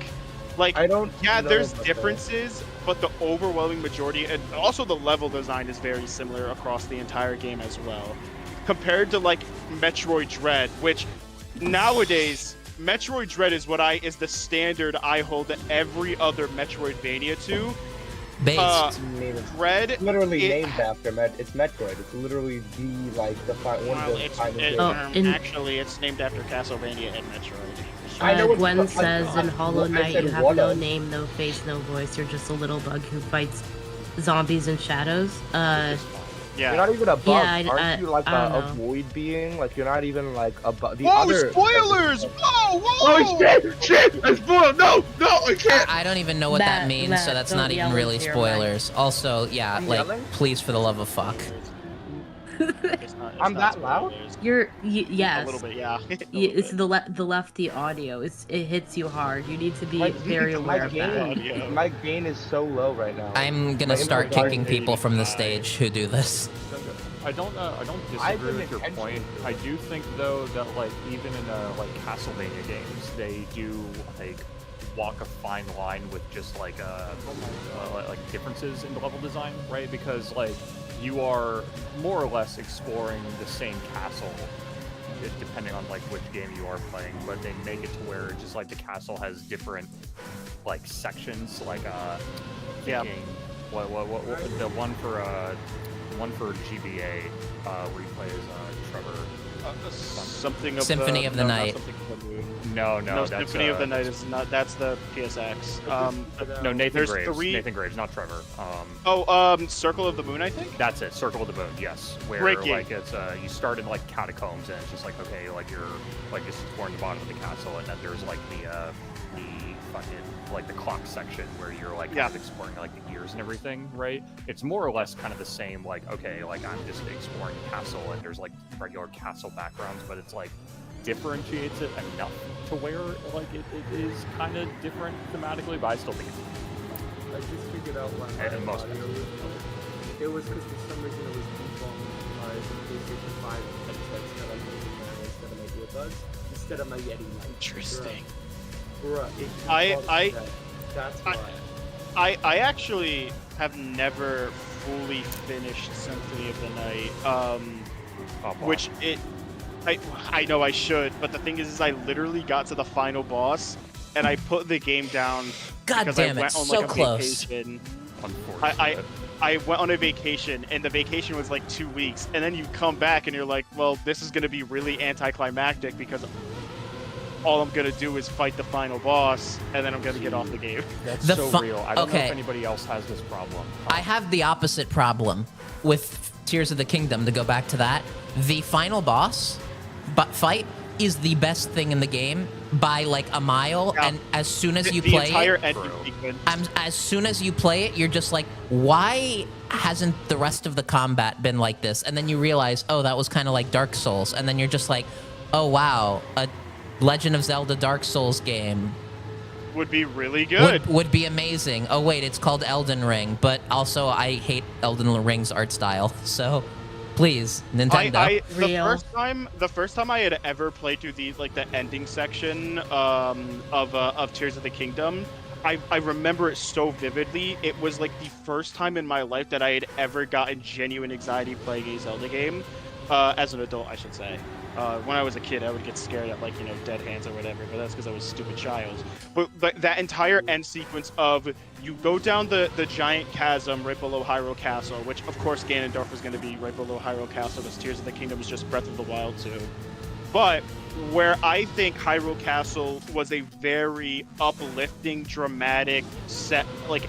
[SPEAKER 9] Like,
[SPEAKER 7] I don't.
[SPEAKER 9] yeah,
[SPEAKER 7] know
[SPEAKER 9] there's
[SPEAKER 7] about
[SPEAKER 9] differences, but the overwhelming majority, and also the level design is very similar across the entire game as well. Compared to like Metroid Dread, which nowadays Metroid Dread is is the standard I hold every other Metroidvania to.
[SPEAKER 1] Based.
[SPEAKER 9] Dread,
[SPEAKER 7] It's literally named after It's Metroid. It's literally the one
[SPEAKER 9] well,
[SPEAKER 7] of the finest.
[SPEAKER 9] actually, it's named after Castlevania and Metroid.
[SPEAKER 7] I know it's-
[SPEAKER 2] Gwen
[SPEAKER 7] I-
[SPEAKER 2] says in
[SPEAKER 7] I-
[SPEAKER 2] Hollow
[SPEAKER 7] I
[SPEAKER 2] Knight
[SPEAKER 7] said
[SPEAKER 2] you have
[SPEAKER 7] one
[SPEAKER 2] no
[SPEAKER 7] of.
[SPEAKER 2] name, no face, no voice. You're just a little bug who fights zombies and shadows.
[SPEAKER 9] Yeah.
[SPEAKER 7] You're not even a bug.
[SPEAKER 2] Yeah,
[SPEAKER 7] Aren't you like
[SPEAKER 2] I don't
[SPEAKER 7] a
[SPEAKER 2] know.
[SPEAKER 7] void being? Like you're not even like a bug.
[SPEAKER 9] Whoa, spoilers! Whoa!
[SPEAKER 7] Oh shit! I spoiled. No, I can't.
[SPEAKER 1] I don't even know what that
[SPEAKER 2] Matt,
[SPEAKER 1] means,
[SPEAKER 2] Matt,
[SPEAKER 1] so that's
[SPEAKER 2] don't
[SPEAKER 1] not even
[SPEAKER 2] yell
[SPEAKER 1] really
[SPEAKER 2] into your
[SPEAKER 1] spoilers. Also, yeah,
[SPEAKER 7] I'm
[SPEAKER 1] like,
[SPEAKER 7] yelling?
[SPEAKER 1] please, for the love of fuck.
[SPEAKER 7] I'm that loud?
[SPEAKER 2] Yes.
[SPEAKER 9] A little bit, yeah.
[SPEAKER 2] It's the lefty audio. It hits you hard. You need to be very aware of that.
[SPEAKER 7] My gain is so low right now.
[SPEAKER 1] I'm gonna start kicking people from the stage who do this.
[SPEAKER 8] I don't disagree with your point. I do think though that like even in like Castlevania games, they do like walk a fine line with just like differences in the level design, right? Because like you are more or less exploring the same castle, depending on like which game you are playing, but they make it to where just like the castle has different like sections, like thinking what the one for GBA where you play as Trevor.
[SPEAKER 9] Something of
[SPEAKER 1] Symphony of the
[SPEAKER 9] no, not
[SPEAKER 1] Night.
[SPEAKER 9] Something of the Moon.
[SPEAKER 8] No,
[SPEAKER 9] No,
[SPEAKER 8] that's
[SPEAKER 9] Symphony of the Night is not. That's the PSX.
[SPEAKER 8] no, Nathan
[SPEAKER 9] there's
[SPEAKER 8] Graves.
[SPEAKER 9] 3.
[SPEAKER 8] Nathan Graves, not Trevor.
[SPEAKER 9] Circle of the Moon, I think.
[SPEAKER 8] That's it. Circle of the Moon. Yes, where
[SPEAKER 9] Great game.
[SPEAKER 8] like it's you start in like catacombs and it's just like okay, like you're like just exploring the bottom of the castle and then there's like the fucking like the clock section where you're like kind of exploring like the gears and everything, right? It's more or less kind of the same. Like okay, like I'm just exploring the castle and there's like regular castle backgrounds, but it's like differentiates it enough to where like it is kind of different thematically, but I still think it's
[SPEAKER 10] I just figured out why
[SPEAKER 8] And
[SPEAKER 10] my
[SPEAKER 8] most
[SPEAKER 10] audio was low. It was because for some reason it was default my PlayStation 5 headsets that I'm using now instead of my earbuds, instead of my Yeti mic.
[SPEAKER 9] Interesting.
[SPEAKER 10] Bruh, it
[SPEAKER 9] I-
[SPEAKER 10] defaulted that. That's why.
[SPEAKER 9] I actually have never fully finished Symphony of the Night.
[SPEAKER 8] Oh, boy.
[SPEAKER 9] Which I know I should, but the thing is I literally got to the final boss and I put the game down
[SPEAKER 1] God
[SPEAKER 9] because
[SPEAKER 1] damn
[SPEAKER 9] I
[SPEAKER 1] it,
[SPEAKER 9] went on
[SPEAKER 1] so
[SPEAKER 9] like a
[SPEAKER 1] close.
[SPEAKER 9] vacation.
[SPEAKER 8] Unfortunate.
[SPEAKER 9] I went on a vacation and the vacation was like 2 weeks, and then you come back and you're like, well, this is gonna be really anticlimactic because all I'm gonna do is fight the final boss and then I'm gonna get off the game.
[SPEAKER 8] That's
[SPEAKER 1] The
[SPEAKER 8] so
[SPEAKER 1] fu-
[SPEAKER 8] real. I don't know
[SPEAKER 1] okay.
[SPEAKER 8] if anybody else has this problem.
[SPEAKER 1] I have the opposite problem with Tears of the Kingdom, to go back to that. The final boss fight is the best thing in the game by like a mile,
[SPEAKER 9] Yeah.
[SPEAKER 1] and as soon as you
[SPEAKER 9] the
[SPEAKER 1] play
[SPEAKER 9] entire
[SPEAKER 1] it,
[SPEAKER 9] ending sequence.
[SPEAKER 1] as soon as you play it, you're just like, why hasn't the rest of the combat been like this? And then you realize, oh, that was kind of like Dark Souls. And then you're just like, oh, wow, a Legend of Zelda Dark Souls game
[SPEAKER 9] would be really good.
[SPEAKER 1] would be amazing. Oh, wait, it's called Elden Ring. But also, I hate Elden Ring's art style. So, please, Nintendo.
[SPEAKER 9] The first time I had ever played through the ending section of Tears of the Kingdom, I remember it so vividly. It was like the first time in my life that I had ever gotten genuine anxiety playing a Zelda game, as an adult, I should say. When I was a kid, I would get scared at dead hands or whatever, but that's because I was a stupid child. But that entire end sequence of you go down the giant chasm right below Hyrule Castle, which of course Ganondorf was going to be right below Hyrule Castle, because Tears of the Kingdom is just Breath of the Wild 2. But where I think Hyrule Castle was a very uplifting, dramatic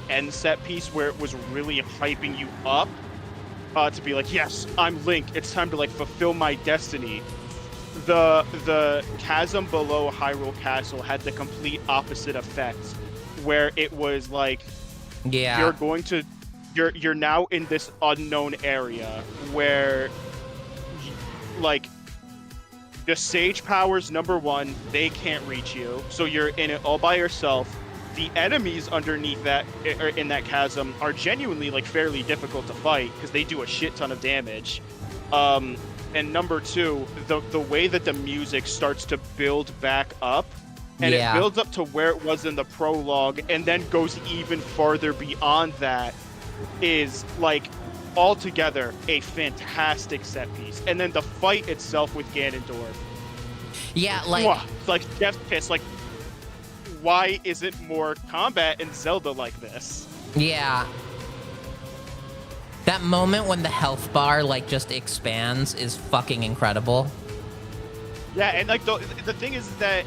[SPEAKER 9] end set piece where it was really hyping you up to be like, yes, I'm Link. It's time to fulfill my destiny. The chasm below Hyrule Castle had the complete opposite effect, where it was like,
[SPEAKER 1] Yeah.
[SPEAKER 9] you're now in this unknown area where the sage powers, number one, they can't reach you, so you're in it all by yourself. The enemies underneath that, or in that chasm, are genuinely fairly difficult to fight because they do a shit ton of damage. And number two, the way that the music starts to build back up, and
[SPEAKER 1] Yeah.
[SPEAKER 9] it builds up to where it was in the prologue, and then goes even farther beyond that, is altogether a fantastic set piece. And then the fight itself with Ganondorf,
[SPEAKER 1] Yeah,
[SPEAKER 9] Jeff's pissed. Why isn't more combat in Zelda like this?
[SPEAKER 1] Yeah. That moment when the health bar just expands is fucking incredible.
[SPEAKER 9] Yeah, and the thing is that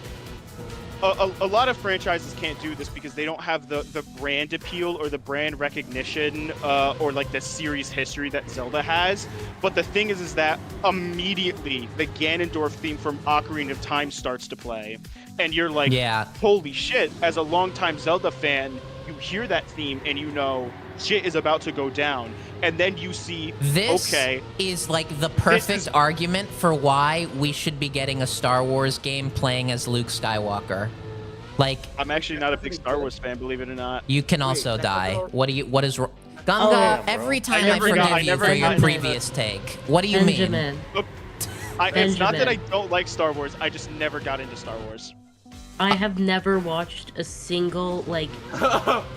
[SPEAKER 9] a lot of franchises can't do this because they don't have the brand appeal or the brand recognition or the series history that Zelda has. But the thing is that immediately the Ganondorf theme from Ocarina of Time starts to play, and you're like,
[SPEAKER 1] Yeah.
[SPEAKER 9] holy shit! As a longtime Zelda fan, you hear that theme and you know shit is about to go down. And then you see,
[SPEAKER 1] This
[SPEAKER 9] okay,
[SPEAKER 1] is the perfect argument for why we should be getting a Star Wars game playing as Luke Skywalker.
[SPEAKER 9] I'm actually not a big Star Wars fan, believe it or not.
[SPEAKER 1] You can also die. What is
[SPEAKER 2] Oh,
[SPEAKER 1] Gunga,
[SPEAKER 2] yeah, bro.
[SPEAKER 1] every time
[SPEAKER 9] I
[SPEAKER 1] I
[SPEAKER 9] never
[SPEAKER 1] forgive
[SPEAKER 9] got- I
[SPEAKER 1] you
[SPEAKER 9] never
[SPEAKER 1] for your
[SPEAKER 9] got-
[SPEAKER 1] previous take. What do you mean?
[SPEAKER 2] Benjamin.
[SPEAKER 9] It's not that I
[SPEAKER 2] Benjamin.
[SPEAKER 9] don't like Star Wars, I just never got into Star Wars.
[SPEAKER 2] I have never watched a single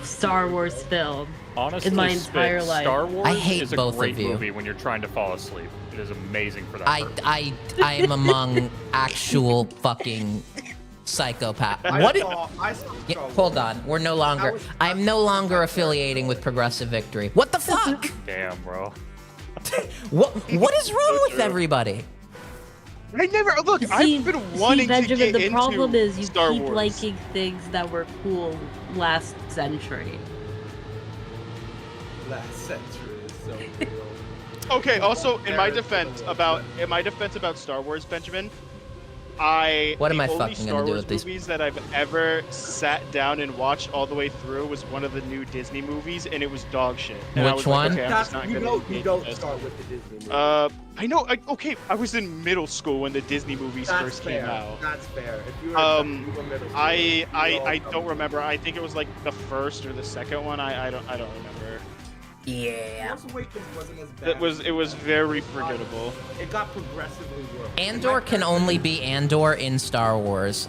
[SPEAKER 2] Star Wars film
[SPEAKER 8] Honestly,
[SPEAKER 2] in my
[SPEAKER 8] Spit,
[SPEAKER 2] entire life.
[SPEAKER 8] Star Wars
[SPEAKER 1] I hate
[SPEAKER 8] is a
[SPEAKER 1] both
[SPEAKER 8] great
[SPEAKER 1] of you.
[SPEAKER 8] movie when you're trying to fall asleep. It is amazing for that purpose.
[SPEAKER 1] I am among actual fucking psychopath.
[SPEAKER 10] I
[SPEAKER 1] What?
[SPEAKER 10] saw
[SPEAKER 1] Yeah,
[SPEAKER 10] Star
[SPEAKER 1] hold
[SPEAKER 10] Wars.
[SPEAKER 1] on. We're no longer. I'm no longer affiliating with Progressive Victory. What the fuck?
[SPEAKER 8] Damn, bro.
[SPEAKER 1] What is wrong with everybody?
[SPEAKER 9] I never look.
[SPEAKER 2] See,
[SPEAKER 9] I've been wanting
[SPEAKER 2] Benjamin,
[SPEAKER 9] to get
[SPEAKER 2] the
[SPEAKER 9] into
[SPEAKER 2] problem is you
[SPEAKER 9] Star
[SPEAKER 2] keep
[SPEAKER 9] Wars.
[SPEAKER 2] liking things that were cool last century.
[SPEAKER 10] Last century is so real.
[SPEAKER 9] Okay. Also, in my defense about Star Wars, Benjamin,
[SPEAKER 1] What am
[SPEAKER 9] the
[SPEAKER 1] I
[SPEAKER 9] only
[SPEAKER 1] fucking
[SPEAKER 9] Star
[SPEAKER 1] gonna do
[SPEAKER 9] Wars
[SPEAKER 1] with these-
[SPEAKER 9] movies that I've ever sat down and watched all the way through was one of the new Disney movies, and it was dog shit. And I
[SPEAKER 1] Which
[SPEAKER 9] was like,
[SPEAKER 1] one?
[SPEAKER 9] okay, I'm just not
[SPEAKER 10] You
[SPEAKER 9] gonna
[SPEAKER 10] know,
[SPEAKER 9] engage
[SPEAKER 10] you don't
[SPEAKER 9] with this.
[SPEAKER 10] start with the Disney movie.
[SPEAKER 9] I know. Okay, I was in middle school when the Disney movies
[SPEAKER 10] That's
[SPEAKER 9] first
[SPEAKER 10] fair.
[SPEAKER 9] came out.
[SPEAKER 10] That's fair. If you were,
[SPEAKER 9] Um,
[SPEAKER 10] you were middle school,
[SPEAKER 9] I
[SPEAKER 10] we all
[SPEAKER 9] I
[SPEAKER 10] know.
[SPEAKER 9] don't remember. I think it was the first or the second one. I don't remember.
[SPEAKER 1] Yeah.
[SPEAKER 10] Force Awakens wasn't as bad.
[SPEAKER 9] It was very forgettable.
[SPEAKER 10] It got progressively worse.
[SPEAKER 1] Andor can only be Andor in Star Wars.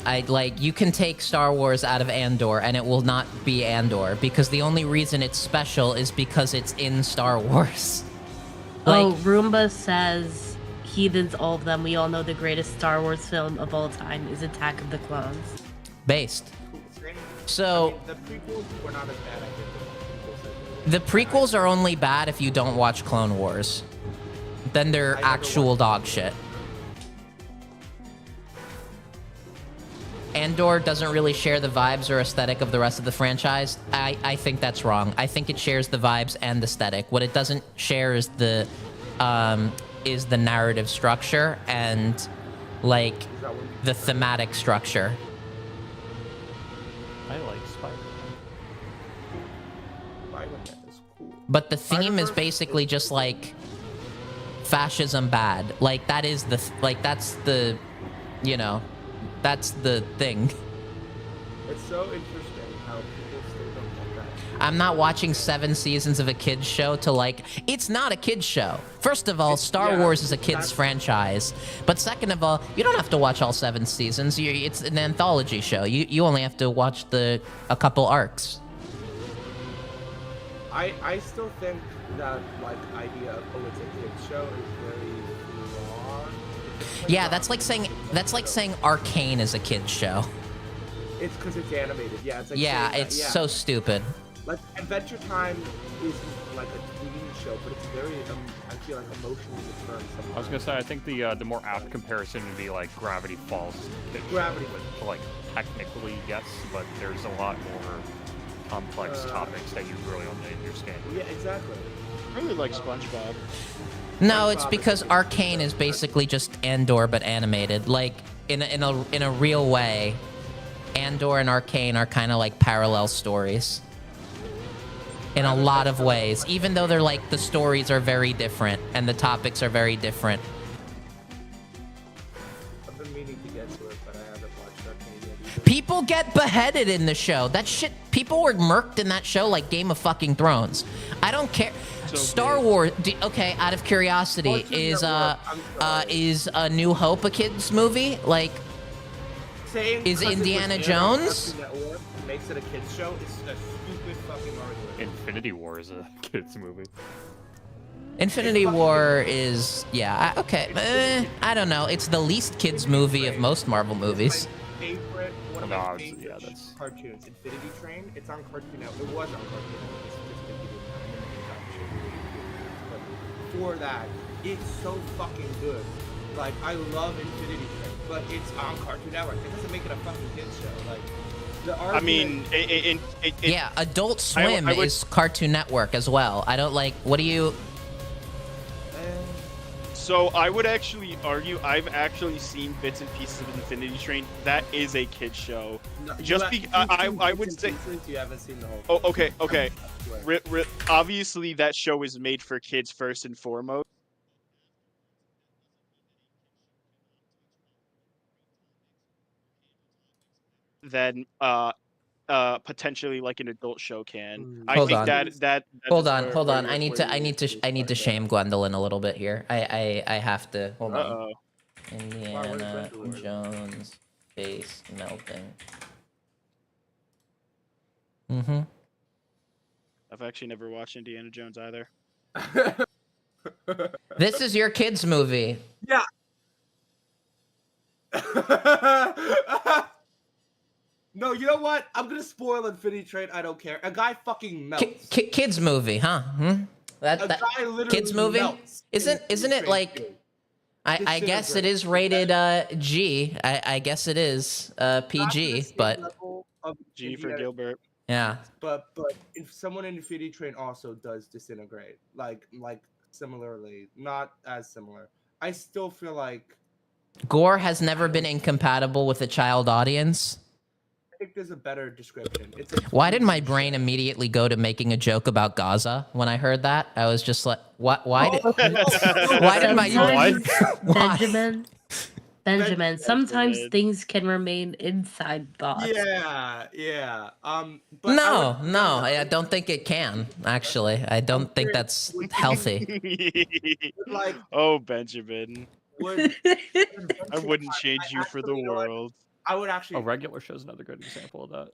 [SPEAKER 1] You can take Star Wars out of Andor and it will not be Andor because the only reason it's special is because it's in Star Wars.
[SPEAKER 2] Roomba says, heathens, all of them. We all know the greatest Star Wars film of all time is Attack of the Clones.
[SPEAKER 1] Based. So
[SPEAKER 10] The prequels were not as bad, I think.
[SPEAKER 1] the prequels are only bad if you don't watch Clone Wars. Then they're actual dog shit. Andor doesn't really share the vibes or aesthetic of the rest of the franchise. I think that's wrong. I think it shares the vibes and aesthetic. What it doesn't share is the narrative structure and like the thematic structure.
[SPEAKER 8] I like Spider-Man.
[SPEAKER 10] Spider-Man is cool.
[SPEAKER 1] But the theme is basically just like fascism bad. Like that is the that's the, you know, that's the thing.
[SPEAKER 10] It's so interesting how people still don't get that.
[SPEAKER 1] I'm not watching 7 seasons of a kids show to like, it's not a kids show. First of all, Star Wars is a kids franchise. But second of all, you don't have to watch all 7 seasons. It's an anthology show. You only have to watch a couple arcs.
[SPEAKER 10] I still think that like idea of it's a kids show is very flawed.
[SPEAKER 1] Yeah, that's like saying Arcane is a kids show.
[SPEAKER 10] It's because it's animated. Yeah, it's like
[SPEAKER 1] Yeah,
[SPEAKER 10] saying that,
[SPEAKER 1] it's so stupid.
[SPEAKER 10] Like Adventure Time is like a teen show, but it's very I feel like emotionally mature sometimes.
[SPEAKER 8] I was gonna say, I think the more apt comparison would be like Gravity Falls.
[SPEAKER 10] Gravity.
[SPEAKER 8] Like technically, yes, but there's a lot more complex topics that you really don't understand.
[SPEAKER 10] Yeah, exactly.
[SPEAKER 9] I really like SpongeBob.
[SPEAKER 1] No, it's because Arcane is basically just Andor but animated. Like in a real way, Andor and Arcane are kind of like parallel stories. In a lot of ways, even though they're like the stories are very different and the topics are very different.
[SPEAKER 10] I've been meaning to get to it, but I haven't watched Arcane yet either.
[SPEAKER 1] People get beheaded in the show. That shit, people were murked in that show like Game of fucking Thrones. I don't care.
[SPEAKER 9] So
[SPEAKER 1] Star Wars. Okay, out of curiosity, is A New Hope a kids movie? Like,
[SPEAKER 10] Saying
[SPEAKER 1] is
[SPEAKER 10] because it was
[SPEAKER 1] Indiana
[SPEAKER 10] aired on
[SPEAKER 1] Jones?
[SPEAKER 10] Cartoon Network makes it a kids show is a stupid fucking argument.
[SPEAKER 8] Infinity War is a kids movie.
[SPEAKER 1] Infinity War is, yeah, okay. I don't know. It's the least kids movie of most Marvel movies.
[SPEAKER 10] One of
[SPEAKER 8] No,
[SPEAKER 10] my
[SPEAKER 8] it's-
[SPEAKER 10] favorite
[SPEAKER 8] yeah, that's-
[SPEAKER 10] cartoons, Infinity Train. It's on Cartoon Network. It was on Cartoon Network. It's just that you didn't have it. But for that, it's so fucking good. Like, I love Infinity Train, but it's on Cartoon Network. It doesn't make it a fucking kids show. Like, the
[SPEAKER 9] I mean,
[SPEAKER 1] Yeah, Adult Swim
[SPEAKER 9] I would-
[SPEAKER 1] is Cartoon Network as well. I don't like, what do you...
[SPEAKER 9] So I would actually argue I've actually seen bits and pieces of Infinity Train. That is a kid show. I would say.
[SPEAKER 10] You haven't seen the whole.
[SPEAKER 9] Oh, okay. Obviously, that show is made for kids first and foremost. Than potentially like an adult show can. I
[SPEAKER 1] Hold
[SPEAKER 9] think
[SPEAKER 1] on.
[SPEAKER 9] that
[SPEAKER 1] Hold
[SPEAKER 9] is
[SPEAKER 1] on,
[SPEAKER 9] where-
[SPEAKER 1] hold on.
[SPEAKER 9] where
[SPEAKER 1] I need to shame Gwendolyn a little bit here. I have to. Hold on.
[SPEAKER 9] Uh-oh.
[SPEAKER 1] Indiana Jones face melting. Mm-hmm.
[SPEAKER 9] I've actually never watched Indiana Jones either.
[SPEAKER 1] This is your kids' movie.
[SPEAKER 10] Yeah. No, you know what? I'm gonna spoil Infinity Train. I don't care. A guy fucking melts.
[SPEAKER 1] Kids' movie, huh? That
[SPEAKER 10] A guy literally
[SPEAKER 1] kids' movie?
[SPEAKER 10] melts.
[SPEAKER 1] Isn't it like? I guess it is rated G. I guess it is PG, but
[SPEAKER 9] G for Gilbert.
[SPEAKER 1] yeah.
[SPEAKER 10] But if someone in Infinity Train also does disintegrate, like similarly, not as similar. I still feel like
[SPEAKER 1] Gore has never been incompatible with a child audience.
[SPEAKER 10] I think there's a better description. It's a
[SPEAKER 1] Why did my brain immediately go to making a joke about Gaza when I heard that? I was just like, what? Why did? Why did my?
[SPEAKER 2] Sometimes,
[SPEAKER 1] Why?
[SPEAKER 2] Benjamin, Benjamin, sometimes
[SPEAKER 9] Benjamin.
[SPEAKER 2] things can remain inside thoughts.
[SPEAKER 10] Yeah. But
[SPEAKER 1] No, I don't think it can. Actually, I don't think that's healthy.
[SPEAKER 10] like
[SPEAKER 9] Oh, Benjamin.
[SPEAKER 10] would
[SPEAKER 9] I wouldn't change you for the
[SPEAKER 10] actually, you know what?
[SPEAKER 9] world.
[SPEAKER 10] I would actually.
[SPEAKER 8] A regular show's another good example of that.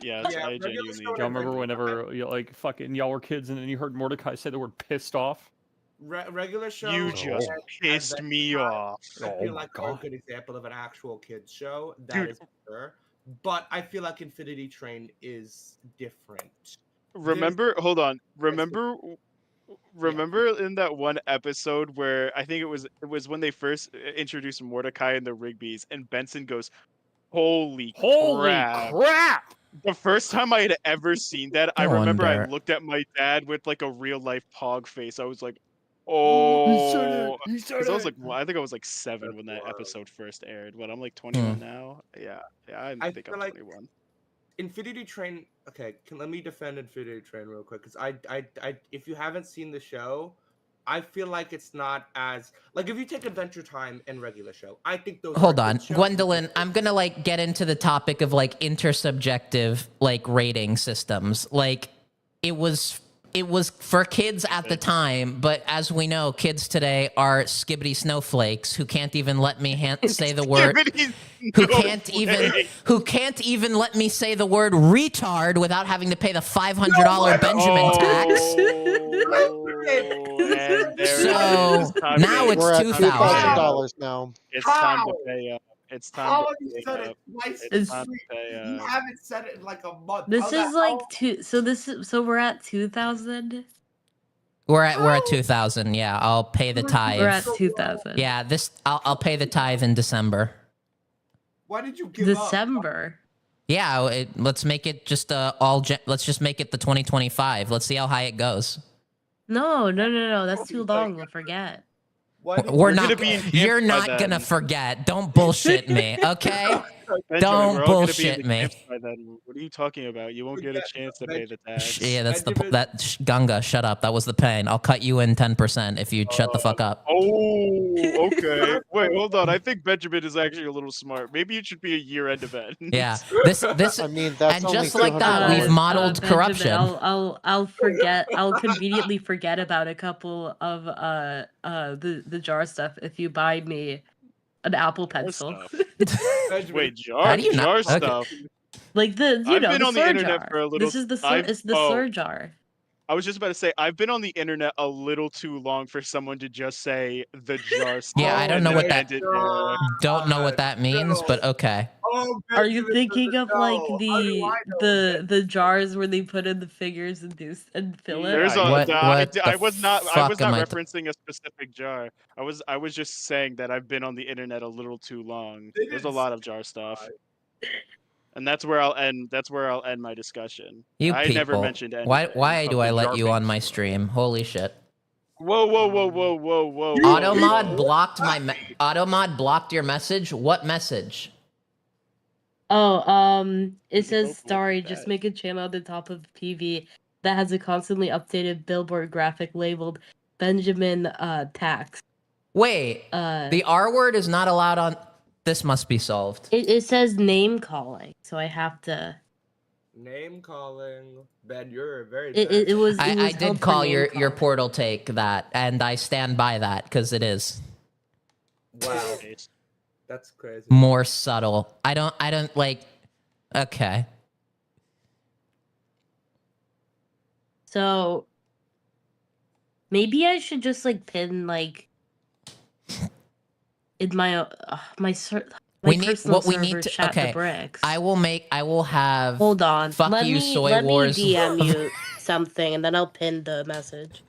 [SPEAKER 9] Yes,
[SPEAKER 10] Yeah,
[SPEAKER 9] I
[SPEAKER 10] regular
[SPEAKER 9] genuinely.
[SPEAKER 10] show
[SPEAKER 8] Y'all
[SPEAKER 10] and
[SPEAKER 8] remember
[SPEAKER 10] regular-
[SPEAKER 8] whenever like fucking y'all were kids and then you heard Mordecai say the word pissed off?
[SPEAKER 10] regular show.
[SPEAKER 9] You
[SPEAKER 10] and
[SPEAKER 9] just pissed
[SPEAKER 10] Adventure
[SPEAKER 9] me
[SPEAKER 10] Time,
[SPEAKER 9] off.
[SPEAKER 10] I
[SPEAKER 8] Oh
[SPEAKER 10] feel
[SPEAKER 8] my
[SPEAKER 10] like are
[SPEAKER 8] God.
[SPEAKER 10] a good example of an actual kids show. That
[SPEAKER 9] Dude.
[SPEAKER 10] is sure. But I feel like Infinity Train is different.
[SPEAKER 9] Hold on. Remember in that one episode where I think it was when they first introduced Mordecai and the Rigby's, and Benson goes, "Holy crap!" The first time I had ever seen that, I
[SPEAKER 1] No
[SPEAKER 9] remember I
[SPEAKER 1] wonder.
[SPEAKER 9] looked at my dad with like a real life pog face. I was like,
[SPEAKER 8] He said
[SPEAKER 9] "Oh,"
[SPEAKER 8] it. He said
[SPEAKER 9] because I was
[SPEAKER 8] it.
[SPEAKER 9] like, well, I think I was like 7
[SPEAKER 10] That's
[SPEAKER 9] when that
[SPEAKER 10] wild.
[SPEAKER 9] episode first aired. But I'm like 21 now. Yeah, I
[SPEAKER 10] I
[SPEAKER 9] think
[SPEAKER 10] feel
[SPEAKER 9] I'm
[SPEAKER 10] like
[SPEAKER 9] 21.
[SPEAKER 10] Infinity Train. Okay, let me defend Infinity Train real quick because if you haven't seen the show, I feel like it's not as like if you take Adventure Time and regular show, I think those.
[SPEAKER 1] Hold
[SPEAKER 10] are
[SPEAKER 1] on,
[SPEAKER 10] good shows.
[SPEAKER 1] Gwendolyn. I'm gonna like get into the topic of like intersubjective like rating systems. Like it was for kids at the time, but as we know, kids today are skibbity snowflakes who can't even let me say the word. Who can't even let me say the word retard without having to pay the $500 Benjamin tax.
[SPEAKER 9] And there
[SPEAKER 1] So,
[SPEAKER 9] it is. Time
[SPEAKER 1] now
[SPEAKER 9] to-
[SPEAKER 1] it's
[SPEAKER 6] We're at
[SPEAKER 9] time to pay
[SPEAKER 1] $2,000.
[SPEAKER 9] up.
[SPEAKER 6] now.
[SPEAKER 9] It's time to
[SPEAKER 10] How?
[SPEAKER 9] pay up. It's time
[SPEAKER 10] How
[SPEAKER 9] to
[SPEAKER 10] have you
[SPEAKER 9] pay
[SPEAKER 10] said
[SPEAKER 9] up.
[SPEAKER 10] it twice?
[SPEAKER 9] It's time to pay
[SPEAKER 10] You
[SPEAKER 9] up.
[SPEAKER 10] haven't said it in like a month.
[SPEAKER 2] This
[SPEAKER 10] How the
[SPEAKER 2] is like
[SPEAKER 10] hell-
[SPEAKER 2] two. So we're at 2,000.
[SPEAKER 1] We're at 2,000. Yeah, I'll pay the
[SPEAKER 2] We're
[SPEAKER 1] tithe.
[SPEAKER 2] at 2,000.
[SPEAKER 1] Yeah, I'll pay the tithe in December.
[SPEAKER 10] Why did you give up?
[SPEAKER 2] December.
[SPEAKER 1] Yeah, let's make it just let's just make it the 2025. Let's see how high it goes.
[SPEAKER 2] No. That's too long. We'll forget.
[SPEAKER 10] Why did
[SPEAKER 1] We're
[SPEAKER 10] you-
[SPEAKER 1] not.
[SPEAKER 9] gonna be in
[SPEAKER 1] You're
[SPEAKER 9] camp by
[SPEAKER 1] not gonna
[SPEAKER 9] then.
[SPEAKER 1] forget. Don't bullshit me, okay?
[SPEAKER 9] Benjamin,
[SPEAKER 1] Don't
[SPEAKER 9] we're all gonna be in
[SPEAKER 1] bullshit
[SPEAKER 9] the
[SPEAKER 1] me.
[SPEAKER 9] camps by then. What are you talking about? You won't get a chance to pay the tax.
[SPEAKER 1] Yeah, that's
[SPEAKER 10] Benjamin-
[SPEAKER 1] Gunga. Shut up. That was the pain. I'll cut you in 10% if you shut the fuck up.
[SPEAKER 9] Oh, okay. Wait, hold on. I think Benjamin is actually a little smart. Maybe it should be a year-end event.
[SPEAKER 1] Yeah. This.
[SPEAKER 6] I mean, that's
[SPEAKER 1] And
[SPEAKER 6] only
[SPEAKER 1] just like that,
[SPEAKER 6] $200.
[SPEAKER 1] we've modeled
[SPEAKER 2] Benjamin,
[SPEAKER 1] corruption.
[SPEAKER 2] I'll forget. I'll conveniently forget about a couple of the jar stuff if you buy me an Apple Pencil.
[SPEAKER 9] Stuff. Wait, jar?
[SPEAKER 1] How do you
[SPEAKER 9] jar
[SPEAKER 1] not- okay.
[SPEAKER 9] stuff.
[SPEAKER 2] Like the
[SPEAKER 9] I've been
[SPEAKER 2] the
[SPEAKER 9] on the
[SPEAKER 2] slur
[SPEAKER 9] internet
[SPEAKER 2] jar.
[SPEAKER 9] for a little-
[SPEAKER 2] This is the it's the slur jar.
[SPEAKER 9] I was just about to say, I've been on the internet a little too long for someone to just say the jar stuff.
[SPEAKER 1] Yeah, I don't
[SPEAKER 9] and
[SPEAKER 1] know
[SPEAKER 9] then
[SPEAKER 1] what that-
[SPEAKER 9] end it there.
[SPEAKER 1] Don't know what that means, but okay.
[SPEAKER 10] Oh,
[SPEAKER 2] Are you
[SPEAKER 10] Benjamin
[SPEAKER 2] thinking of
[SPEAKER 10] doesn't
[SPEAKER 2] like
[SPEAKER 10] know. How do I know?
[SPEAKER 2] the jars where they put in the figures and fill it?
[SPEAKER 9] There's
[SPEAKER 1] What-
[SPEAKER 9] I
[SPEAKER 1] the
[SPEAKER 9] was not
[SPEAKER 1] fuck am I
[SPEAKER 9] referencing a specific jar. I was just saying that I've been on the internet a little too long.
[SPEAKER 10] They
[SPEAKER 9] There's a
[SPEAKER 10] didn't
[SPEAKER 9] lot of jar stuff. And that's where I'll end my discussion.
[SPEAKER 1] You
[SPEAKER 9] I
[SPEAKER 1] people.
[SPEAKER 9] never mentioned anything.
[SPEAKER 1] Why do
[SPEAKER 8] of
[SPEAKER 1] I
[SPEAKER 8] the
[SPEAKER 1] let
[SPEAKER 8] jar
[SPEAKER 1] you on
[SPEAKER 8] binks.
[SPEAKER 1] my stream? Holy shit.
[SPEAKER 9] Whoa.
[SPEAKER 1] Automod blocked Automod blocked your message. What message?
[SPEAKER 2] Oh, it
[SPEAKER 9] both
[SPEAKER 2] says
[SPEAKER 9] look
[SPEAKER 2] story.
[SPEAKER 9] at
[SPEAKER 2] Just
[SPEAKER 9] that.
[SPEAKER 2] make a channel at the top of PV that has a constantly updated billboard graphic labeled Benjamin tax.
[SPEAKER 1] Wait,
[SPEAKER 2] The
[SPEAKER 1] the R word is not allowed on. This must be solved.
[SPEAKER 2] it says name calling, so I have to.
[SPEAKER 10] Name calling. Ben, you're very.
[SPEAKER 2] It was.
[SPEAKER 1] I
[SPEAKER 2] held
[SPEAKER 1] did
[SPEAKER 2] for
[SPEAKER 1] call
[SPEAKER 2] name
[SPEAKER 1] your
[SPEAKER 2] calling.
[SPEAKER 1] portal take that, and I stand by that because it is
[SPEAKER 10] Wow, that's crazy.
[SPEAKER 1] more subtle. I don't like. Okay.
[SPEAKER 2] So maybe I should just like pin like in my my
[SPEAKER 1] We need-
[SPEAKER 2] personal
[SPEAKER 1] what we
[SPEAKER 2] server
[SPEAKER 1] need to-
[SPEAKER 2] chat
[SPEAKER 1] okay,
[SPEAKER 2] the bricks.
[SPEAKER 1] I will have.
[SPEAKER 2] Hold on.
[SPEAKER 1] Fuck
[SPEAKER 2] let
[SPEAKER 1] you,
[SPEAKER 2] me,
[SPEAKER 1] Soy
[SPEAKER 2] let
[SPEAKER 1] Wars.
[SPEAKER 2] me DM you something, and then I'll pin the message.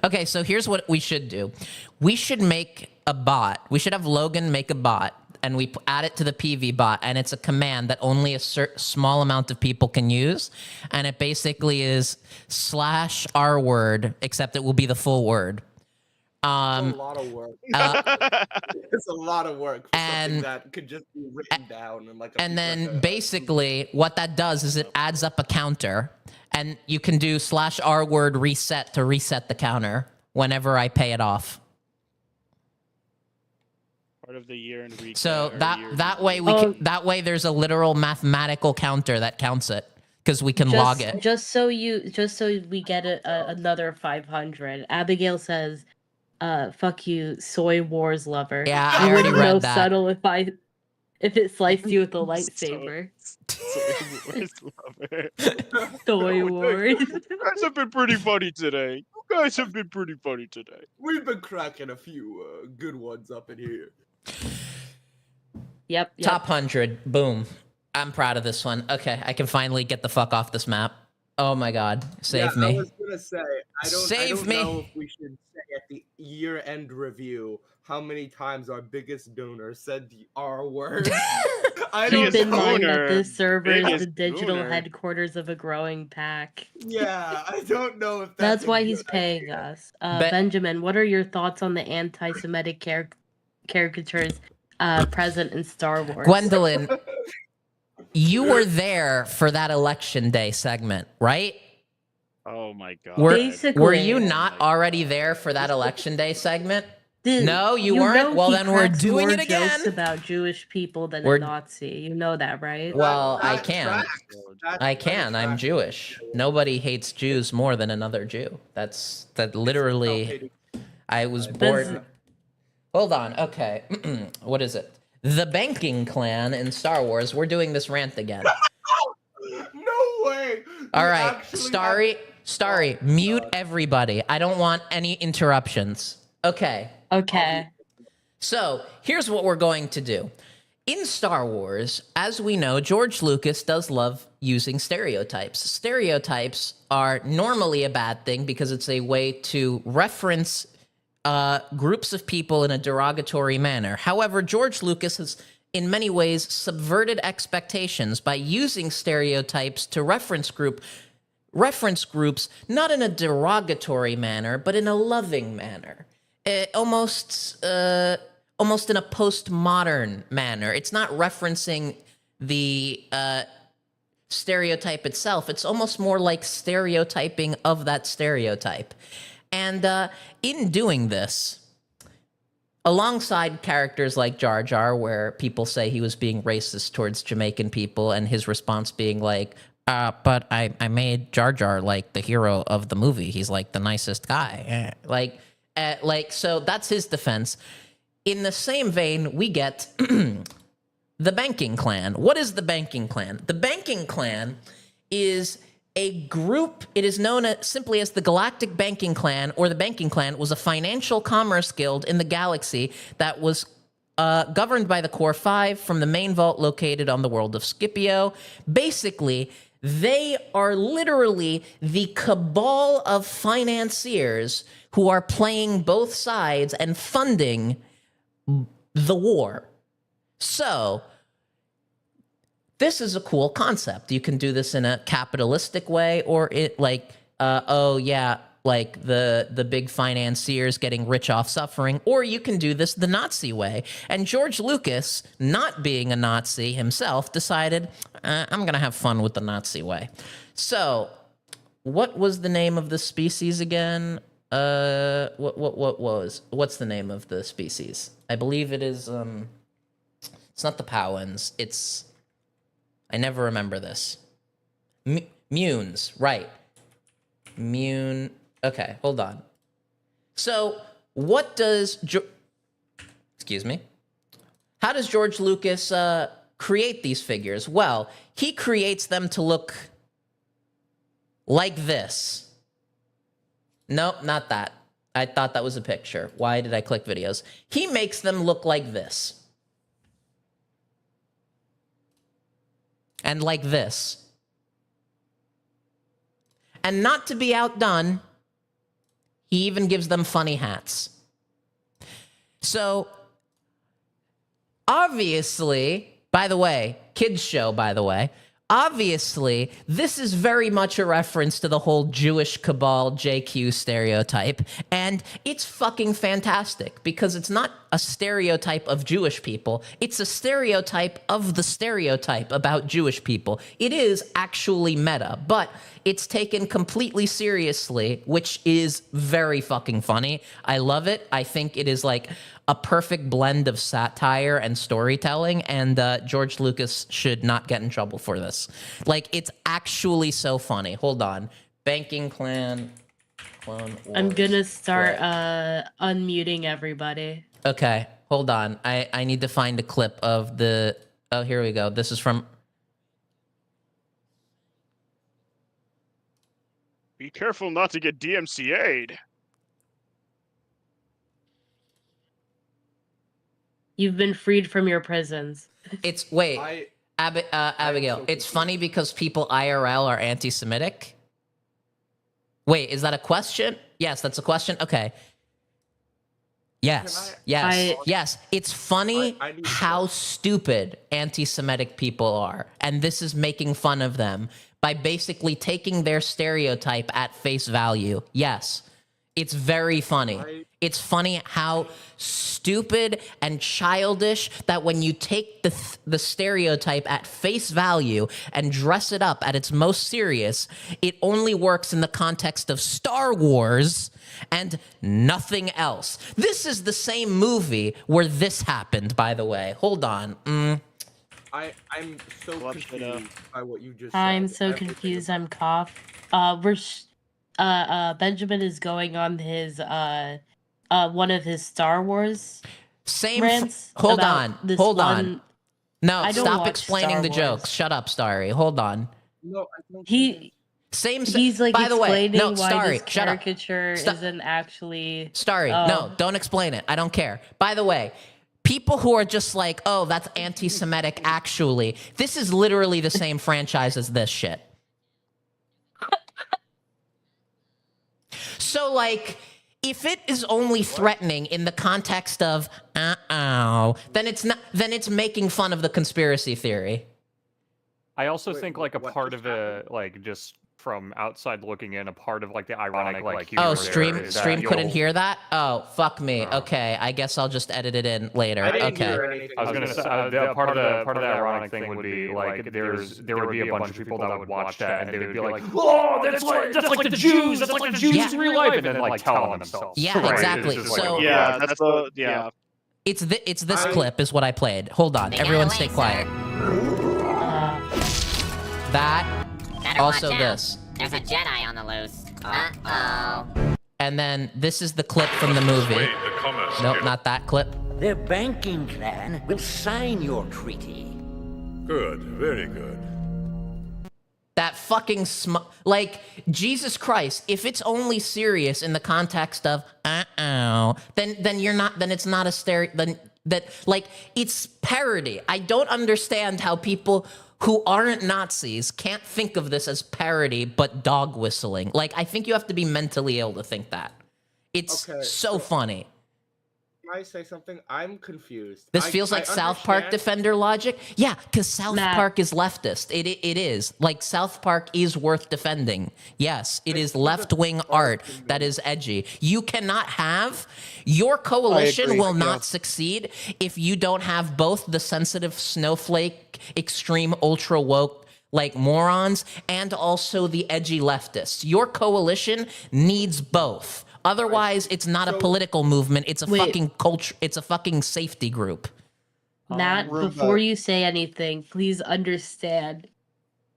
[SPEAKER 1] Okay, so here's what we should do. We should make a bot. We should have Logan make a bot, and we add it to the PV bot, and it's a command that only a small amount of people can use, and it basically is /R word, except it will be the full word.
[SPEAKER 10] It's a lot of work. It's a lot of work for something
[SPEAKER 1] and-
[SPEAKER 10] that could just be written down and like.
[SPEAKER 1] And then basically what that does is it adds up a counter, and you can do /R word reset to reset the counter whenever I pay it off.
[SPEAKER 9] Start of the year and recap.
[SPEAKER 1] So
[SPEAKER 9] or
[SPEAKER 1] that
[SPEAKER 9] year
[SPEAKER 1] that
[SPEAKER 9] review.
[SPEAKER 1] way that way there's a literal mathematical counter that counts it because we can log it.
[SPEAKER 2] Just so we get another 500. Abigail says, "Fuck you, soy wars lover."
[SPEAKER 1] Yeah,
[SPEAKER 2] You
[SPEAKER 1] I already
[SPEAKER 2] wouldn't know
[SPEAKER 1] read that.
[SPEAKER 2] subtle if it sliced you with a lightsaber.
[SPEAKER 9] Soy Wars lover.
[SPEAKER 2] Soy
[SPEAKER 9] Oh,
[SPEAKER 2] wars.
[SPEAKER 9] You guys have been pretty funny today. You guys have been pretty funny today.
[SPEAKER 10] We've been cracking a few good ones up in here.
[SPEAKER 2] Yep.
[SPEAKER 1] Top 100. Boom. I'm proud of this one. Okay, I can finally get the fuck off this map. Oh my god, save me.
[SPEAKER 10] I was gonna say, I don't
[SPEAKER 1] me.
[SPEAKER 10] know if we should say at the year-end review how many times our biggest donor said the R word. I
[SPEAKER 2] Keep
[SPEAKER 10] don't
[SPEAKER 2] in
[SPEAKER 10] know.
[SPEAKER 2] mind that this server is the
[SPEAKER 9] biggest
[SPEAKER 2] digital
[SPEAKER 9] donor.
[SPEAKER 2] headquarters of a growing pack.
[SPEAKER 10] Yeah, I don't know if
[SPEAKER 2] That's
[SPEAKER 10] a
[SPEAKER 2] why he's
[SPEAKER 10] good
[SPEAKER 2] paying
[SPEAKER 10] idea.
[SPEAKER 2] us.
[SPEAKER 1] But-
[SPEAKER 2] Benjamin, what are your thoughts on the anti-Semitic caricatures present in Star Wars?
[SPEAKER 1] Gwendolyn, you were there for that election day segment, right?
[SPEAKER 9] Oh my god.
[SPEAKER 2] Basically-
[SPEAKER 1] Were you
[SPEAKER 9] Oh
[SPEAKER 1] not
[SPEAKER 9] my
[SPEAKER 1] already there for that election day segment?
[SPEAKER 2] Dude,
[SPEAKER 1] No, you weren't? Well,
[SPEAKER 2] he
[SPEAKER 1] then we're
[SPEAKER 2] cracks
[SPEAKER 1] doing
[SPEAKER 2] more
[SPEAKER 1] it again.
[SPEAKER 2] jokes about Jewish people than
[SPEAKER 1] We're-
[SPEAKER 2] a Nazi. You know that, right?
[SPEAKER 1] Well, I
[SPEAKER 10] That
[SPEAKER 1] can.
[SPEAKER 10] tracks. That
[SPEAKER 1] I can. I'm
[SPEAKER 10] tracks.
[SPEAKER 1] Jewish. Nobody hates Jews more than another Jew. That literally. I was born. Hold on. Okay. What is it? The banking clan in Star Wars. We're doing this rant again.
[SPEAKER 10] No way.
[SPEAKER 1] All
[SPEAKER 10] We
[SPEAKER 1] right.
[SPEAKER 10] actually
[SPEAKER 1] Starry, mute everybody. I don't want any interruptions. Okay.
[SPEAKER 2] Okay.
[SPEAKER 1] So here's what we're going to do. In Star Wars, as we know, George Lucas does love using stereotypes. Stereotypes are normally a bad thing because it's a way to reference groups of people in a derogatory manner. However, George Lucas has, in many ways, subverted expectations by using stereotypes to reference groups not in a derogatory manner, but in a loving manner. Almost in a postmodern manner. It's not referencing the stereotype itself. It's almost more like stereotyping of that stereotype. And in doing this, alongside characters like Jar Jar, where people say he was being racist towards Jamaican people, and his response being like, but I made Jar Jar like the hero of the movie. He's like the nicest guy. So that's his defense. In the same vein, we get the banking clan. What is the banking clan? The banking clan is a group. It is known simply as the Galactic Banking Clan, or the Banking Clan was a financial commerce guild in the galaxy that was governed by the Core 5 from the main vault located on the world of Scipio. Basically, they are literally the cabal of financiers who are playing both sides and funding the war. So, this is a cool concept. You can do this in a capitalistic way, or it like, like the big financiers getting rich off suffering, or you can do this the Nazi way. And George Lucas, not being a Nazi himself, decided, I'm going to have fun with the Nazi way. So, what was the name of the species again? What's the name of the species? I believe it is, it's not the Powans. It's, I never remember this. Munes, right. Okay, hold on. So, what does, excuse me? How does George Lucas create these figures? Well, he creates them to look like this. Nope, not that. I thought that was a picture. Why did I click videos? He makes them look like this. And like this. And not to be outdone, he even gives them funny hats. So, obviously, by the way, kids show, by the way, obviously, this is very much a reference to the whole Jewish cabal JQ stereotype, and it's fucking fantastic because it's not a stereotype of Jewish people. It's a stereotype of the stereotype about Jewish people. It is actually meta, but it's taken completely seriously, which is very fucking funny. I love it. I think it is like a perfect blend of satire and storytelling, and George Lucas should not get in trouble for this. Like, it's actually so funny. Hold on. Banking Clan... Clone
[SPEAKER 2] I'm
[SPEAKER 1] Wars
[SPEAKER 2] gonna start
[SPEAKER 1] play.
[SPEAKER 2] unmuting everybody.
[SPEAKER 1] Okay, hold on. I need to find a clip of the... Oh, here we go. This is from...
[SPEAKER 9] Be careful not to get DMCA'd.
[SPEAKER 2] You've been freed from your prisons.
[SPEAKER 1] It's... Wait. Abigail,
[SPEAKER 10] so
[SPEAKER 1] it's
[SPEAKER 10] confused.
[SPEAKER 1] funny because people IRL are anti-Semitic? Wait, is that a question? Yes, that's a question? Okay. Yes, yes. It's funny
[SPEAKER 10] I need to
[SPEAKER 1] how
[SPEAKER 10] know.
[SPEAKER 1] stupid anti-Semitic people are, and this is making fun of them by basically taking their stereotype at face value. Yes, it's very funny. It's funny how stupid and childish that when you take the stereotype at face value and dress it up at its most serious, it only works in the context of Star Wars and nothing else. This is the same movie where this happened, by the way. Hold on.
[SPEAKER 10] I'm so
[SPEAKER 9] Love to know.
[SPEAKER 10] confused by what you just
[SPEAKER 2] I'm
[SPEAKER 10] said.
[SPEAKER 2] so
[SPEAKER 10] Everything
[SPEAKER 2] confused.
[SPEAKER 10] about-
[SPEAKER 2] I'm cough. Benjamin is going on his one of his Star Wars
[SPEAKER 1] Same.
[SPEAKER 2] rants.
[SPEAKER 1] Hold
[SPEAKER 2] about
[SPEAKER 1] on.
[SPEAKER 2] this
[SPEAKER 1] Hold
[SPEAKER 2] one-
[SPEAKER 1] on. No,
[SPEAKER 2] I don't
[SPEAKER 1] stop
[SPEAKER 2] watch
[SPEAKER 1] explaining
[SPEAKER 2] Star
[SPEAKER 1] the
[SPEAKER 2] Wars.
[SPEAKER 1] jokes. Shut up, Starry. Hold on.
[SPEAKER 10] No, I don't.
[SPEAKER 2] He's like
[SPEAKER 1] by the way,
[SPEAKER 2] explaining
[SPEAKER 1] no,
[SPEAKER 2] why
[SPEAKER 1] Starry,
[SPEAKER 2] this
[SPEAKER 1] shut up.
[SPEAKER 2] caricature
[SPEAKER 1] Stop.
[SPEAKER 2] isn't actually
[SPEAKER 1] Starry,
[SPEAKER 2] Oh.
[SPEAKER 1] no, don't explain it. I don't care. By the way, people who are just like, oh, that's anti-Semitic, actually, this is literally the same franchise as this shit. So, like, if it is only threatening in the context of, then it's not. Then it's making fun of the conspiracy theory.
[SPEAKER 8] I also
[SPEAKER 10] Wait,
[SPEAKER 8] think like a
[SPEAKER 10] what
[SPEAKER 8] part
[SPEAKER 10] just
[SPEAKER 8] of it, like just from outside looking in, a part of like the ironic like humor
[SPEAKER 1] Oh,
[SPEAKER 8] there
[SPEAKER 1] stream
[SPEAKER 8] is that
[SPEAKER 1] stream couldn't
[SPEAKER 8] you'll-
[SPEAKER 1] hear that. Oh, fuck me. Okay, I guess I'll just edit it in later.
[SPEAKER 10] I didn't
[SPEAKER 1] Okay.
[SPEAKER 10] hear anything.
[SPEAKER 8] I was gonna say part of the ironic thing would be like there would be a bunch of people that would watch that and they would be like, oh, that's like the Jews, that's like the Jews
[SPEAKER 1] Yeah.
[SPEAKER 8] in real life, and then like tell on themselves.
[SPEAKER 1] Yeah,
[SPEAKER 8] Right? It's
[SPEAKER 1] exactly.
[SPEAKER 8] just like-
[SPEAKER 1] So-
[SPEAKER 9] Yeah, that's the yeah.
[SPEAKER 1] It's this clip is what I played. Hold on, everyone, stay quiet. That.
[SPEAKER 11] Better
[SPEAKER 1] Also
[SPEAKER 11] watch out.
[SPEAKER 1] this.
[SPEAKER 11] There's a Jedi on the loose. Uh-oh.
[SPEAKER 1] And then this is the clip from the movie. Nope, not that clip.
[SPEAKER 12] The banking clan will sign your treaty.
[SPEAKER 13] Good, very good.
[SPEAKER 1] That fucking like, Jesus Christ, if it's only serious in the context of then you're not, then it's not a then that, like, it's parody. I don't understand how people who aren't Nazis can't think of this as parody but dog whistling. Like, I think you have to be mentally ill to think that. It's
[SPEAKER 10] Okay,
[SPEAKER 1] so funny.
[SPEAKER 10] Can I say something? I'm confused.
[SPEAKER 1] This feels like South Park Defender logic. Yeah, because South Park is leftist. It is. Like, South Park is worth defending. Yes, it is left-wing art that is edgy. You cannot have... Your coalition
[SPEAKER 6] agree,
[SPEAKER 1] will
[SPEAKER 6] yeah.
[SPEAKER 1] not succeed if you don't have both the sensitive snowflake, extreme ultra-woke, like, morons, and also the edgy leftists. Your coalition needs both. Otherwise, it's not a political movement. It's a fucking culture. It's a fucking safety group.
[SPEAKER 2] Nat, before you say anything, please understand.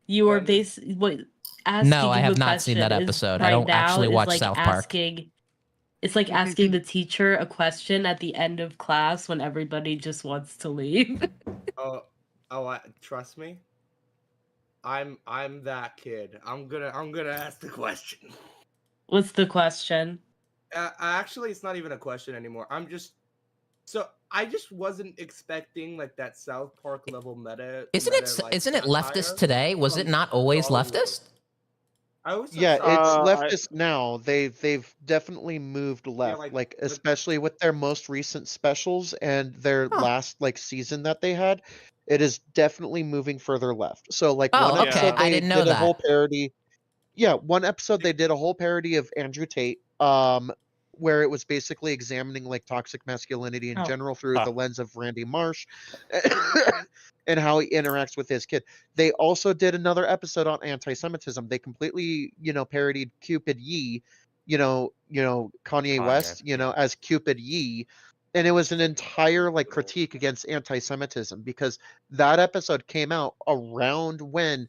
[SPEAKER 2] You are asking
[SPEAKER 1] No, I
[SPEAKER 2] you
[SPEAKER 1] have
[SPEAKER 2] a
[SPEAKER 1] not seen that
[SPEAKER 2] question is
[SPEAKER 1] episode. I
[SPEAKER 2] right
[SPEAKER 1] don't
[SPEAKER 2] now
[SPEAKER 1] actually
[SPEAKER 2] is
[SPEAKER 1] watch
[SPEAKER 2] like
[SPEAKER 1] South Park.
[SPEAKER 2] It's like asking the teacher a question at the end of class when everybody just wants to leave.
[SPEAKER 10] Trust me. I'm that kid. I'm gonna ask the question.
[SPEAKER 2] What's the question?
[SPEAKER 10] Actually, it's not even a question anymore. I just wasn't expecting like that South Park level meta.
[SPEAKER 1] Isn't it leftist today? Was it not always leftist?
[SPEAKER 6] Yeah, it's leftist now. They've definitely moved left, like especially with their most recent specials and their last like season that they had. It is definitely moving further left. So like one episode
[SPEAKER 1] I
[SPEAKER 6] they
[SPEAKER 1] didn't know
[SPEAKER 6] did a whole
[SPEAKER 1] that.
[SPEAKER 6] parody. Yeah, one episode they did a whole parody of Andrew Tate. where it was basically examining like toxic masculinity in
[SPEAKER 2] Oh.
[SPEAKER 6] general through the lens of Randy Marsh and how he interacts with his kid. They also did another episode on anti-Semitism. They completely, parodied Cupid Yee, Kanye West, as Cupid Yee. And it was an entire like critique against anti-Semitism because that episode came out around when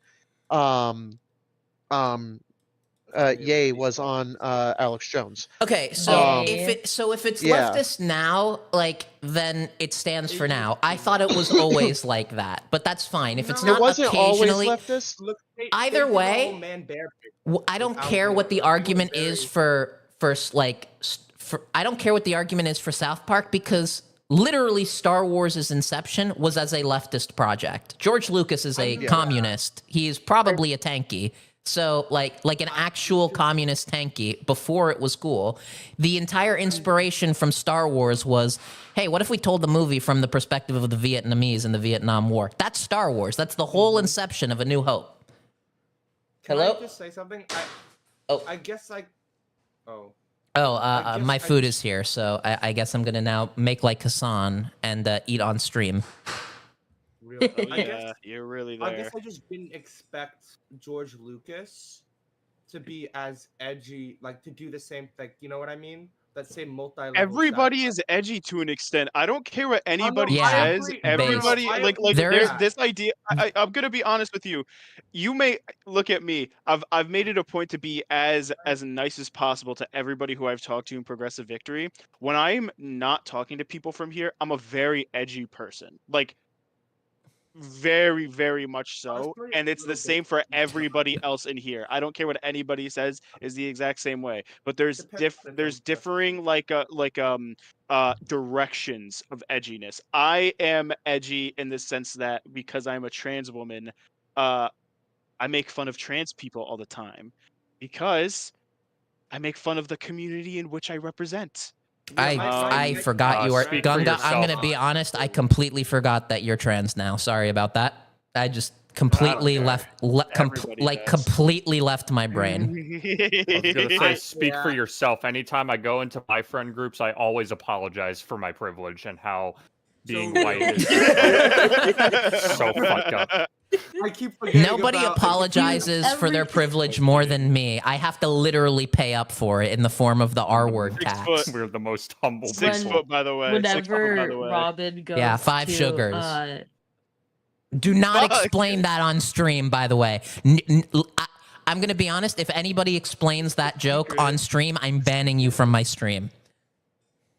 [SPEAKER 6] Ye was on Alex Jones.
[SPEAKER 1] Okay, so
[SPEAKER 2] Yay.
[SPEAKER 1] if it's
[SPEAKER 6] Yeah.
[SPEAKER 1] leftist now, like then it stands for now. I thought it was always like that, but that's fine. If it's
[SPEAKER 6] It
[SPEAKER 1] not
[SPEAKER 6] wasn't always
[SPEAKER 1] occasionally,
[SPEAKER 6] leftist.
[SPEAKER 10] Look,
[SPEAKER 1] either
[SPEAKER 10] they did the
[SPEAKER 1] way,
[SPEAKER 10] whole man bear
[SPEAKER 1] I don't
[SPEAKER 10] without
[SPEAKER 1] care what the
[SPEAKER 10] Hitler. Like, it was
[SPEAKER 1] argument is
[SPEAKER 10] very-
[SPEAKER 1] for I don't care what the argument is for South Park because literally Star Wars' inception was as a leftist project. George Lucas is a communist. He is probably a tanky. So like an actual communist tanky before it was cool. The entire inspiration from Star Wars was, hey, what if we told the movie from the perspective of the Vietnamese in the Vietnam War? That's Star Wars. That's the whole inception of A New Hope.
[SPEAKER 10] Can
[SPEAKER 1] Hello?
[SPEAKER 10] I just say something? I guess like. Oh.
[SPEAKER 1] My food is here, so I guess I'm gonna now make like Hassan and eat on stream.
[SPEAKER 10] Really?
[SPEAKER 9] Yeah, you're really
[SPEAKER 10] I
[SPEAKER 9] there.
[SPEAKER 10] guess I just didn't expect George Lucas to be as edgy, like to do the same thing. You know what I mean? That same multi-level.
[SPEAKER 9] Everybody is edgy to an extent. I don't care what anybody
[SPEAKER 1] Yeah,
[SPEAKER 9] says.
[SPEAKER 1] based.
[SPEAKER 9] Everybody like
[SPEAKER 1] There
[SPEAKER 9] there's
[SPEAKER 1] is-
[SPEAKER 9] this idea. I'm gonna be honest with you. You may look at me. I've made it a point to be as nice as possible to everybody who I've talked to in Progressive Victory. When I'm not talking to people from here, I'm a very edgy person. Like very, very much so. And it's the same for everybody else in here. I don't care what anybody says is the exact same way. But there's differing directions of edginess. I am edgy in the sense that because I'm a trans woman, I make fun of trans people all the time because I make fun of the community in which I represent.
[SPEAKER 1] I forgot you are
[SPEAKER 8] speak for
[SPEAKER 1] Gunga. I'm
[SPEAKER 8] yourself.
[SPEAKER 1] gonna be honest. I completely forgot that you're trans now. Sorry about that. I just completely completely left my brain.
[SPEAKER 8] I was gonna say, speak for yourself. Anytime I go into my friend groups, I always apologize for my privilege and how being white is so fucked up.
[SPEAKER 10] I keep forgetting
[SPEAKER 1] Nobody
[SPEAKER 10] about,
[SPEAKER 1] apologizes for their privilege more than me. I have to literally pay up for it in the form of the R word tax.
[SPEAKER 8] We're the most humble
[SPEAKER 9] 6
[SPEAKER 8] people.
[SPEAKER 9] foot, by the way. 6 foot,
[SPEAKER 2] Whenever
[SPEAKER 9] by the way.
[SPEAKER 2] Robin goes
[SPEAKER 1] Yeah, 5
[SPEAKER 2] to,
[SPEAKER 1] sugars. Do not explain that on stream, by the way. I'm going to be honest. If anybody explains that joke on stream, I'm banning you from my stream.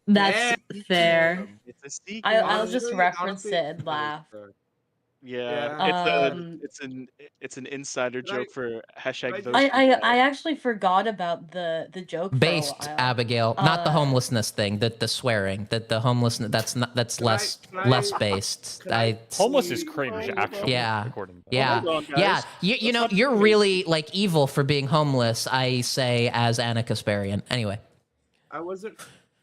[SPEAKER 2] That's fair.
[SPEAKER 9] It's a secret.
[SPEAKER 2] I'll just reference it and laugh.
[SPEAKER 9] Yeah, it's an insider joke for hashtag those.
[SPEAKER 2] I actually forgot about the joke.
[SPEAKER 1] Based,
[SPEAKER 2] for a while.
[SPEAKER 1] Abigail, not the homelessness thing, the swearing, the homelessness. That's less based.
[SPEAKER 8] Homeless is cringe, actually.
[SPEAKER 1] Yeah,
[SPEAKER 8] according to
[SPEAKER 1] yeah,
[SPEAKER 9] Hold on, guys.
[SPEAKER 1] yeah. You know, you're really like evil for being homeless. I say as Anna Kasparian. Anyway,
[SPEAKER 10] I wasn't.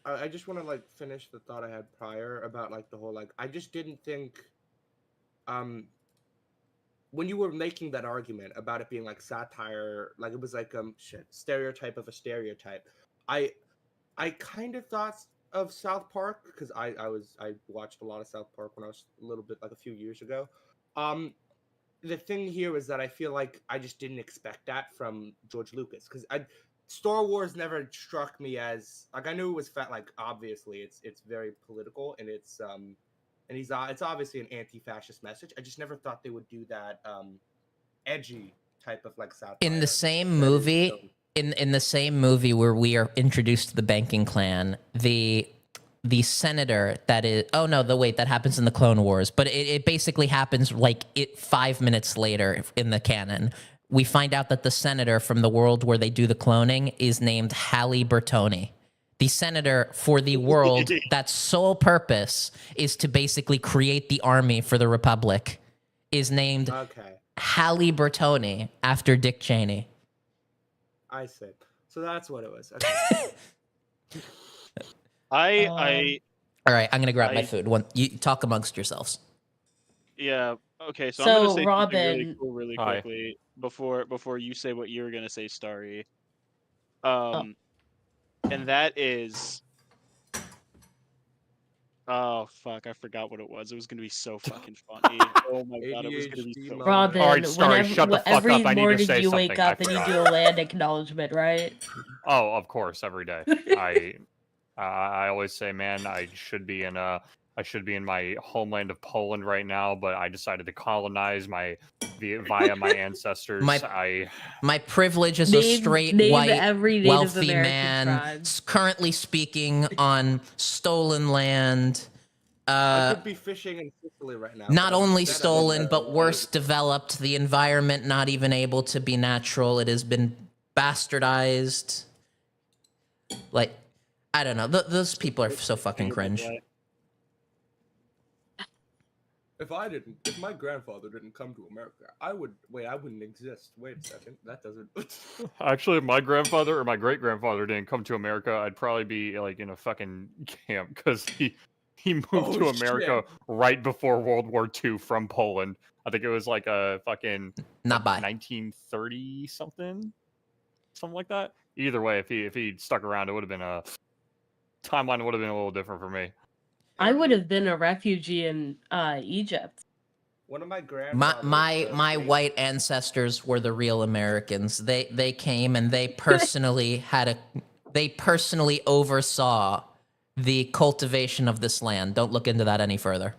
[SPEAKER 10] I just want to like finish the thought I had prior about like the whole like I just didn't think. When you were making that argument about it being like satire, like it was like stereotype of a stereotype. I kind of thought of South Park because I watched a lot of South Park when I was a little bit like a few years ago. The thing here is that I feel like I just didn't expect that from George Lucas because Star Wars never struck me as like I knew it was like obviously it's very political and it's obviously an anti-fascist message. I just never thought they would do that edgy type of like satire.
[SPEAKER 1] in the same movie, in the same movie where we are introduced to the banking clan, the senator that is that happens in the Clone Wars, but it basically happens like 5 minutes later in the canon. We find out that the senator from the world where they do the cloning is named Halle Bertoni. The senator for the world, that's sole purpose is to basically create the army for the Republic, is named Halle Bertoni after Dick Cheney.
[SPEAKER 10] I see. So that's what it was. Okay.
[SPEAKER 1] All right, I'm gonna grab my food. You talk amongst yourselves.
[SPEAKER 9] Yeah. Okay. So
[SPEAKER 2] So,
[SPEAKER 9] I'm gonna say
[SPEAKER 2] Robin-
[SPEAKER 9] something really cool, really
[SPEAKER 8] Hi.
[SPEAKER 9] quickly before you say what you were gonna say, Starry. and that is. Oh fuck! I forgot what it was. It was gonna be so fucking funny. Oh my god! It was gonna be
[SPEAKER 10] ADHD
[SPEAKER 9] so.
[SPEAKER 10] moment.
[SPEAKER 2] Robin,
[SPEAKER 8] All right, sorry,
[SPEAKER 2] whenever,
[SPEAKER 8] shut the fuck
[SPEAKER 2] every
[SPEAKER 8] up. I need to
[SPEAKER 2] morning
[SPEAKER 8] say
[SPEAKER 2] you wake
[SPEAKER 8] something. I
[SPEAKER 2] up and you
[SPEAKER 8] forgot.
[SPEAKER 2] do a land acknowledgement, right?
[SPEAKER 8] Oh, of course, every day. I always say, man, I should be in my homeland of Poland right now, but I decided to colonize via my ancestors.
[SPEAKER 1] My privilege as a straight
[SPEAKER 2] name
[SPEAKER 1] white
[SPEAKER 2] every Native
[SPEAKER 1] wealthy
[SPEAKER 2] American
[SPEAKER 1] man
[SPEAKER 2] tribe.
[SPEAKER 1] currently speaking on stolen land.
[SPEAKER 10] I could be fishing in Sicily right now.
[SPEAKER 1] Not
[SPEAKER 10] but
[SPEAKER 1] only
[SPEAKER 10] instead I'm in
[SPEAKER 1] stolen,
[SPEAKER 10] the-
[SPEAKER 1] but worse developed. The environment not even able to be natural. It has been bastardized. Like, I don't know. Those people are so fucking cringe.
[SPEAKER 10] If my grandfather didn't come to America, I wouldn't exist. Wait a second, that doesn't.
[SPEAKER 8] Actually, if my grandfather or my great grandfather didn't come to America, I'd probably be like in a fucking camp because he moved to America right before World War II from Poland. I think it was like a fucking
[SPEAKER 1] Not by
[SPEAKER 8] 1930 something like that. Either way, if he'd stuck around, it would have been a timeline would have been a little different for me.
[SPEAKER 2] I would have been a refugee in Egypt.
[SPEAKER 10] One of my grandfathers.
[SPEAKER 1] My white ancestors were the real Americans. They came and they personally oversaw the cultivation of this land. Don't look into that any further.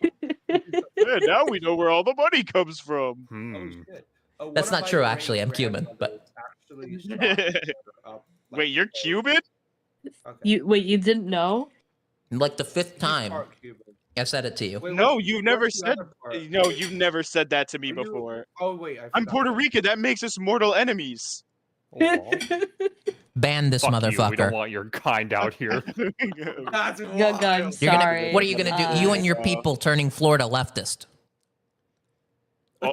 [SPEAKER 9] Yeah, now we know where all the money comes from.
[SPEAKER 1] That's not true, actually. I'm Cuban, but
[SPEAKER 9] wait, you're Cuban?
[SPEAKER 2] You didn't know?
[SPEAKER 1] Like the fifth time I said it to you.
[SPEAKER 9] No, you've never said. No, you've never said that to me before.
[SPEAKER 10] Oh wait,
[SPEAKER 9] I'm Puerto Rican. That makes us mortal enemies.
[SPEAKER 1] Ban this
[SPEAKER 8] Fuck
[SPEAKER 1] motherfucker.
[SPEAKER 8] You. We don't want your kind out here.
[SPEAKER 10] That's
[SPEAKER 2] Gun,
[SPEAKER 1] You're
[SPEAKER 2] sorry.
[SPEAKER 1] gonna, what are you gonna do? You and your people turning Florida leftist.
[SPEAKER 9] Oh.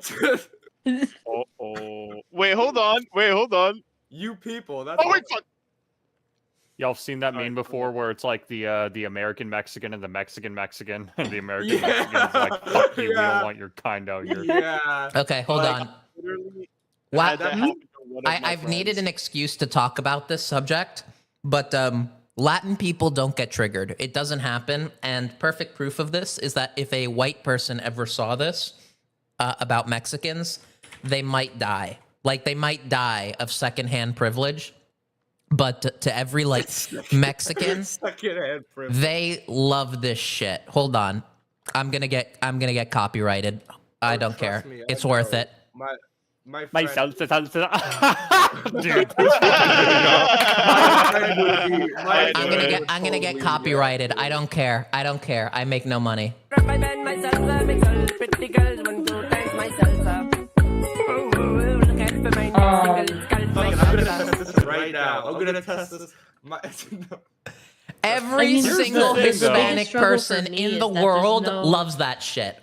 [SPEAKER 9] Wait, hold on.
[SPEAKER 10] You people. That's.
[SPEAKER 9] Oh wait, fuck.
[SPEAKER 8] Y'all seen that meme before where it's like the American Mexican and the Mexican Mexican and the American Mexican's like, fuck you, we don't want your kind out here.
[SPEAKER 10] Yeah.
[SPEAKER 1] Okay, hold on.
[SPEAKER 9] What?
[SPEAKER 1] I've needed an excuse to talk about this subject, but Latin people don't get triggered. It doesn't happen, and perfect proof of this is that if a white person ever saw this about Mexicans, they might die. Like, they might die of secondhand privilege. But to every like Mexican, they love this shit. Hold on, I'm gonna get copyrighted. I don't care. It's worth it.
[SPEAKER 10] My
[SPEAKER 8] salsa. Dude.
[SPEAKER 1] I'm gonna get copyrighted. I don't care. I make no money.
[SPEAKER 10] Right now, I'm gonna test this.
[SPEAKER 1] Every single Hispanic person in the world loves that shit.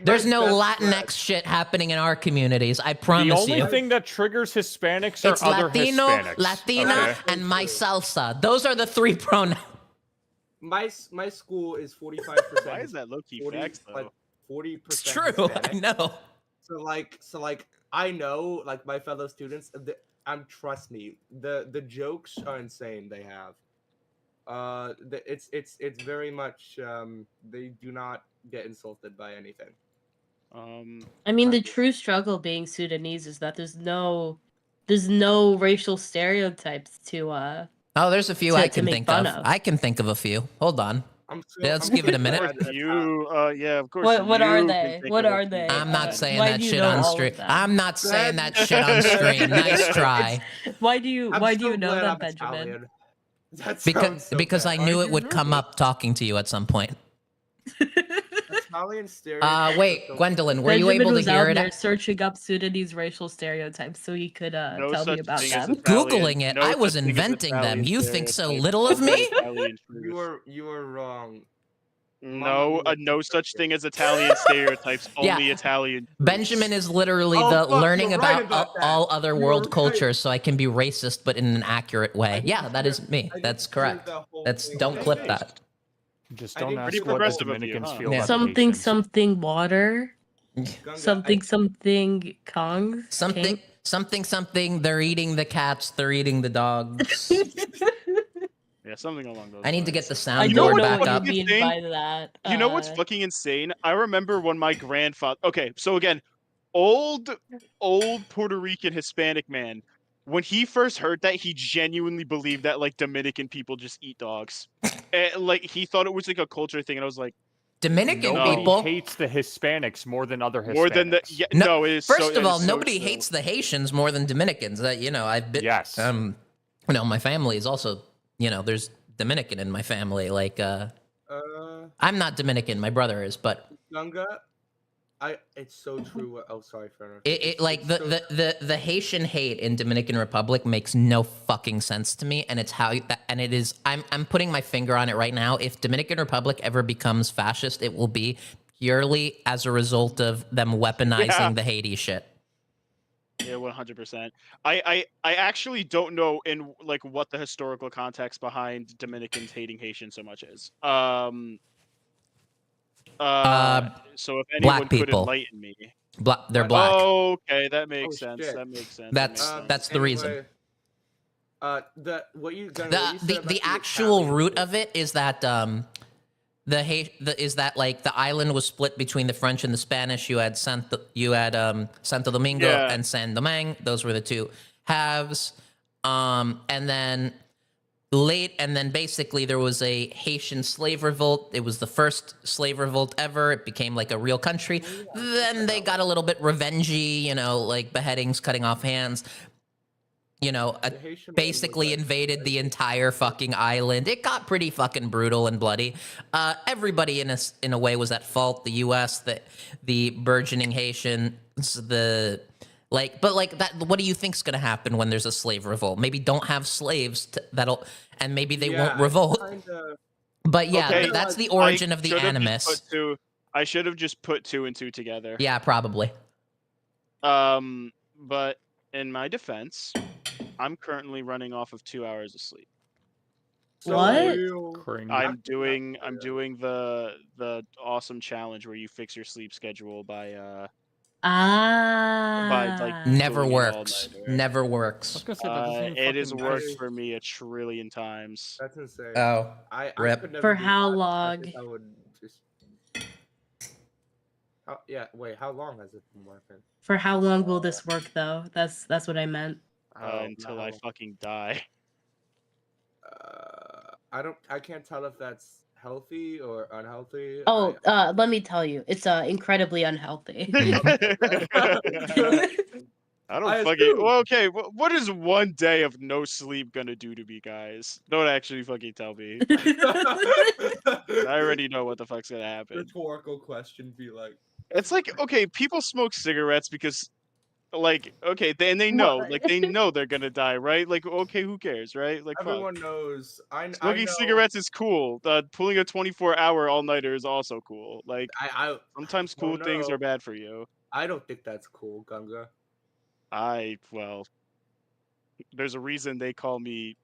[SPEAKER 1] There's no Latinx shit happening in our communities. I promise you.
[SPEAKER 8] The only thing that triggers Hispanics are other
[SPEAKER 1] Latino,
[SPEAKER 8] Hispanics.
[SPEAKER 1] Latina, and my salsa. Those are the three pronouns.
[SPEAKER 10] My school is 45%.
[SPEAKER 9] Why is that low key facts though?
[SPEAKER 10] 40%.
[SPEAKER 1] It's true.
[SPEAKER 10] Hispanic.
[SPEAKER 1] I know.
[SPEAKER 10] So I know, like, my fellow students. Trust me, the jokes are insane. They have. It's very much. They do not get insulted by anything.
[SPEAKER 2] I mean, the true struggle being Sudanese is that there's no racial stereotypes to
[SPEAKER 1] Oh, there's a few
[SPEAKER 2] to
[SPEAKER 1] I can
[SPEAKER 2] make
[SPEAKER 1] think
[SPEAKER 2] fun
[SPEAKER 1] of.
[SPEAKER 2] of.
[SPEAKER 1] I can think of a few. Hold on. Let's give it a minute.
[SPEAKER 9] Yeah, of course.
[SPEAKER 2] What are
[SPEAKER 9] you
[SPEAKER 2] they?
[SPEAKER 9] can think
[SPEAKER 2] What
[SPEAKER 9] of
[SPEAKER 2] are
[SPEAKER 9] a few.
[SPEAKER 2] they?
[SPEAKER 1] I'm not saying
[SPEAKER 2] why
[SPEAKER 1] that
[SPEAKER 2] do you
[SPEAKER 1] shit
[SPEAKER 2] know
[SPEAKER 1] on
[SPEAKER 2] all of
[SPEAKER 1] stream.
[SPEAKER 2] them?
[SPEAKER 1] I'm not saying that shit on stream. Nice try.
[SPEAKER 2] Why do you know
[SPEAKER 10] glad
[SPEAKER 2] them,
[SPEAKER 10] I'm
[SPEAKER 2] Benjamin?
[SPEAKER 10] Italian. That
[SPEAKER 1] Because
[SPEAKER 10] sounds so
[SPEAKER 1] because
[SPEAKER 10] bad.
[SPEAKER 1] I knew it would come up talking to you at some point.
[SPEAKER 10] Italian stereotypes.
[SPEAKER 1] Wait, Gwendolyn, were you
[SPEAKER 2] Benjamin
[SPEAKER 1] able to
[SPEAKER 2] was
[SPEAKER 1] hear
[SPEAKER 2] out
[SPEAKER 1] it?
[SPEAKER 2] there searching up Sudanese racial stereotypes so he could
[SPEAKER 9] No
[SPEAKER 2] tell me
[SPEAKER 9] such
[SPEAKER 2] about
[SPEAKER 9] thing as
[SPEAKER 2] them.
[SPEAKER 9] Italian-
[SPEAKER 1] Googling it.
[SPEAKER 9] no
[SPEAKER 1] I was
[SPEAKER 9] such thing as
[SPEAKER 1] inventing them.
[SPEAKER 9] Italian
[SPEAKER 1] You think so
[SPEAKER 9] stereotypes.
[SPEAKER 1] little of me?
[SPEAKER 9] Italian truth.
[SPEAKER 10] You are wrong.
[SPEAKER 9] No, no such thing as Italian stereotypes.
[SPEAKER 1] Yeah.
[SPEAKER 9] Only Italian.
[SPEAKER 1] Benjamin is literally
[SPEAKER 10] Oh,
[SPEAKER 1] the
[SPEAKER 10] fuck,
[SPEAKER 1] learning
[SPEAKER 10] you're right
[SPEAKER 1] about
[SPEAKER 10] about that.
[SPEAKER 1] all other
[SPEAKER 10] You're
[SPEAKER 1] world
[SPEAKER 10] right.
[SPEAKER 1] cultures so I can be racist but in an accurate way. Yeah, that is me. That's correct. Don't clip that.
[SPEAKER 8] Just
[SPEAKER 10] I
[SPEAKER 8] don't
[SPEAKER 10] think
[SPEAKER 8] ask
[SPEAKER 9] pretty
[SPEAKER 8] what
[SPEAKER 9] progressive of you,
[SPEAKER 8] Dominicans
[SPEAKER 9] huh?
[SPEAKER 8] feel
[SPEAKER 1] Yeah.
[SPEAKER 8] about
[SPEAKER 2] Something
[SPEAKER 8] Haitians.
[SPEAKER 2] water.
[SPEAKER 10] Gunga,
[SPEAKER 2] Something Kong.
[SPEAKER 1] Something Something, something. They're eating the cats. They're eating the dogs.
[SPEAKER 9] Yeah, something along those
[SPEAKER 1] I need to
[SPEAKER 9] lines.
[SPEAKER 1] get the
[SPEAKER 2] I
[SPEAKER 9] You know
[SPEAKER 1] soundboard
[SPEAKER 2] don't
[SPEAKER 9] what's
[SPEAKER 2] know
[SPEAKER 1] back
[SPEAKER 2] what you
[SPEAKER 1] up.
[SPEAKER 9] fucking
[SPEAKER 2] mean
[SPEAKER 9] insane?
[SPEAKER 2] by that.
[SPEAKER 9] You know what's fucking insane? I remember when my grandfather. Okay, so again, old Puerto Rican Hispanic man. When he first heard that, he genuinely believed that like Dominican people just eat dogs. And, like he thought it was like a culture thing, and I was like,
[SPEAKER 1] Dominican
[SPEAKER 8] Nobody
[SPEAKER 1] people.
[SPEAKER 8] hates the Hispanics more than other Hispanics.
[SPEAKER 9] more than the yeah,
[SPEAKER 1] No,
[SPEAKER 9] no, it is
[SPEAKER 1] first
[SPEAKER 9] so,
[SPEAKER 1] of
[SPEAKER 9] it
[SPEAKER 1] all,
[SPEAKER 9] is so
[SPEAKER 1] nobody
[SPEAKER 9] true.
[SPEAKER 1] hates the Haitians more than Dominicans. You know, I've been.
[SPEAKER 8] Yes.
[SPEAKER 1] You know, my family is also. You know, there's Dominican in my family. Like, I'm not Dominican. My brother is, but
[SPEAKER 10] Gunga, it's so true. Oh, sorry for
[SPEAKER 1] it like the Haitian hate in Dominican Republic makes no fucking sense to me, and it's how and it is. I'm putting my finger on it right now. If Dominican Republic ever becomes fascist, it will be purely as a result of them weaponizing the Haiti shit.
[SPEAKER 9] Yeah, 100%. I actually don't know in like what the historical context behind Dominicans hating Haitians so much is. So if anyone
[SPEAKER 1] Black
[SPEAKER 9] could
[SPEAKER 1] people.
[SPEAKER 9] enlighten me.
[SPEAKER 1] They're black.
[SPEAKER 9] Oh, okay, that makes
[SPEAKER 10] Oh,
[SPEAKER 9] sense.
[SPEAKER 10] shit.
[SPEAKER 9] That makes sense.
[SPEAKER 1] That's the reason.
[SPEAKER 10] What you
[SPEAKER 1] The actual root of it is that is that like the island was split between the French and the Spanish. You had Santo Domingo
[SPEAKER 9] Yeah.
[SPEAKER 1] and Saint Domingue. Those were the two halves. And then basically there was a Haitian slave revolt. It was the first slave revolt ever. It became like a real country. Then they got a little bit revengey, you know, like beheadings, cutting off hands. You know, basically invaded the entire fucking island. It got pretty fucking brutal and bloody. Everybody in a way was at fault. The U.S., the burgeoning Haitians, but that. What do you think's gonna happen when there's a slave revolt? Maybe don't have slaves and maybe they won't revolt. But yeah,
[SPEAKER 9] Okay,
[SPEAKER 1] that's the origin
[SPEAKER 9] I
[SPEAKER 1] of the
[SPEAKER 9] should have just
[SPEAKER 1] animus.
[SPEAKER 9] I should have just put 2 and 2 together.
[SPEAKER 1] Yeah, probably.
[SPEAKER 9] But in my defense, I'm currently running off of 2 hours of sleep.
[SPEAKER 2] What?
[SPEAKER 9] I'm doing the awesome challenge where you fix your sleep schedule by like
[SPEAKER 1] Never
[SPEAKER 9] doing an
[SPEAKER 1] works.
[SPEAKER 9] all-nighter.
[SPEAKER 1] Never works.
[SPEAKER 9] It has worked for me a trillion times.
[SPEAKER 10] That's insane.
[SPEAKER 1] Oh,
[SPEAKER 10] I
[SPEAKER 1] rip.
[SPEAKER 10] could never
[SPEAKER 2] For
[SPEAKER 10] do
[SPEAKER 2] how
[SPEAKER 10] that. I
[SPEAKER 2] long?
[SPEAKER 10] think I would just. Wait. How long has it been working?
[SPEAKER 2] For how long will this work though? That's what I meant.
[SPEAKER 9] Until I fucking die.
[SPEAKER 10] I can't tell if that's healthy or unhealthy.
[SPEAKER 2] Oh, let me tell you, it's incredibly unhealthy.
[SPEAKER 9] I don't fucking. Well, okay, what is one day of no sleep gonna do to me, guys? Don't actually fucking tell me. I already know what the fuck's gonna happen.
[SPEAKER 10] Rhetorical question be like.
[SPEAKER 9] It's like, okay, people smoke cigarettes because, like, okay, they know they're gonna die, right? Like, okay, who cares, right? Like,
[SPEAKER 10] Everyone
[SPEAKER 9] fuck.
[SPEAKER 10] knows. I
[SPEAKER 9] Smoking
[SPEAKER 10] know.
[SPEAKER 9] cigarettes is cool. Pulling a 24-hour all-nighter is also cool. Like, sometimes cool things are bad for you.
[SPEAKER 10] I don't think that's cool, Gunga.
[SPEAKER 9] Well, there's a reason they call me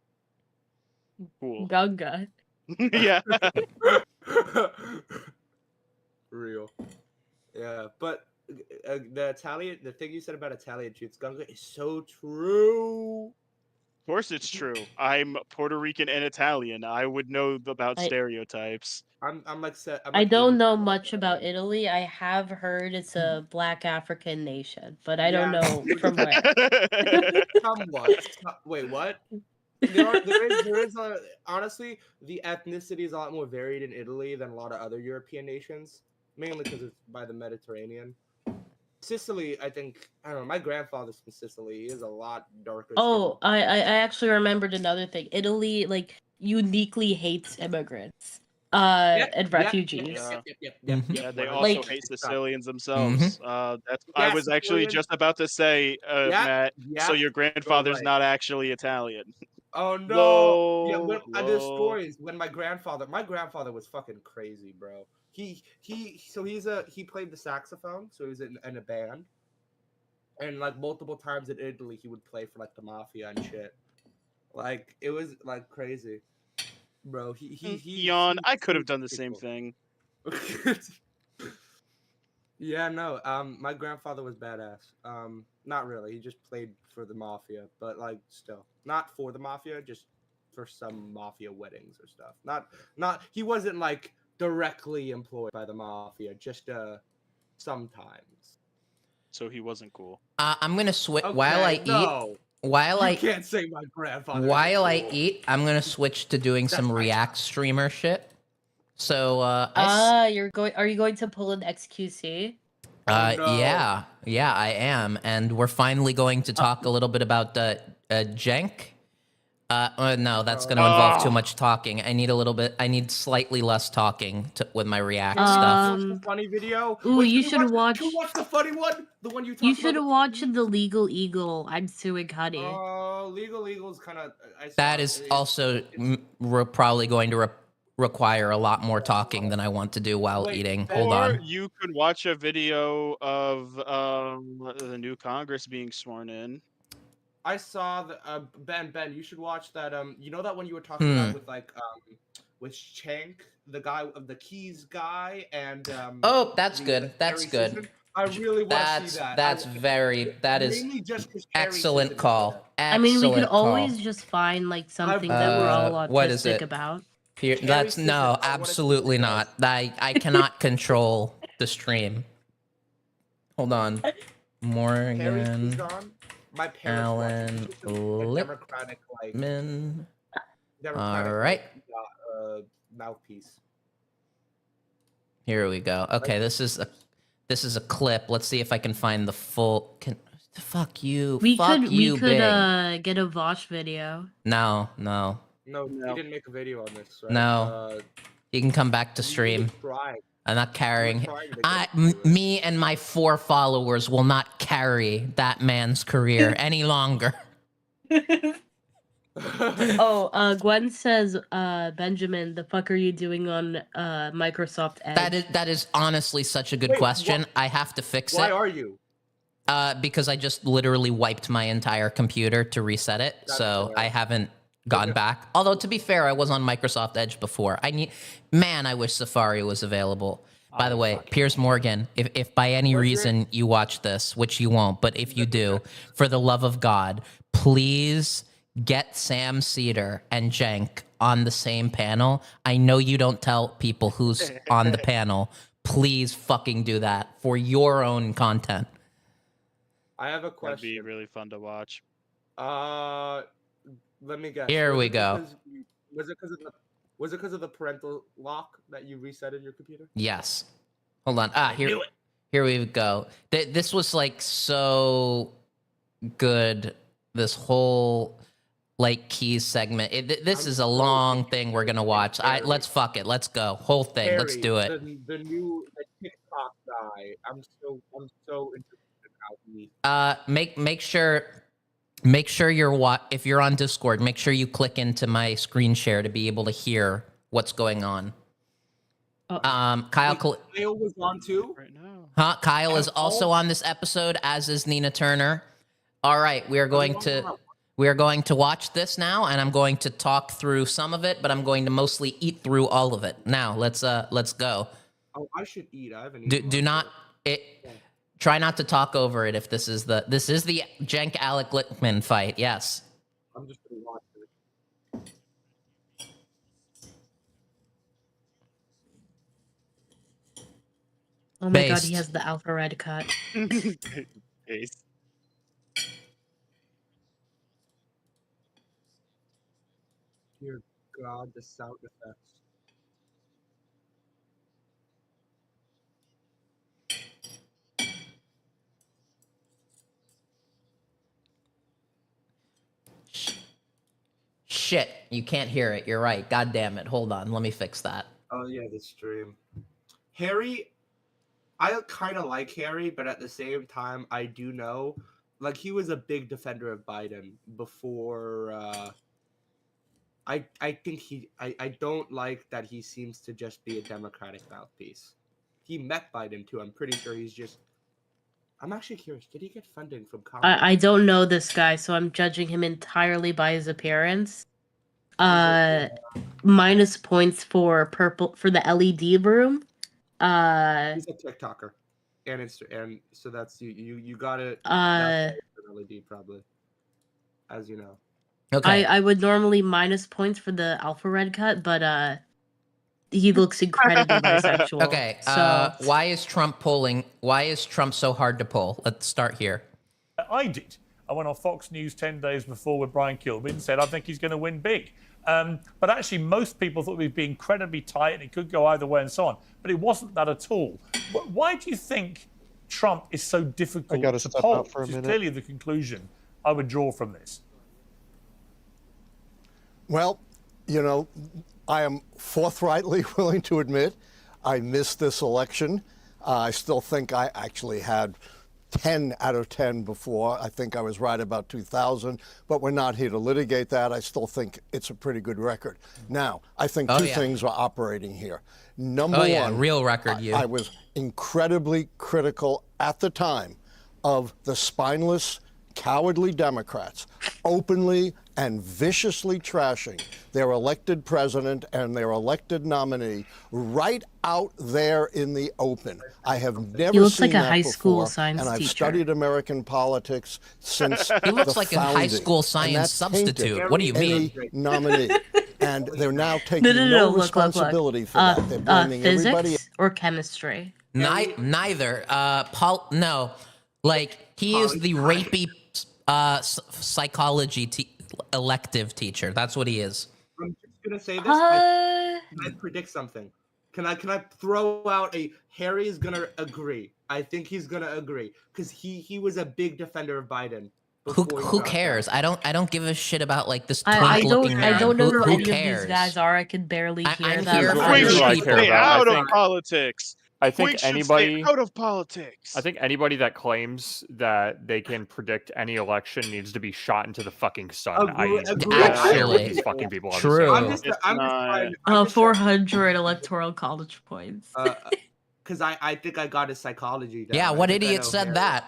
[SPEAKER 9] cool.
[SPEAKER 2] Gunga.
[SPEAKER 9] Yeah.
[SPEAKER 10] Real. Yeah, but the thing you said about Italian treats, Gunga, is so true.
[SPEAKER 9] Of course it's true. I'm Puerto Rican and Italian. I would know about stereotypes.
[SPEAKER 2] I don't know much about Italy. I have heard it's a Black African nation, but I don't know from where.
[SPEAKER 10] Somewhat. Wait, what? There is honestly, the ethnicity is a lot more varied in Italy than a lot of other European nations, mainly because it's by the Mediterranean. Sicily, I think, I don't know, my grandfather's from Sicily. He is a lot darker.
[SPEAKER 2] Oh, I actually remembered another thing. Italy, like, uniquely hates immigrants and refugees.
[SPEAKER 9] Yeah, they also hate Sicilians themselves. I was actually just about to say, Matt, so your grandfather's not actually Italian.
[SPEAKER 10] Oh no! There's stories when my grandfather was fucking crazy, bro. He played the saxophone, so he was in a band, and like multiple times in Italy he would play for like the mafia and shit. Like it was like crazy, bro. He
[SPEAKER 9] Yawn. I could have done the same thing.
[SPEAKER 7] Yeah, no. My grandfather was badass. Not really. He just played for the mafia, but like still, not for the mafia, just for some mafia weddings or stuff. Not. He wasn't like directly employed by the mafia. Just sometimes.
[SPEAKER 9] So he wasn't cool.
[SPEAKER 1] I'm gonna switch
[SPEAKER 7] Okay,
[SPEAKER 1] while I eat.
[SPEAKER 7] no.
[SPEAKER 1] While
[SPEAKER 7] You
[SPEAKER 1] I
[SPEAKER 7] can't say my grandfather.
[SPEAKER 1] while I
[SPEAKER 7] isn't cool.
[SPEAKER 1] eat, I'm gonna switch to doing
[SPEAKER 7] That's
[SPEAKER 1] some
[SPEAKER 7] my
[SPEAKER 1] React streamer shit. So
[SPEAKER 2] you're going. Are you going to pull an XQC?
[SPEAKER 7] Oh, no.
[SPEAKER 1] yeah, I am, and we're finally going to talk a little bit about Jenk. No, that's going to involve too much talking. I need slightly less talking with my React stuff.
[SPEAKER 7] The funny video.
[SPEAKER 2] Ooh,
[SPEAKER 7] Wait,
[SPEAKER 2] you
[SPEAKER 7] can
[SPEAKER 2] should watch.
[SPEAKER 7] Can you watch the funny one? The one you talked
[SPEAKER 2] You should
[SPEAKER 7] about?
[SPEAKER 2] watch the Legal Eagle. I'm suing Honey.
[SPEAKER 7] Legal Eagle's kind of.
[SPEAKER 1] That is also probably going to require a lot more talking than I want to do while eating. Hold
[SPEAKER 9] Or
[SPEAKER 1] on.
[SPEAKER 9] you could watch a video of the new Congress being sworn in.
[SPEAKER 7] I saw the Ben. You should watch that. You know that one you were talking about with with Shank, the guy of the keys guy, and
[SPEAKER 1] oh, that's good. That's good.
[SPEAKER 7] Season. I really want to see that.
[SPEAKER 1] That is excellent call.
[SPEAKER 2] I mean, we could always just find like something that we're all autistic about.
[SPEAKER 1] That's no, absolutely not. I cannot control the stream. Hold on. Morgan
[SPEAKER 7] My
[SPEAKER 1] Allen Lippman. All right.
[SPEAKER 7] Mouthpiece.
[SPEAKER 1] Here we go. Okay, this is a clip. Let's see if I can find the full. Fuck you.
[SPEAKER 2] We
[SPEAKER 1] Fuck
[SPEAKER 2] could
[SPEAKER 1] you,
[SPEAKER 2] get a
[SPEAKER 1] Bing.
[SPEAKER 2] Vosh video.
[SPEAKER 1] No.
[SPEAKER 7] No, you didn't make a video on this, right?
[SPEAKER 1] No. You can come back to stream. I'm not carrying. Me and my 4 followers will not carry that man's career any longer.
[SPEAKER 2] Gwen says, Benjamin, the fuck are you doing on Microsoft Edge?
[SPEAKER 1] That is honestly such a good question. I have to fix it.
[SPEAKER 7] Why are you?
[SPEAKER 1] Because I just literally wiped my entire computer to reset it, so I haven't gone back. Although to be fair, I was on Microsoft Edge before. I wish Safari was available. By the way, Piers Morgan, if by any reason you watch this, which you won't, but if you do, for the love of God, please get Sam Cedar and Jenk on the same panel. I know you don't tell people who's on the panel. Please fucking do that for your own content.
[SPEAKER 7] I have a question.
[SPEAKER 9] That'd be really fun to watch.
[SPEAKER 7] Let me guess.
[SPEAKER 1] Here we go.
[SPEAKER 7] Was it because of the parental lock that you reset in your computer?
[SPEAKER 1] Yes. Hold on. Here we go. This was like so good. This whole like keys segment. This is a long thing we're gonna watch. Let's fuck it. Let's go. Whole thing.
[SPEAKER 7] Harry,
[SPEAKER 1] let's do it.
[SPEAKER 7] The new TikTok guy. I'm so interested in how he.
[SPEAKER 1] Make sure if you're on Discord, make sure you click into my screen share to be able to hear what's going on. Kyle
[SPEAKER 7] was on too.
[SPEAKER 9] Right now.
[SPEAKER 1] Huh? Kyle is also on this episode, as is Nina Turner. All right, we are going to watch this now, and I'm going to talk through some of it, but I'm going to mostly eat through all of it. Now, let's go.
[SPEAKER 7] Oh, I should eat. I haven't eaten.
[SPEAKER 1] Do not try not to talk over it if this is the Jenk Alec Littman fight. Yes.
[SPEAKER 7] I'm just gonna watch it.
[SPEAKER 2] Oh my god, he has the alpha red cut.
[SPEAKER 9] Based.
[SPEAKER 7] Dear God, the sound effects.
[SPEAKER 1] Shit, you can't hear it. You're right. God damn it. Hold on. Let me fix that.
[SPEAKER 7] Oh yeah, the stream. Harry, I kind of like Harry, but at the same time, I do know, like, he was a big defender of Biden before. I think I don't like that he seems to just be a Democratic mouthpiece. He met Biden too. I'm pretty sure he's just. I'm actually curious. Did he get funding from Congress?
[SPEAKER 2] I don't know this guy, so I'm judging him entirely by his appearance. Minus points for the LED room.
[SPEAKER 7] He's a TikToker. and so that's you got it. LED probably, as you know.
[SPEAKER 1] Okay.
[SPEAKER 2] I would normally minus points for the alpha red cut, but he looks incredibly bisexual.
[SPEAKER 1] Okay.
[SPEAKER 2] So
[SPEAKER 1] Why is Trump so hard to pull? Let's start here.
[SPEAKER 13] I did. I went on Fox News 10 days before with Brian Kilby and said I think he's going to win big. But actually, most people thought we'd be incredibly tight and it could go either way and so on. But it wasn't that at all. Why do you think Trump is so difficult to poll? Which is clearly the conclusion I would draw from this.
[SPEAKER 14] Well, you know, I am forthrightly willing to admit I missed this election. I still think I actually had 10 out of 10 before. I think I was right about 2000, but we're not here to litigate that. I still think it's a pretty good record. Now, I think two things are operating here. Number one,
[SPEAKER 1] real record.
[SPEAKER 14] I was incredibly critical at the time of the spineless, cowardly Democrats openly and viciously trashing their elected president and their elected nominee right out there in the open. I have never seen
[SPEAKER 2] like a
[SPEAKER 14] that
[SPEAKER 2] high school
[SPEAKER 14] before,
[SPEAKER 2] science
[SPEAKER 14] and I've
[SPEAKER 2] teacher.
[SPEAKER 14] studied American politics since
[SPEAKER 1] He looks
[SPEAKER 14] the
[SPEAKER 1] like a high
[SPEAKER 14] founding,
[SPEAKER 1] school
[SPEAKER 14] and
[SPEAKER 1] science
[SPEAKER 14] that
[SPEAKER 1] substitute.
[SPEAKER 14] tainted
[SPEAKER 1] What do you mean?
[SPEAKER 14] any nominee. And they're now taking
[SPEAKER 2] No, look.
[SPEAKER 14] responsibility for that. They're blaming everybody.
[SPEAKER 2] Physics or chemistry?
[SPEAKER 1] Neither. Paul. No. Like he is the rapey psychology elective teacher. That's what he is.
[SPEAKER 7] I'm just gonna say this. I predict something. Can I throw out a Harry is gonna agree? I think he's gonna agree because he was a big defender of Biden.
[SPEAKER 1] Who cares? I don't give a shit about like this
[SPEAKER 2] I
[SPEAKER 1] twink-looking man.
[SPEAKER 2] don't know who any
[SPEAKER 1] cares?
[SPEAKER 2] of these guys are. I can barely hear
[SPEAKER 1] I'm
[SPEAKER 2] them.
[SPEAKER 1] here for
[SPEAKER 8] Here's
[SPEAKER 1] these
[SPEAKER 8] what I
[SPEAKER 1] people.
[SPEAKER 8] care about.
[SPEAKER 9] Out
[SPEAKER 8] I
[SPEAKER 9] of
[SPEAKER 8] think-
[SPEAKER 9] politics.
[SPEAKER 8] I think
[SPEAKER 9] Twink should
[SPEAKER 8] anybody
[SPEAKER 9] stay out of politics.
[SPEAKER 8] I think anybody that claims that they can predict any election needs to be shot into the fucking sun.
[SPEAKER 1] Actually,
[SPEAKER 8] these fucking people have to
[SPEAKER 1] true.
[SPEAKER 8] say.
[SPEAKER 7] I'm just trying.
[SPEAKER 2] 400 electoral college points.
[SPEAKER 7] Because I think I got his psychology down.
[SPEAKER 1] Yeah,
[SPEAKER 7] I
[SPEAKER 1] what
[SPEAKER 7] think I
[SPEAKER 1] idiot
[SPEAKER 7] know
[SPEAKER 1] said
[SPEAKER 7] Harry.
[SPEAKER 1] that?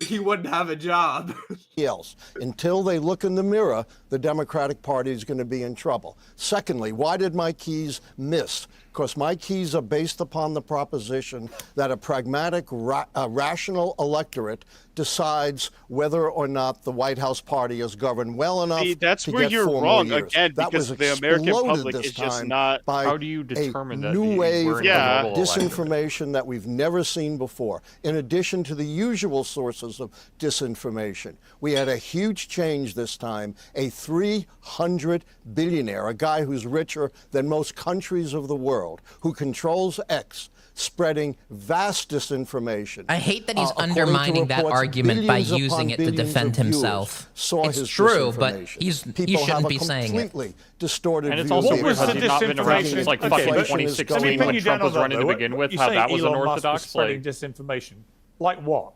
[SPEAKER 7] He wouldn't have a job.
[SPEAKER 14] Else. Until they look in the mirror, the Democratic Party is going to be in trouble. Secondly, why did my keys miss? Because my keys are based upon the proposition that a pragmatic, rational electorate decides whether or not the White House party is governed well enough.
[SPEAKER 9] See, that's
[SPEAKER 14] to
[SPEAKER 9] where
[SPEAKER 14] get
[SPEAKER 9] you're
[SPEAKER 14] 4 more
[SPEAKER 9] wrong
[SPEAKER 14] years.
[SPEAKER 9] again,
[SPEAKER 14] That
[SPEAKER 9] because
[SPEAKER 14] was
[SPEAKER 9] the American
[SPEAKER 14] exploded
[SPEAKER 9] public
[SPEAKER 14] this
[SPEAKER 9] is just
[SPEAKER 14] time
[SPEAKER 9] not.
[SPEAKER 14] by
[SPEAKER 8] How do you determine
[SPEAKER 14] a
[SPEAKER 8] that
[SPEAKER 14] new wave
[SPEAKER 8] we're in a
[SPEAKER 14] of
[SPEAKER 8] global election?
[SPEAKER 14] disinformation that we've never seen before, in addition to the usual sources of disinformation. We had a huge change this time, a 300 billionaire, a guy who's richer than most countries of the world, who controls X, spreading vast disinformation.
[SPEAKER 1] I hate that he's
[SPEAKER 14] According to
[SPEAKER 1] undermining that
[SPEAKER 14] reports,
[SPEAKER 1] argument by
[SPEAKER 14] billions upon
[SPEAKER 1] using it to
[SPEAKER 14] billions
[SPEAKER 1] defend
[SPEAKER 14] of viewers
[SPEAKER 1] himself.
[SPEAKER 14] saw
[SPEAKER 1] It's
[SPEAKER 14] his
[SPEAKER 1] true, but
[SPEAKER 14] disinformation.
[SPEAKER 1] he
[SPEAKER 14] People
[SPEAKER 1] shouldn't
[SPEAKER 14] have
[SPEAKER 1] be
[SPEAKER 14] a
[SPEAKER 1] saying it.
[SPEAKER 14] completely distorted
[SPEAKER 8] And it's
[SPEAKER 14] view
[SPEAKER 8] also
[SPEAKER 14] of the
[SPEAKER 8] because
[SPEAKER 14] economy.
[SPEAKER 8] he's not been around since like fucking
[SPEAKER 14] Inflation is
[SPEAKER 8] 2016
[SPEAKER 14] going
[SPEAKER 8] when
[SPEAKER 14] up.
[SPEAKER 13] you
[SPEAKER 8] Trump
[SPEAKER 13] down
[SPEAKER 8] was
[SPEAKER 13] on
[SPEAKER 8] running
[SPEAKER 13] that,
[SPEAKER 8] to
[SPEAKER 13] though.
[SPEAKER 8] begin with.
[SPEAKER 13] You
[SPEAKER 8] How
[SPEAKER 13] say
[SPEAKER 8] that was
[SPEAKER 13] Elon Musk
[SPEAKER 8] unorthodox.
[SPEAKER 13] spreading disinformation. Like what?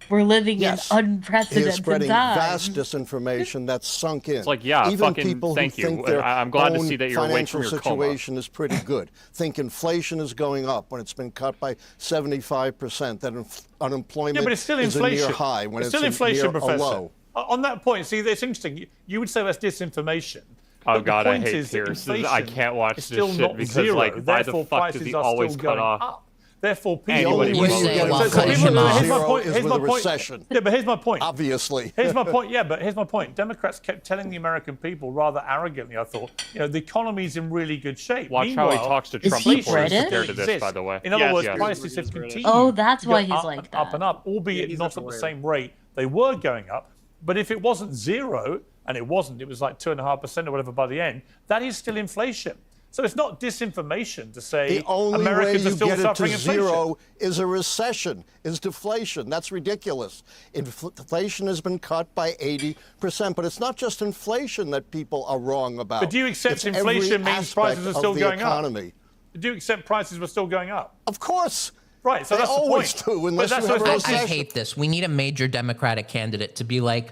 [SPEAKER 2] We're living
[SPEAKER 14] Yes,
[SPEAKER 2] in
[SPEAKER 14] he is
[SPEAKER 2] unprecedented
[SPEAKER 14] spreading
[SPEAKER 2] times.
[SPEAKER 14] vast disinformation that's sunk in.
[SPEAKER 8] It's like, yeah,
[SPEAKER 14] even
[SPEAKER 8] fucking
[SPEAKER 14] people
[SPEAKER 8] thank
[SPEAKER 14] who
[SPEAKER 8] you.
[SPEAKER 14] think their
[SPEAKER 8] I'm glad to
[SPEAKER 14] own
[SPEAKER 8] see that you're awake from
[SPEAKER 14] financial
[SPEAKER 8] your coma.
[SPEAKER 14] situation is pretty good. Think inflation is going up when it's been cut by 75%. That unemployment
[SPEAKER 13] Yeah, but it's still
[SPEAKER 14] is
[SPEAKER 13] inflation.
[SPEAKER 14] a near high when
[SPEAKER 13] it's
[SPEAKER 14] it's
[SPEAKER 13] still inflation,
[SPEAKER 14] near
[SPEAKER 13] Professor.
[SPEAKER 14] a low.
[SPEAKER 13] On that point, see, it's interesting. You would say that's disinformation.
[SPEAKER 8] Oh
[SPEAKER 13] But the
[SPEAKER 8] god, I
[SPEAKER 13] point
[SPEAKER 8] hate
[SPEAKER 13] is that
[SPEAKER 8] Pierce.
[SPEAKER 13] inflation
[SPEAKER 8] I can't watch
[SPEAKER 13] is
[SPEAKER 8] this
[SPEAKER 13] still
[SPEAKER 8] shit
[SPEAKER 13] not
[SPEAKER 8] because
[SPEAKER 13] zero.
[SPEAKER 8] like why the
[SPEAKER 13] Therefore,
[SPEAKER 8] fuck does
[SPEAKER 13] prices
[SPEAKER 8] he
[SPEAKER 13] are
[SPEAKER 8] always
[SPEAKER 13] still
[SPEAKER 8] cut
[SPEAKER 13] going
[SPEAKER 8] off?
[SPEAKER 13] up. Therefore,
[SPEAKER 14] The
[SPEAKER 13] people.
[SPEAKER 14] only way you get inflation to zero is with a recession.
[SPEAKER 13] Yeah, but here's my point.
[SPEAKER 14] Obviously.
[SPEAKER 13] Here's my point. Yeah, but here's my point. Democrats kept telling the American people rather arrogantly, I thought, the economy's in really good shape.
[SPEAKER 8] Watch how he
[SPEAKER 13] Meanwhile,
[SPEAKER 8] talks to
[SPEAKER 2] Is
[SPEAKER 8] Trump
[SPEAKER 2] he
[SPEAKER 8] before he's
[SPEAKER 2] British?
[SPEAKER 8] prepared to this, by the way.
[SPEAKER 13] In other
[SPEAKER 9] Yes,
[SPEAKER 13] words,
[SPEAKER 9] yes.
[SPEAKER 13] prices have continued.
[SPEAKER 2] Oh, that's
[SPEAKER 13] to
[SPEAKER 2] why
[SPEAKER 13] go
[SPEAKER 2] he's
[SPEAKER 13] up
[SPEAKER 2] like
[SPEAKER 13] and Up
[SPEAKER 2] that.
[SPEAKER 13] and up, albeit
[SPEAKER 7] he's
[SPEAKER 13] not
[SPEAKER 7] a
[SPEAKER 13] at the
[SPEAKER 7] lawyer.
[SPEAKER 13] same rate they were going up. But if it wasn't zero, and it wasn't, it was like 2.5% or whatever by the end, that is still inflation. So it's not disinformation to say
[SPEAKER 14] The only way
[SPEAKER 13] Americans are
[SPEAKER 14] you
[SPEAKER 13] still
[SPEAKER 14] get it to
[SPEAKER 13] suffering inflation.
[SPEAKER 14] zero is a recession, is deflation. That's ridiculous. Inflation has been cut by 80%, but it's not just inflation that people are wrong about.
[SPEAKER 13] But do you accept
[SPEAKER 14] It's
[SPEAKER 13] inflation
[SPEAKER 14] every
[SPEAKER 13] means prices
[SPEAKER 14] aspect
[SPEAKER 13] are still
[SPEAKER 14] of the
[SPEAKER 13] going up?
[SPEAKER 14] economy.
[SPEAKER 13] Do you accept prices were still going up?
[SPEAKER 14] Of course.
[SPEAKER 13] Right, so
[SPEAKER 14] They
[SPEAKER 13] that's the point.
[SPEAKER 14] always do, unless
[SPEAKER 13] But that's
[SPEAKER 14] you have a
[SPEAKER 13] what-
[SPEAKER 14] recession.
[SPEAKER 1] I hate this. We need a major Democratic candidate to be like,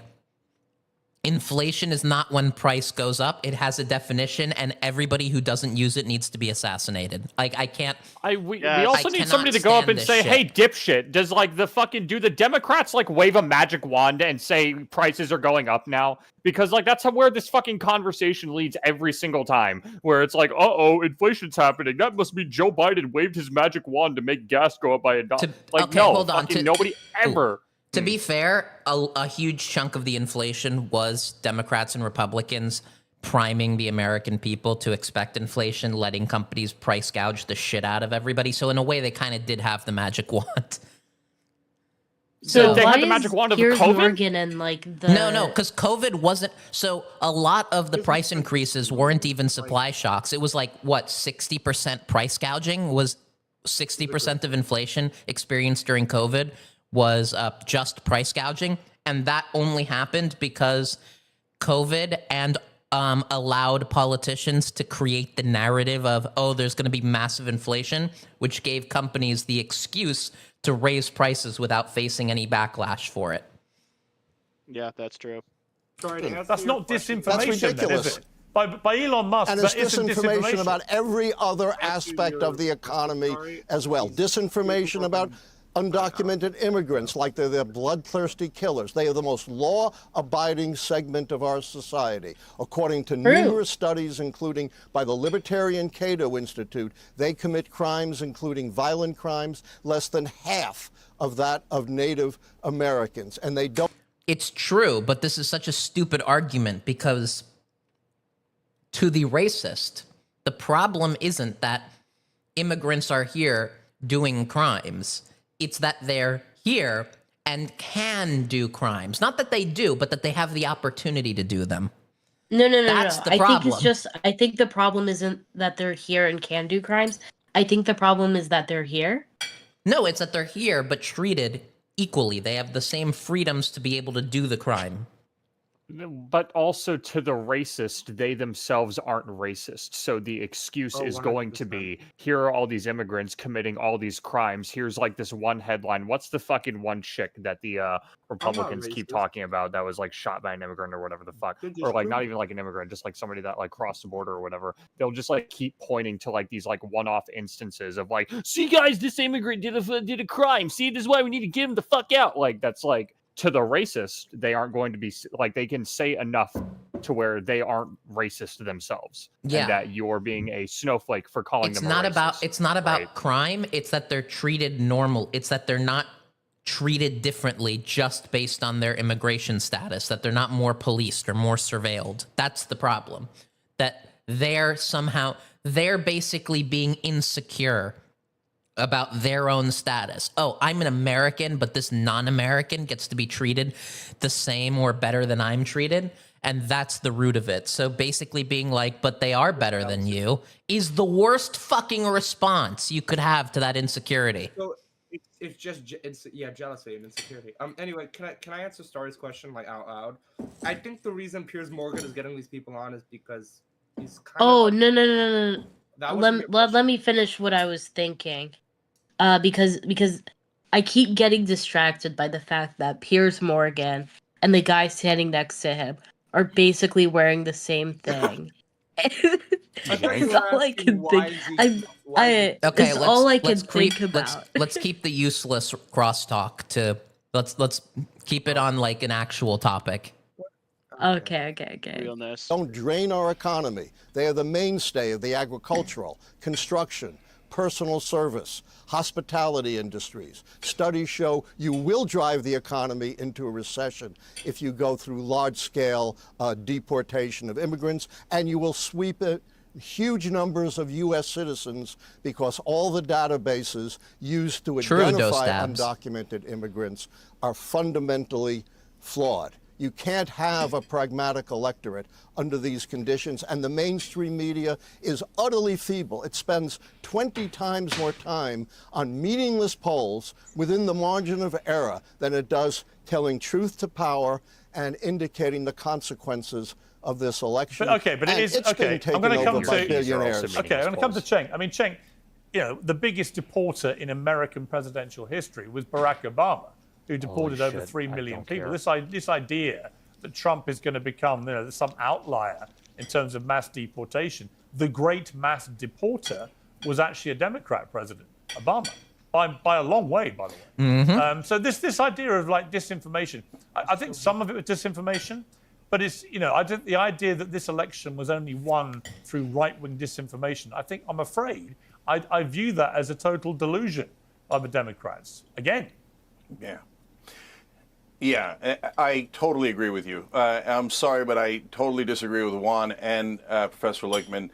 [SPEAKER 1] Inflation is not when price goes up. It has a definition, and everybody who doesn't use it needs to be assassinated. Like, I can't.
[SPEAKER 8] We also need somebody to go up and say, "Hey, dipshit, does like do the Democrats like wave a magic wand and say prices are going up now?" Because like that's where this fucking conversation leads every single time, where it's like, "Uh-oh, inflation's happening. That must mean Joe Biden waved his magic wand to make gas go up by $1." Like,
[SPEAKER 1] okay,
[SPEAKER 8] no,
[SPEAKER 1] hold on.
[SPEAKER 8] fucking nobody ever.
[SPEAKER 1] To be fair, a huge chunk of the inflation was Democrats and Republicans priming the American people to expect inflation, letting companies price gouge the shit out of everybody. So in a way, they kind of did have the magic wand.
[SPEAKER 2] So
[SPEAKER 8] they
[SPEAKER 2] why
[SPEAKER 8] had the magic wand of
[SPEAKER 2] Piers
[SPEAKER 8] COVID?
[SPEAKER 2] Morgan and like the
[SPEAKER 1] No, because COVID wasn't. So a lot of the price increases weren't even supply shocks. It was like what 60% price gouging was 60% of inflation experienced during COVID was just price gouging, and that only happened because COVID and allowed politicians to create the narrative of, oh, there's going to be massive inflation, which gave companies the excuse to raise prices without facing any backlash for it.
[SPEAKER 9] Yeah, that's true.
[SPEAKER 10] Sorry to answer
[SPEAKER 13] That's
[SPEAKER 10] your
[SPEAKER 13] not
[SPEAKER 10] question.
[SPEAKER 13] disinformation, then,
[SPEAKER 14] ridiculous.
[SPEAKER 13] is it? By Elon Musk,
[SPEAKER 14] And it's
[SPEAKER 13] that isn't
[SPEAKER 14] disinformation about every other aspect of the economy as well. Disinformation about undocumented immigrants, like they're the bloodthirsty killers. They are the most law-abiding segment of our society. According to numerous studies, including by the Libertarian Cato Institute, they commit crimes, including violent crimes, less than half of that of Native Americans. And they don't...
[SPEAKER 1] It's true, but this is such a stupid argument because to the racist, the problem isn't that immigrants are here doing crimes. It's that they're here and can do crimes. Not that they do, but that they have the opportunity to do them.
[SPEAKER 2] No.
[SPEAKER 1] That's the
[SPEAKER 2] I
[SPEAKER 1] problem.
[SPEAKER 2] think it's just. I think the problem isn't that they're here and can do crimes. I think the problem is that they're here.
[SPEAKER 1] No, it's that they're here, but treated equally. They have the same freedoms to be able to do the crime.
[SPEAKER 8] But also to the racist, they themselves aren't racist. So the excuse is going to be, here are all these immigrants committing all these crimes. Here's like this one headline. What's the fucking one chick that the Republicans keep talking about that was like shot by an immigrant or whatever the fuck? Or like not even like an immigrant, just like somebody that like crossed the border or whatever. They'll just like keep pointing to like these like one-off instances of like, see guys, this immigrant did a crime. See, this is why we need to get him the fuck out. Like that's like, to the racist, they aren't going to be like they can say enough to where they aren't racist themselves.
[SPEAKER 1] Yeah.
[SPEAKER 8] And that you're being a snowflake for calling them a racist.
[SPEAKER 1] It's not about crime. It's that they're treated normal. It's that they're not treated differently just based on their immigration status, that they're not more policed or more surveilled. That's the problem. That they're basically being insecure about their own status. Oh, I'm an American, but this non-American gets to be treated the same or better than I'm treated. And that's the root of it. So basically being like, but they are better than you is the worst fucking response you could have to that insecurity.
[SPEAKER 10] So it's just jealousy and insecurity. Anyway, can I answer Starry's question like out loud? I think the reason Piers Morgan is getting these people on is because he's kind
[SPEAKER 2] of.
[SPEAKER 10] Oh,
[SPEAKER 2] no. Let me finish what I was thinking. Because I keep getting distracted by the fact that Piers Morgan and the guy standing next to him are basically wearing the same thing. That's all I can think. It's all I can think about.
[SPEAKER 1] Let's keep the useless crosstalk to let's keep it on like an actual topic.
[SPEAKER 2] Okay.
[SPEAKER 14] Don't drain our economy. They are the mainstay of the agricultural, construction, personal service, hospitality industries. Studies show you will drive the economy into a recession if you go through large-scale deportation of immigrants, and you will sweep huge numbers of U.S. citizens because all the databases used to identify undocumented immigrants are fundamentally flawed. You can't have a pragmatic electorate under these conditions, and the mainstream media is utterly feeble. It spends 20 times more time on meaningless polls within the margin of error than it does telling truth to power and indicating the consequences of this election.
[SPEAKER 13] But it is okay. I'm going to come to
[SPEAKER 14] billionaires.
[SPEAKER 13] Okay, I'm going to come to Cheng. I mean, Cheng, the biggest deporter in American presidential history was Barack Obama, who deported over 3 million people. This idea that Trump is going to become some outlier in terms of mass deportation. The great mass deporter was actually a Democrat president, Obama, by a long way, by the way. So this idea of like disinformation, I think some of it was disinformation, but it's, I think the idea that this election was only won through right-wing disinformation, I'm afraid, I view that as a total delusion by the Democrats. Again.
[SPEAKER 15] Yeah, I totally agree with you. I'm sorry, but I totally disagree with Juan and Professor Lichtman.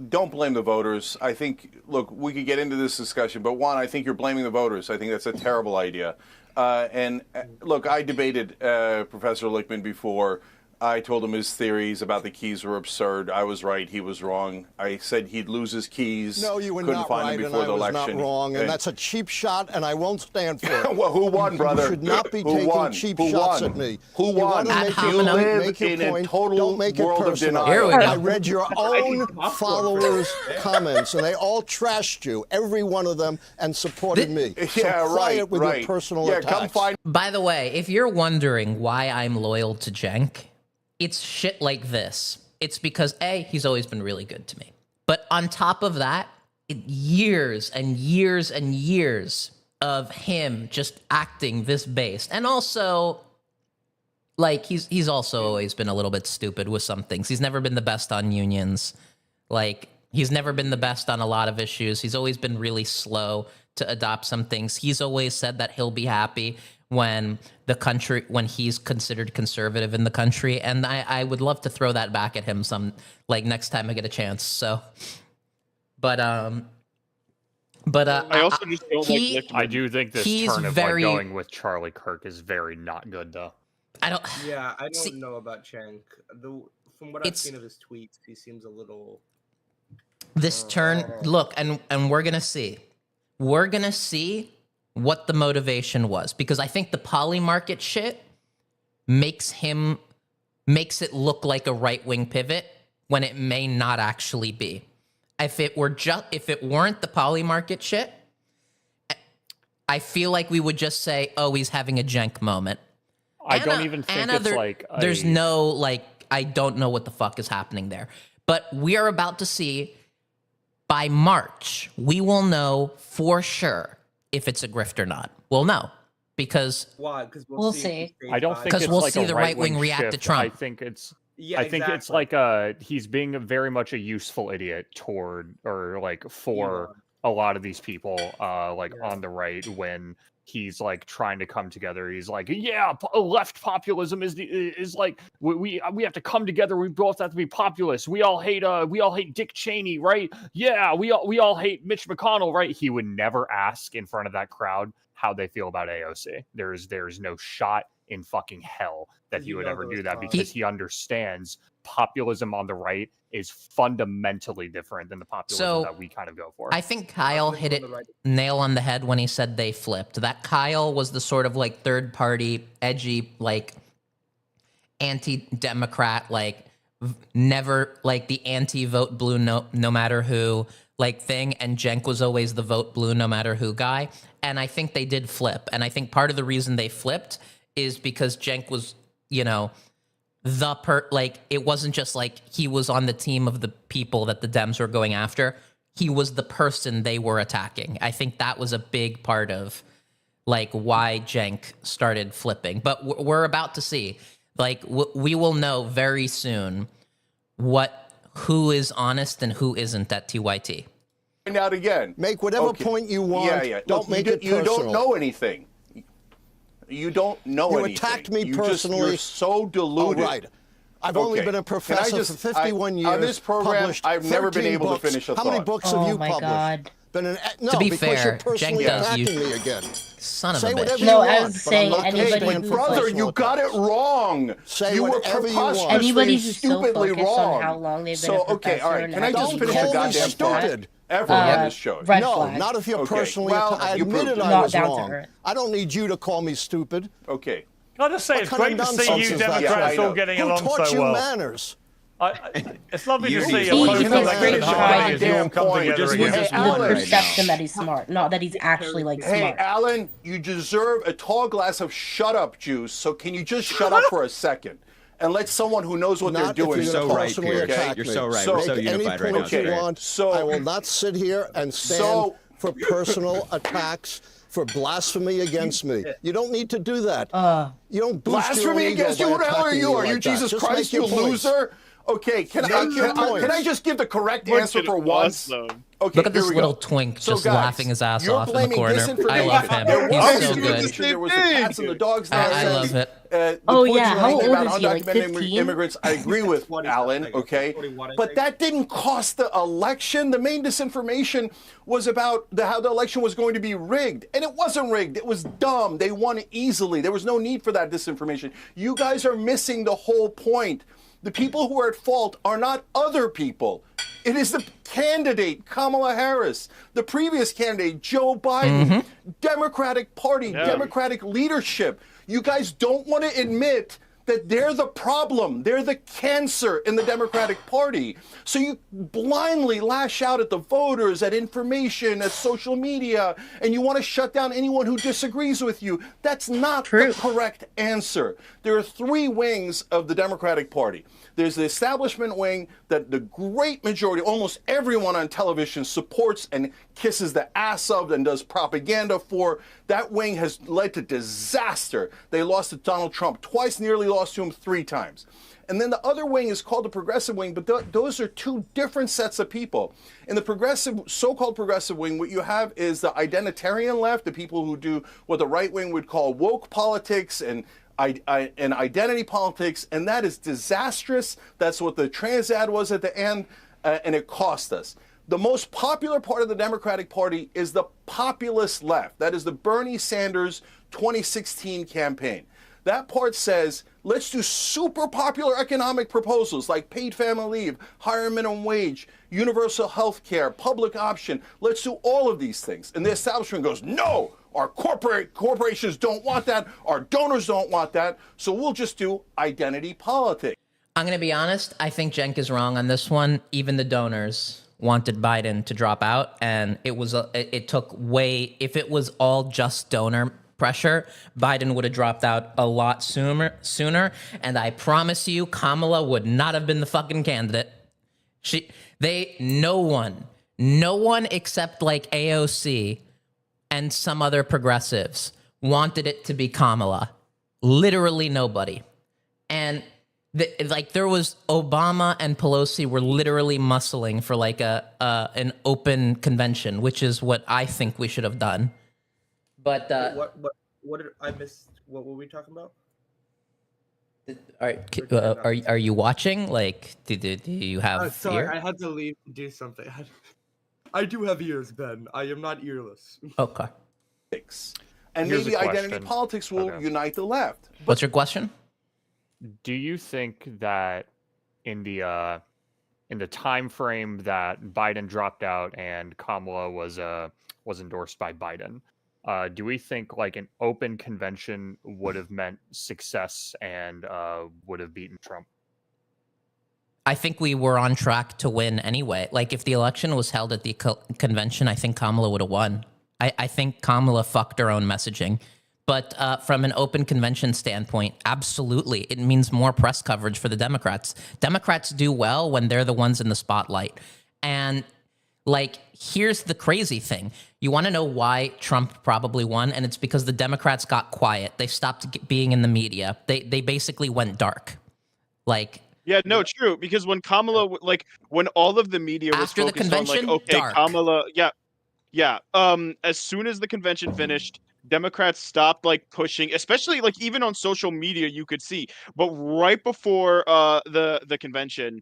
[SPEAKER 15] Don't blame the voters. I think, look, we could get into this discussion, but Juan, I think you're blaming the voters. I think that's a terrible idea. And look, I debated Professor Lichtman before. I told him his theories about the keys were absurd. I was right. He was wrong. I said he'd lose his keys.
[SPEAKER 14] No, you were
[SPEAKER 15] Couldn't
[SPEAKER 14] not
[SPEAKER 15] find
[SPEAKER 14] right,
[SPEAKER 15] them
[SPEAKER 14] and
[SPEAKER 15] before
[SPEAKER 14] I
[SPEAKER 15] the
[SPEAKER 14] was
[SPEAKER 15] election.
[SPEAKER 14] not wrong. And that's a cheap shot, and I won't stand for it.
[SPEAKER 15] Well, who won, brother?
[SPEAKER 14] You should not be taking cheap shots at me.
[SPEAKER 15] Who won?
[SPEAKER 14] You
[SPEAKER 15] live in a total
[SPEAKER 14] Don't make it
[SPEAKER 15] world of
[SPEAKER 14] personal.
[SPEAKER 15] denial.
[SPEAKER 14] I read your own followers' comments, and they all trashed you, every one of them, and supported me. So quiet with your personal attacks.
[SPEAKER 15] Come find.
[SPEAKER 1] By the way, if you're wondering why I'm loyal to Cenk, it's shit like this. It's because, A, he's always been really good to me. But on top of that, years and years and years of him just acting this based. And also, like, he's also always been a little bit stupid with some things. He's never been the best on unions. Like, he's never been the best on a lot of issues. He's always been really slow to adopt some things. He's always said that he'll be happy when he's considered conservative in the country, and I would love to throw that back at him next time I get a chance. So, but I
[SPEAKER 9] also just don't like Lichtman.
[SPEAKER 8] I do think this turn of going with Charlie Kirk is very not good, though.
[SPEAKER 10] I don't know about Cenk. From what I've seen of his tweets, he seems a little.
[SPEAKER 1] This turn, look, and we're gonna see. We're gonna see what the motivation was, because I think the poly market shit makes it look like a right-wing pivot when it may not actually be. If it weren't the poly market shit, I feel like we would just say, oh, he's having a Cenk moment.
[SPEAKER 8] I don't even think it's like
[SPEAKER 1] there's no I don't know what the fuck is happening there. But we are about to see, by March, we will know for sure if it's a grift or not. We'll know, because
[SPEAKER 10] why? Because
[SPEAKER 2] we'll see.
[SPEAKER 8] I don't think
[SPEAKER 1] because
[SPEAKER 8] it's
[SPEAKER 1] we'll
[SPEAKER 8] like
[SPEAKER 1] see
[SPEAKER 8] a
[SPEAKER 1] the right wing react to
[SPEAKER 8] shift.
[SPEAKER 1] Trump.
[SPEAKER 8] I think it's it's like he's being very much a useful idiot for a lot of these people on the right when he's like trying to come together. He's like, yeah, left populism is like we have to come together. We both have to be populist. We all hate Dick Cheney, right? Yeah, we all hate Mitch McConnell, right? He would never ask in front of that crowd how they feel about AOC. There's no shot in fucking hell that he would ever do that, because he understands populism on the right is fundamentally different than the populism that we kind of go for.
[SPEAKER 1] I think Kyle hit it nail on the head when he said they flipped. That Kyle was the sort of like third party, edgy, like anti-democrat, like never like the anti-vote blue no matter who like thing, and Cenk was always the vote blue no matter who guy. And I think they did flip. And I think part of the reason they flipped is because Cenk was, it wasn't just like he was on the team of the people that the Dems were going after. He was the person they were attacking. I think that was a big part of like why Cenk started flipping. But we're about to see, like we will know very soon who is honest and who isn't at TYT.
[SPEAKER 15] Find out again.
[SPEAKER 14] Make whatever point you want.
[SPEAKER 15] Yeah.
[SPEAKER 14] Don't make it personal.
[SPEAKER 15] You don't know anything. You don't know anything.
[SPEAKER 14] You attacked me personally.
[SPEAKER 15] You're so deluded.
[SPEAKER 14] Oh, right. I've only been a professor for 51 years.
[SPEAKER 15] On this program, I've never been able to finish a thought.
[SPEAKER 14] How many books have you published?
[SPEAKER 2] God.
[SPEAKER 1] To be fair,
[SPEAKER 14] you're personally
[SPEAKER 1] Cenk does
[SPEAKER 14] attacking me again.
[SPEAKER 1] Son of
[SPEAKER 14] Say
[SPEAKER 1] a bitch.
[SPEAKER 14] whatever
[SPEAKER 2] No,
[SPEAKER 14] you
[SPEAKER 2] I
[SPEAKER 14] want,
[SPEAKER 2] was
[SPEAKER 14] but
[SPEAKER 2] saying
[SPEAKER 14] I'm not
[SPEAKER 2] anybody
[SPEAKER 14] paying
[SPEAKER 2] who-
[SPEAKER 14] for
[SPEAKER 15] Brother,
[SPEAKER 14] personal
[SPEAKER 15] you got it wrong.
[SPEAKER 14] Say
[SPEAKER 15] you were
[SPEAKER 14] whatever you want.
[SPEAKER 15] preposterously
[SPEAKER 2] Anybody who's so
[SPEAKER 15] stupidly
[SPEAKER 2] focused
[SPEAKER 15] wrong.
[SPEAKER 2] on how long they've been
[SPEAKER 15] So,
[SPEAKER 2] a
[SPEAKER 15] okay, all right.
[SPEAKER 2] professor
[SPEAKER 15] Can I
[SPEAKER 2] and
[SPEAKER 15] just
[SPEAKER 2] how
[SPEAKER 15] finish a
[SPEAKER 14] Don't call me
[SPEAKER 15] goddamn thought?
[SPEAKER 14] stupid.
[SPEAKER 15] Ever on this show.
[SPEAKER 2] red
[SPEAKER 14] No,
[SPEAKER 2] flag.
[SPEAKER 14] not if you're
[SPEAKER 15] Okay,
[SPEAKER 14] personally.
[SPEAKER 15] well,
[SPEAKER 14] I
[SPEAKER 15] you proved
[SPEAKER 14] admitted
[SPEAKER 15] it.
[SPEAKER 14] I
[SPEAKER 2] Not
[SPEAKER 14] was
[SPEAKER 2] down to
[SPEAKER 14] wrong.
[SPEAKER 2] earth.
[SPEAKER 14] I don't need you to call me stupid.
[SPEAKER 15] Okay.
[SPEAKER 13] Can I just say,
[SPEAKER 14] What
[SPEAKER 13] it's
[SPEAKER 14] kind of
[SPEAKER 13] great to see
[SPEAKER 14] nonsense
[SPEAKER 13] you
[SPEAKER 14] is that?
[SPEAKER 13] Democrats
[SPEAKER 15] Yeah, I
[SPEAKER 13] all
[SPEAKER 15] know.
[SPEAKER 13] getting
[SPEAKER 14] Who
[SPEAKER 13] along
[SPEAKER 14] taught
[SPEAKER 13] so
[SPEAKER 14] you
[SPEAKER 13] well.
[SPEAKER 14] manners?
[SPEAKER 13] It's lovely to
[SPEAKER 16] You
[SPEAKER 13] see
[SPEAKER 16] need
[SPEAKER 13] a
[SPEAKER 16] to
[SPEAKER 2] He
[SPEAKER 16] look
[SPEAKER 2] makes
[SPEAKER 16] at
[SPEAKER 13] post-election
[SPEAKER 2] great
[SPEAKER 13] harmony
[SPEAKER 2] strides.
[SPEAKER 13] as you all come together
[SPEAKER 15] Just
[SPEAKER 13] again.
[SPEAKER 15] look at
[SPEAKER 2] The
[SPEAKER 15] Alan.
[SPEAKER 2] perception that he's smart, not that he's actually like
[SPEAKER 15] Hey,
[SPEAKER 2] smart.
[SPEAKER 15] Alan, you deserve a tall glass of shut up juice. So can you just shut up for a second and let someone who knows what
[SPEAKER 14] Not
[SPEAKER 15] they're
[SPEAKER 14] if
[SPEAKER 15] doing
[SPEAKER 14] you're
[SPEAKER 16] so
[SPEAKER 14] gonna
[SPEAKER 16] right,
[SPEAKER 14] personally
[SPEAKER 16] Pierce.
[SPEAKER 14] attack
[SPEAKER 16] You're
[SPEAKER 14] me.
[SPEAKER 16] so right. We're so
[SPEAKER 14] Make any
[SPEAKER 16] unified right
[SPEAKER 14] point
[SPEAKER 16] now.
[SPEAKER 14] you
[SPEAKER 16] Okay.
[SPEAKER 14] want.
[SPEAKER 15] So-
[SPEAKER 14] I will not sit here and stand for personal attacks, for blasphemy against me. You don't need to do that. You don't boost your own
[SPEAKER 15] Blasphemy
[SPEAKER 14] ego
[SPEAKER 15] against you?
[SPEAKER 14] by
[SPEAKER 15] Who the hell are
[SPEAKER 14] attacking
[SPEAKER 15] you?
[SPEAKER 14] me
[SPEAKER 15] Are you
[SPEAKER 14] like that.
[SPEAKER 15] Jesus
[SPEAKER 14] Just
[SPEAKER 15] Christ,
[SPEAKER 14] make your
[SPEAKER 15] you
[SPEAKER 14] points.
[SPEAKER 15] loser? Okay, can I just give the correct answer for once?
[SPEAKER 9] Awesome.
[SPEAKER 15] Okay,
[SPEAKER 1] Look at this
[SPEAKER 15] here we
[SPEAKER 1] little
[SPEAKER 15] go.
[SPEAKER 1] twink
[SPEAKER 15] So,
[SPEAKER 1] just
[SPEAKER 15] guys,
[SPEAKER 1] laughing his ass
[SPEAKER 15] you're
[SPEAKER 1] off in the
[SPEAKER 15] blaming
[SPEAKER 1] corner. I love
[SPEAKER 15] disinformation.
[SPEAKER 1] him.
[SPEAKER 15] There
[SPEAKER 1] He's
[SPEAKER 15] was
[SPEAKER 1] so
[SPEAKER 15] disinformation.
[SPEAKER 1] good.
[SPEAKER 15] There was the cats and the dogs
[SPEAKER 1] I
[SPEAKER 15] nonsense.
[SPEAKER 1] love it.
[SPEAKER 15] The
[SPEAKER 2] Oh,
[SPEAKER 15] points
[SPEAKER 2] yeah,
[SPEAKER 15] you're
[SPEAKER 2] how
[SPEAKER 15] making
[SPEAKER 2] old
[SPEAKER 15] about
[SPEAKER 2] is he, like
[SPEAKER 15] undocumented
[SPEAKER 2] 15?
[SPEAKER 15] immigrants, I agree with
[SPEAKER 7] 20
[SPEAKER 15] Alan,
[SPEAKER 7] something,
[SPEAKER 15] okay?
[SPEAKER 7] 21, I
[SPEAKER 15] But
[SPEAKER 7] think.
[SPEAKER 15] that didn't cost the election. The main disinformation was about how the election was going to be rigged. And it wasn't rigged. It was dumb. They won easily. There was no need for that disinformation. You guys are missing the whole point. The people who are at fault are not other people. It is the candidate, Kamala Harris, the previous candidate, Joe Biden, Democratic Party, Democratic leadership. You guys don't want to admit that they're the problem. They're the cancer in the Democratic Party. So you blindly lash out at the voters, at information, at social media, and you want to shut down anyone who disagrees with you. That's not the correct answer. There are three wings of the Democratic Party. There's the establishment wing that the great majority, almost everyone on television supports and kisses the ass of and does propaganda for. That wing has led to disaster. They lost to Donald Trump twice, nearly lost to him 3 times. And then the other wing is called the progressive wing, but those are two different sets of people. In the progressive, so-called progressive wing, what you have is the identitarian left, the people who do what the right wing would call woke politics and identity politics, and that is disastrous. That's what the trans ad was at the end, and it cost us. The most popular part of the Democratic Party is the populist left. That is the Bernie Sanders 2016 campaign. That part says, let's do super popular economic proposals like paid family leave, higher minimum wage, universal health care, public option. Let's do all of these things. And the establishment goes, no, our corporations don't want that. Our donors don't want that. So we'll just do identity politics.
[SPEAKER 1] I'm going to be honest. I think Cenk is wrong on this one. Even the donors wanted Biden to drop out, and it took way. If it was all just donor pressure, Biden would have dropped out a lot sooner. And I promise you, Kamala would not have been the fucking candidate. No one except like AOC and some other progressives wanted it to be Kamala. Literally nobody. And there was Obama and Pelosi were literally muscling for like an open convention, which is what I think we should have done. But
[SPEAKER 7] what did I miss? What were we talking about?
[SPEAKER 1] Are you watching? Like, do you have
[SPEAKER 7] sorry,
[SPEAKER 1] ear?
[SPEAKER 7] I had to leave to do something. I do have ears, Ben. I am not earless.
[SPEAKER 1] Okay.
[SPEAKER 15] And
[SPEAKER 8] Here's
[SPEAKER 15] maybe
[SPEAKER 8] a
[SPEAKER 15] identity
[SPEAKER 8] question.
[SPEAKER 15] politics will unite the left.
[SPEAKER 1] What's your question?
[SPEAKER 8] Do you think that in the time frame that Biden dropped out and Kamala was endorsed by Biden, do we think like an open convention would have meant success and would have beaten Trump?
[SPEAKER 1] I think we were on track to win anyway. Like, if the election was held at the convention, I think Kamala would have won. I think Kamala fucked her own messaging. But from an open convention standpoint, absolutely. It means more press coverage for the Democrats. Democrats do well when they're the ones in the spotlight. And, like, here's the crazy thing. You want to know why Trump probably won? And it's because the Democrats got quiet. They stopped being in the media. They basically went dark. Like...
[SPEAKER 9] Yeah, no, true. Because when Kamala, like, when all of the media was
[SPEAKER 1] After the
[SPEAKER 9] focused on, like,
[SPEAKER 1] convention,
[SPEAKER 9] okay,
[SPEAKER 1] dark.
[SPEAKER 9] Kamala, yeah. As soon as the convention finished, Democrats stopped like pushing, especially like even on social media, you could see. But right before the convention,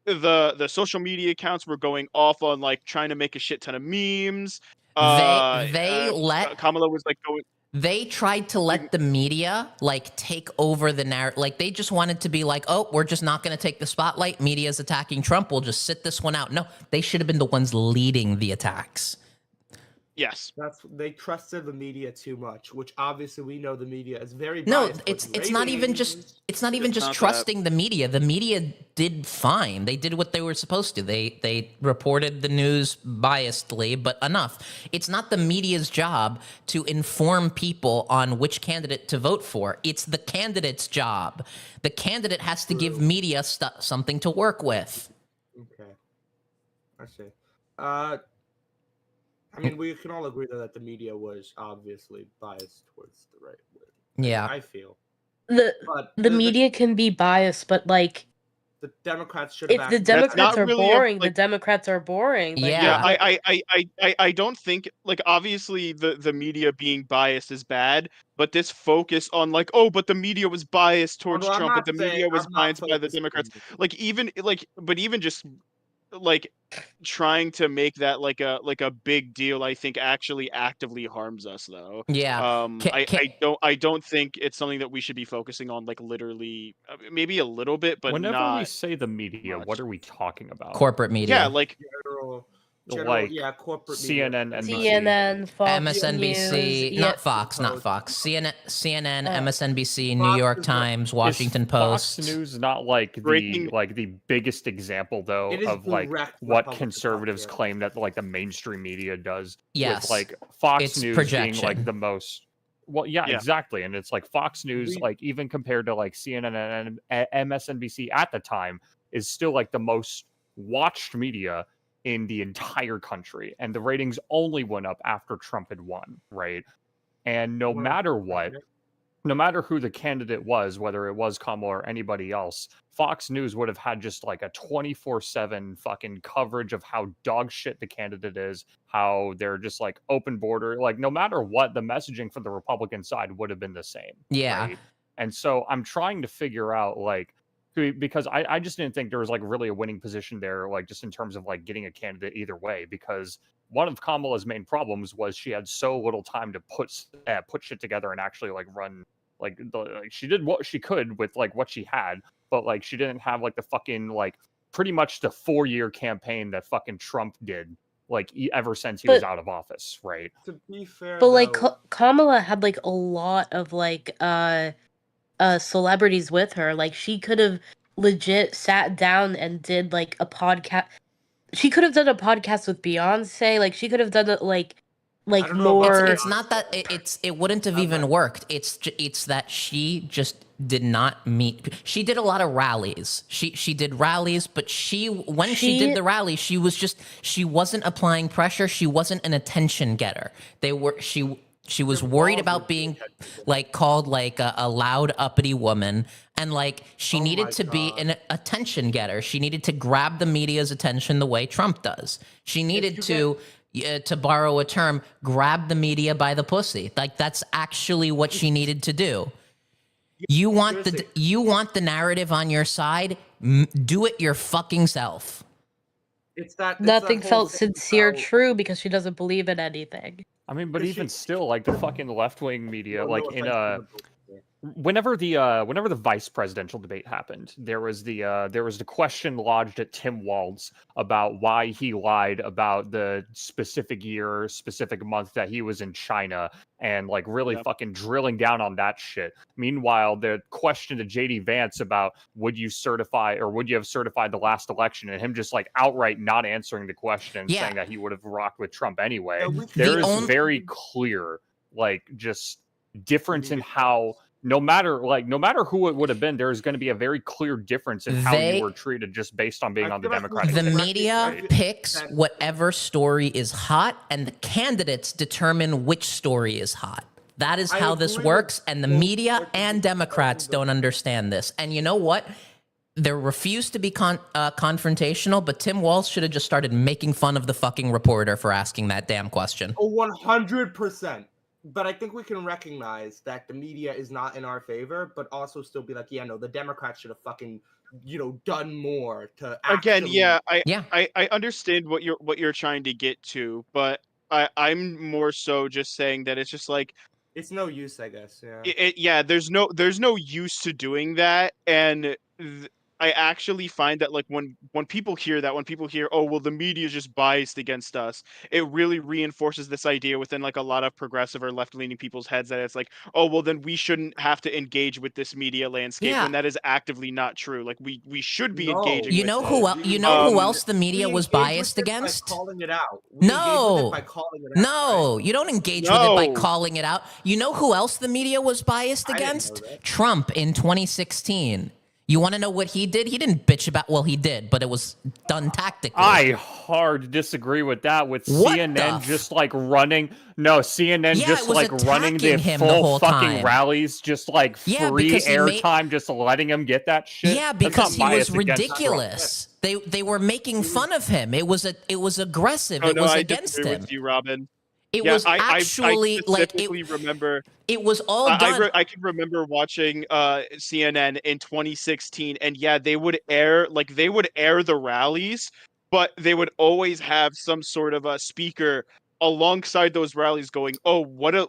[SPEAKER 9] the social media accounts were going off on like trying to make a shit ton of memes. Kamala was like going.
[SPEAKER 1] They tried to let the media like take over the narrative. Like, they just wanted to be like, oh, we're just not going to take the spotlight. Media's attacking Trump. We'll just sit this one out. No, they should have been the ones leading the attacks.
[SPEAKER 9] Yes,
[SPEAKER 7] they trusted the media too much, which obviously we know the media is very
[SPEAKER 1] No,
[SPEAKER 7] biased
[SPEAKER 1] it's
[SPEAKER 7] towards
[SPEAKER 1] not even
[SPEAKER 7] ratings.
[SPEAKER 1] just
[SPEAKER 9] It's not
[SPEAKER 1] trusting the media. The media did fine. They did what they were supposed to. They reported the news biasedly, but enough. It's not the media's job to inform people on which candidate to vote for. It's the candidate's job. The candidate has to give media something to work with.
[SPEAKER 7] Okay. I see. I mean, we can all agree that the media was obviously biased towards the right way.
[SPEAKER 1] Yeah.
[SPEAKER 7] I feel.
[SPEAKER 2] The media can be biased, but like
[SPEAKER 7] the Democrats should have
[SPEAKER 2] if the
[SPEAKER 7] acted.
[SPEAKER 2] Democrats are
[SPEAKER 9] really
[SPEAKER 2] boring, the Democrats are boring. Like,
[SPEAKER 1] Yeah.
[SPEAKER 9] I don't think, like, obviously the media being biased is bad, but this focus on like, oh, but the media was biased towards
[SPEAKER 7] Although I'm
[SPEAKER 9] Trump, but
[SPEAKER 7] not
[SPEAKER 9] the
[SPEAKER 7] saying-
[SPEAKER 9] media was
[SPEAKER 7] I'm not
[SPEAKER 9] biased by the
[SPEAKER 7] focusing on
[SPEAKER 9] Democrats. Like, even just like trying to make that like a big deal, I think actually actively harms us, though.
[SPEAKER 1] Yeah.
[SPEAKER 9] I don't think it's something that we should be focusing on, like, literally, maybe a little bit, but
[SPEAKER 8] Whenever we
[SPEAKER 9] not
[SPEAKER 8] say the media, what are we talking about?
[SPEAKER 1] Corporate media.
[SPEAKER 9] Yeah, like
[SPEAKER 8] like
[SPEAKER 7] yeah, corporate
[SPEAKER 8] CNN,
[SPEAKER 7] media.
[SPEAKER 8] NBC.
[SPEAKER 2] CNN, Fox
[SPEAKER 1] MSNBC,
[SPEAKER 2] News,
[SPEAKER 1] not Fox, not Fox. CNN,
[SPEAKER 2] Oh.
[SPEAKER 1] MSNBC, New York Times, Washington Post.
[SPEAKER 8] Fox News not like the biggest example though
[SPEAKER 7] It is
[SPEAKER 8] of like
[SPEAKER 7] direct
[SPEAKER 8] what
[SPEAKER 7] Republican
[SPEAKER 8] conservatives claim that like the mainstream media does.
[SPEAKER 1] Yes.
[SPEAKER 8] With, like Fox
[SPEAKER 1] It's
[SPEAKER 8] News
[SPEAKER 1] projection.
[SPEAKER 8] being like the most. Well, yeah,
[SPEAKER 9] Yeah.
[SPEAKER 8] exactly, and it's like Fox News, like even compared to like CNN and MSNBC at the time, is still like the most watched media in the entire country, and the ratings only went up after Trump had won, right? And no matter what, no matter who the candidate was, whether it was Kamala or anybody else, Fox News would have had just like a 24/7 fucking coverage of how dog shit the candidate is, how they're just like open border, like no matter what, the messaging for the Republican side would have been the same.
[SPEAKER 1] Yeah.
[SPEAKER 8] Right? And so I'm trying to figure out like, because I just didn't think there was like really a winning position there, like just in terms of like getting a candidate either way, because one of Kamala's main problems was she had so little time to put shit together and actually like run like she did what she could with like what she had, but like she didn't have like the fucking like pretty much the 4-year campaign that fucking Trump did like ever since he was out of office, right?
[SPEAKER 7] To be fair,
[SPEAKER 2] But like
[SPEAKER 7] though,
[SPEAKER 2] Kamala had like a lot of like celebrities with her. Like she could have legit sat down and did like a podcast. She could have done a podcast with Beyonce. Like she could have done it like more.
[SPEAKER 1] It's not that it wouldn't have even worked. It's that she just did not meet. She did a lot of rallies. She did rallies, but when she did the rally, she wasn't applying pressure. She wasn't an attention getter. She was worried about being like called like a loud uppity woman, and like she needed to be an attention getter. She needed to grab the media's attention the way Trump does. She needed to borrow a term, grab the media by the pussy. Like that's actually what she needed to do. You want the narrative on your side? Do it your fucking self.
[SPEAKER 2] Nothing felt sincere, true, because she doesn't believe in anything.
[SPEAKER 8] I mean, but even still, like the fucking left-wing media, like whenever the vice presidential debate happened, there was the question lodged at Tim Walz about why he lied about the specific year, specific month that he was in China, and like really fucking drilling down on that shit. Meanwhile, the question to JD Vance about would you have certified the last election, and him just like outright not answering the question, and saying that he would have rocked with Trump anyway. There is very clear like just difference in how no matter who it would have been, there's going to be a very clear difference in how you were treated just based on being on the Democratic
[SPEAKER 1] The
[SPEAKER 8] side.
[SPEAKER 1] media picks whatever story is hot, and the candidates determine which story is hot. That is how this works, and the media and Democrats don't understand this. And you know what? They refuse to be confrontational, but Tim Walz should have just started making fun of the fucking reporter for asking that damn question.
[SPEAKER 7] 100%. But I think we can recognize that the media is not in our favor, but also still be like, yeah, no, the Democrats should have fucking, done more to
[SPEAKER 9] Again,
[SPEAKER 7] actually...
[SPEAKER 9] I understand what you're trying to get to, but I'm more so just saying that it's just like
[SPEAKER 7] it's no use, I guess. Yeah.
[SPEAKER 9] There's no use to doing that, and I actually find that like when people hear that, when people hear, oh well, the media is just biased against us, it really reinforces this idea within like a lot of progressive or left leaning people's heads that it's like, oh well, then we shouldn't have to engage with this media landscape
[SPEAKER 1] Yeah.
[SPEAKER 9] when that is actively not true. Like we should be
[SPEAKER 7] No.
[SPEAKER 9] engaging.
[SPEAKER 1] You
[SPEAKER 9] with
[SPEAKER 1] know
[SPEAKER 9] it.
[SPEAKER 1] who you know who else the
[SPEAKER 7] We
[SPEAKER 1] media was
[SPEAKER 7] engage with
[SPEAKER 1] biased
[SPEAKER 7] it
[SPEAKER 1] against?
[SPEAKER 7] by calling it out. We engage with
[SPEAKER 1] No.
[SPEAKER 7] it by calling it out.
[SPEAKER 1] No, you don't engage with it by
[SPEAKER 9] No.
[SPEAKER 1] calling it out. You know who else the media was biased
[SPEAKER 7] I didn't know
[SPEAKER 1] against?
[SPEAKER 7] that.
[SPEAKER 1] Trump in 2016. You want to know what he did? He didn't bitch about, well, he did, but it was done tactically.
[SPEAKER 8] I hard disagree with that. With
[SPEAKER 1] What
[SPEAKER 8] CNN
[SPEAKER 1] the
[SPEAKER 8] just like running, no, CNN
[SPEAKER 1] Yeah,
[SPEAKER 8] just
[SPEAKER 1] it was
[SPEAKER 8] like running the
[SPEAKER 1] attacking him the
[SPEAKER 8] full
[SPEAKER 1] whole
[SPEAKER 8] fucking
[SPEAKER 1] time.
[SPEAKER 8] rallies, just like
[SPEAKER 1] Yeah,
[SPEAKER 8] free
[SPEAKER 1] because he made-
[SPEAKER 8] airtime, just letting him get that shit.
[SPEAKER 1] Yeah,
[SPEAKER 8] That's
[SPEAKER 1] because
[SPEAKER 8] not
[SPEAKER 1] he was
[SPEAKER 8] biased against Trump.
[SPEAKER 1] ridiculous. They were making fun of him. It was aggressive.
[SPEAKER 9] Oh
[SPEAKER 1] It
[SPEAKER 9] no,
[SPEAKER 1] was
[SPEAKER 9] I
[SPEAKER 1] against
[SPEAKER 9] disagree
[SPEAKER 1] him.
[SPEAKER 9] with you, Robin.
[SPEAKER 1] It
[SPEAKER 9] Yeah,
[SPEAKER 1] was actually
[SPEAKER 9] I
[SPEAKER 1] like
[SPEAKER 9] specifically remember.
[SPEAKER 1] it was all done.
[SPEAKER 9] I can remember watching CNN in 2016, and yeah, they would air the rallies, but they would always have some sort of a speaker alongside those rallies going, "Oh, what a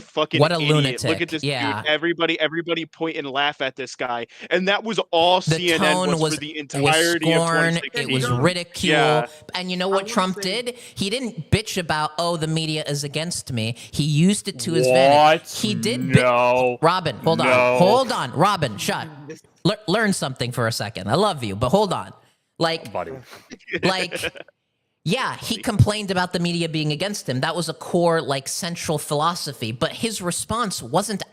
[SPEAKER 9] fucking
[SPEAKER 1] What a
[SPEAKER 9] idiot! Look
[SPEAKER 1] lunatic."
[SPEAKER 9] at this
[SPEAKER 1] Yeah.
[SPEAKER 9] dude! Everybody point and laugh at this guy." And that was all
[SPEAKER 1] The
[SPEAKER 9] CNN
[SPEAKER 1] tone
[SPEAKER 9] was for the
[SPEAKER 1] was
[SPEAKER 9] entirety of
[SPEAKER 1] scorn.
[SPEAKER 9] 2016.
[SPEAKER 1] It was ridicule.
[SPEAKER 9] Yeah.
[SPEAKER 1] And you know what Trump did? He didn't bitch about, oh, the media is against me. He used it to his advantage. He did.
[SPEAKER 8] No.
[SPEAKER 1] Robin, hold on.
[SPEAKER 8] No.
[SPEAKER 1] Hold on. Robin, shut. Learn something for a second. I love you, but hold on. Like,
[SPEAKER 8] buddy.
[SPEAKER 1] Like, yeah, he complained about the media being against him. That was a core, like, central philosophy. But his response wasn't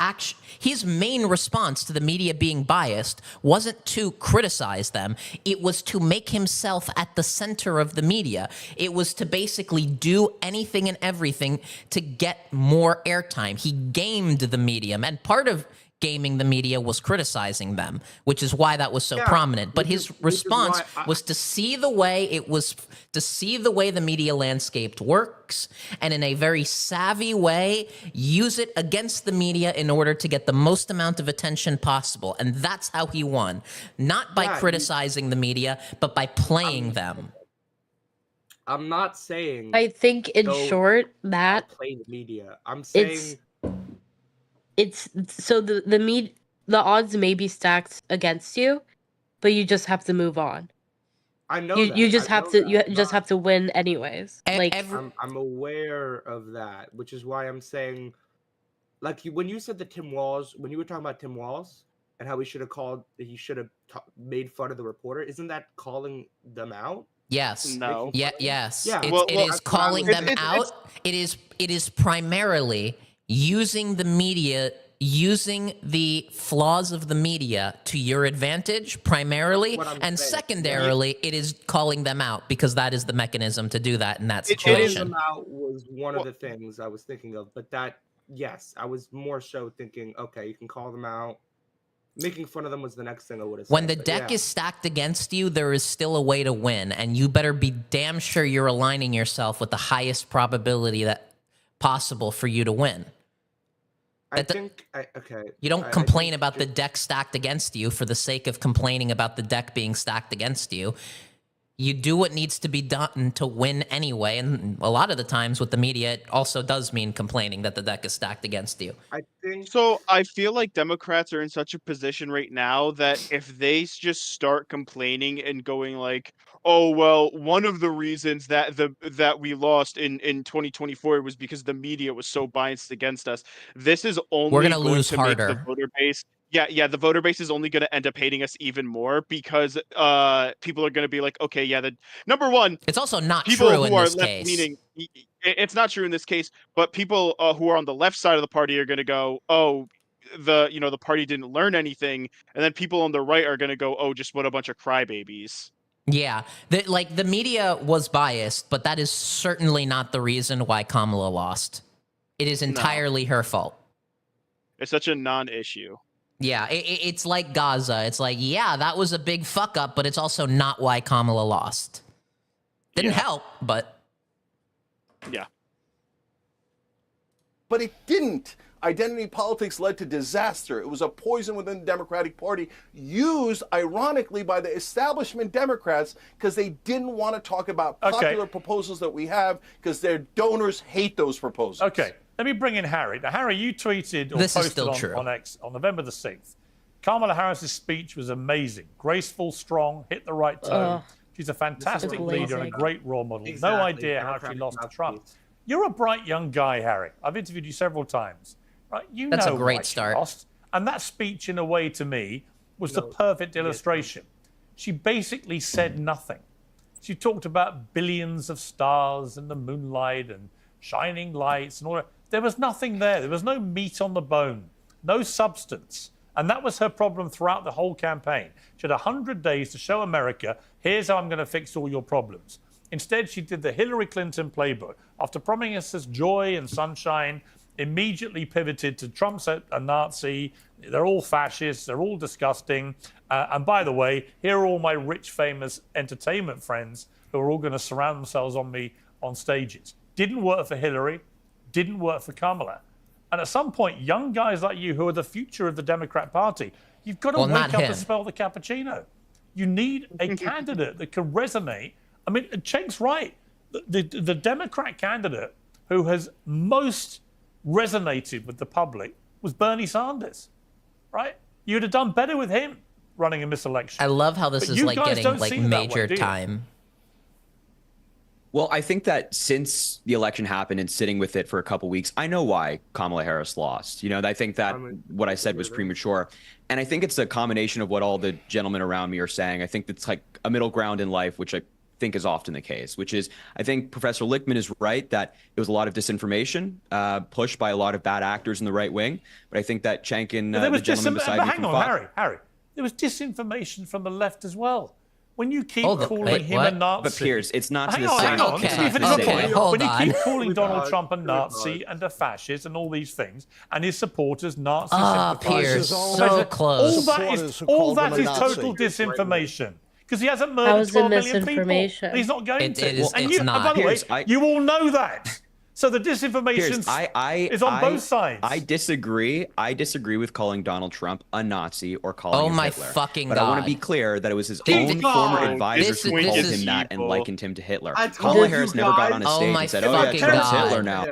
[SPEAKER 1] his main response to the media being biased wasn't to criticize them. It was to make himself at the center of the media. It was to basically do anything and everything to get more airtime. He gamed the medium, and part of gaming the media was criticizing them, which is why that was so prominent. But his response was to see the way the media landscape works, and in a very savvy way, use it against the media in order to get the most amount of attention possible. And that's how he won. Not by criticizing the media, but by playing them.
[SPEAKER 7] I'm not saying.
[SPEAKER 2] I think, in short, that
[SPEAKER 7] play the media. I'm saying
[SPEAKER 2] it's so the odds may be stacked against you, but you just have to move on.
[SPEAKER 7] I know
[SPEAKER 2] you just have to win anyways. Like
[SPEAKER 7] I'm aware of that, which is why I'm saying, like when you said when you were talking about Tim Walz and how he should have made fun of the reporter, isn't that calling them out?
[SPEAKER 1] Yes.
[SPEAKER 9] No.
[SPEAKER 1] Yes.
[SPEAKER 7] Yeah.
[SPEAKER 1] It is calling them out. It is primarily using the media, using the flaws of the media to your advantage primarily, and secondarily, it is calling them out because that is the mechanism to do that in that situation.
[SPEAKER 7] Calling them out was one of the things I was thinking of, but yes, I was more so thinking, okay, you can call them out. Making fun of them was the next thing I would have said.
[SPEAKER 1] When the deck is stacked against you, there is still a way to win, and you better be damn sure you're aligning yourself with the highest probability that possible for you to win. You don't complain about the deck stacked against you for the sake of complaining about the deck being stacked against you. You do what needs to be done to win anyway, and a lot of the times with the media, it also does mean complaining that the deck is stacked against you.
[SPEAKER 9] I feel like Democrats are in such a position right now that if they just start complaining and going like, "Oh well, one of the reasons that we lost in 2024 was because the media was so biased against us," this is only
[SPEAKER 1] We're gonna
[SPEAKER 9] going
[SPEAKER 1] lose
[SPEAKER 9] to
[SPEAKER 1] harder.
[SPEAKER 9] make the voter base. Yeah, the voter base is only going to end up hating us even more because people are going to be like, okay, yeah, number one,
[SPEAKER 1] it's also not
[SPEAKER 9] people
[SPEAKER 1] true
[SPEAKER 9] who
[SPEAKER 1] in
[SPEAKER 9] are
[SPEAKER 1] this
[SPEAKER 9] left
[SPEAKER 1] case.
[SPEAKER 9] leaning. It's not true in this case, but people who are on the left side of the party are going to go, oh, the party didn't learn anything, and then people on the right are going to go, oh, just what a bunch of crybabies.
[SPEAKER 1] Yeah, the media was biased, but that is certainly not the reason why Kamala lost. It is entirely her fault.
[SPEAKER 9] It's such a non-issue.
[SPEAKER 1] Yeah, it's like Gaza. It's like, yeah, that was a big fuck up, but it's also not why Kamala lost. Didn't help, but...
[SPEAKER 9] Yeah.
[SPEAKER 15] But it didn't. Identity politics led to disaster. It was a poison within the Democratic Party, used ironically by the establishment Democrats because they didn't want to talk about popular proposals that we have because their donors hate those proposals.
[SPEAKER 13] Okay, let me bring in Harry. Now, Harry, you tweeted or
[SPEAKER 1] This is
[SPEAKER 13] posted
[SPEAKER 1] still
[SPEAKER 13] on,
[SPEAKER 1] true.
[SPEAKER 13] on X on November the 6th. Kamala Harris's speech was amazing. Graceful, strong, hit the right tone. She's a fantastic leader and a great role model. No idea how she lost to Trump. You're a bright young guy, Harry. I've interviewed you several times. Right? You
[SPEAKER 1] That's
[SPEAKER 13] know
[SPEAKER 1] a great
[SPEAKER 13] why she
[SPEAKER 1] start.
[SPEAKER 13] lost. And that speech, in a way, to me, was the perfect illustration. She basically said nothing. She talked about billions of stars and the moonlight and shining lights and all that. There was nothing there. There was no meat on the bone, no substance. And that was her problem throughout the whole campaign. She had 100 days to show America, here's how I'm going to fix all your problems. Instead, she did the Hillary Clinton playbook. After promising us joy and sunshine, immediately pivoted to Trump's a Nazi. They're all fascists. They're all disgusting. And by the way, here are all my rich, famous entertainment friends who are all going to surround themselves on me on stages. Didn't work for Hillary. Didn't work for Kamala. And at some point, young guys like you who are the future of the Democrat Party, you've got to wake up and smell the cappuccino. You need a candidate that can resonate. I mean, Chenk's right. The Democrat candidate who has most resonated with the public was Bernie Sanders, right? You'd have done better with him running in this election.
[SPEAKER 1] I love how this is like getting like major time.
[SPEAKER 16] Well, I think that since the election happened and sitting with it for a couple weeks, I know why Kamala Harris lost. You know, I think that what I said was premature. And I think it's a combination of what all the gentlemen around me are saying. I think it's like a middle ground in life, which I think is often the case, which is I think Professor Lichtman is right that it was a lot of disinformation pushed by a lot of bad actors in the right wing. But I think that Cenk and the gentleman beside me
[SPEAKER 13] hang on, Harry, there was disinformation from the left as well. When you keep calling him a Nazi...
[SPEAKER 16] But Piers, it's not to
[SPEAKER 13] hang
[SPEAKER 16] the
[SPEAKER 13] on,
[SPEAKER 16] same...
[SPEAKER 13] Okay,
[SPEAKER 1] hold
[SPEAKER 13] when
[SPEAKER 1] on.
[SPEAKER 13] you keep calling Donald Trump a Nazi and a fascist and all these things, and his supporters Nazi
[SPEAKER 1] Piers,
[SPEAKER 13] sympathizers...
[SPEAKER 1] so close.
[SPEAKER 13] All that is total disinformation. Because he hasn't murdered 12 million people. He's not going to. And by the way, you all know that. So the disinformation is on both sides.
[SPEAKER 16] I disagree. I disagree with calling Donald Trump a Nazi or calling him Hitler.
[SPEAKER 1] Fucking
[SPEAKER 16] but
[SPEAKER 1] God.
[SPEAKER 16] I want to be clear that it was his own former advisors who called him that and likened him to Hitler. Kamala Harris never got on a stage and said, "Oh yeah, Trump's Hitler now."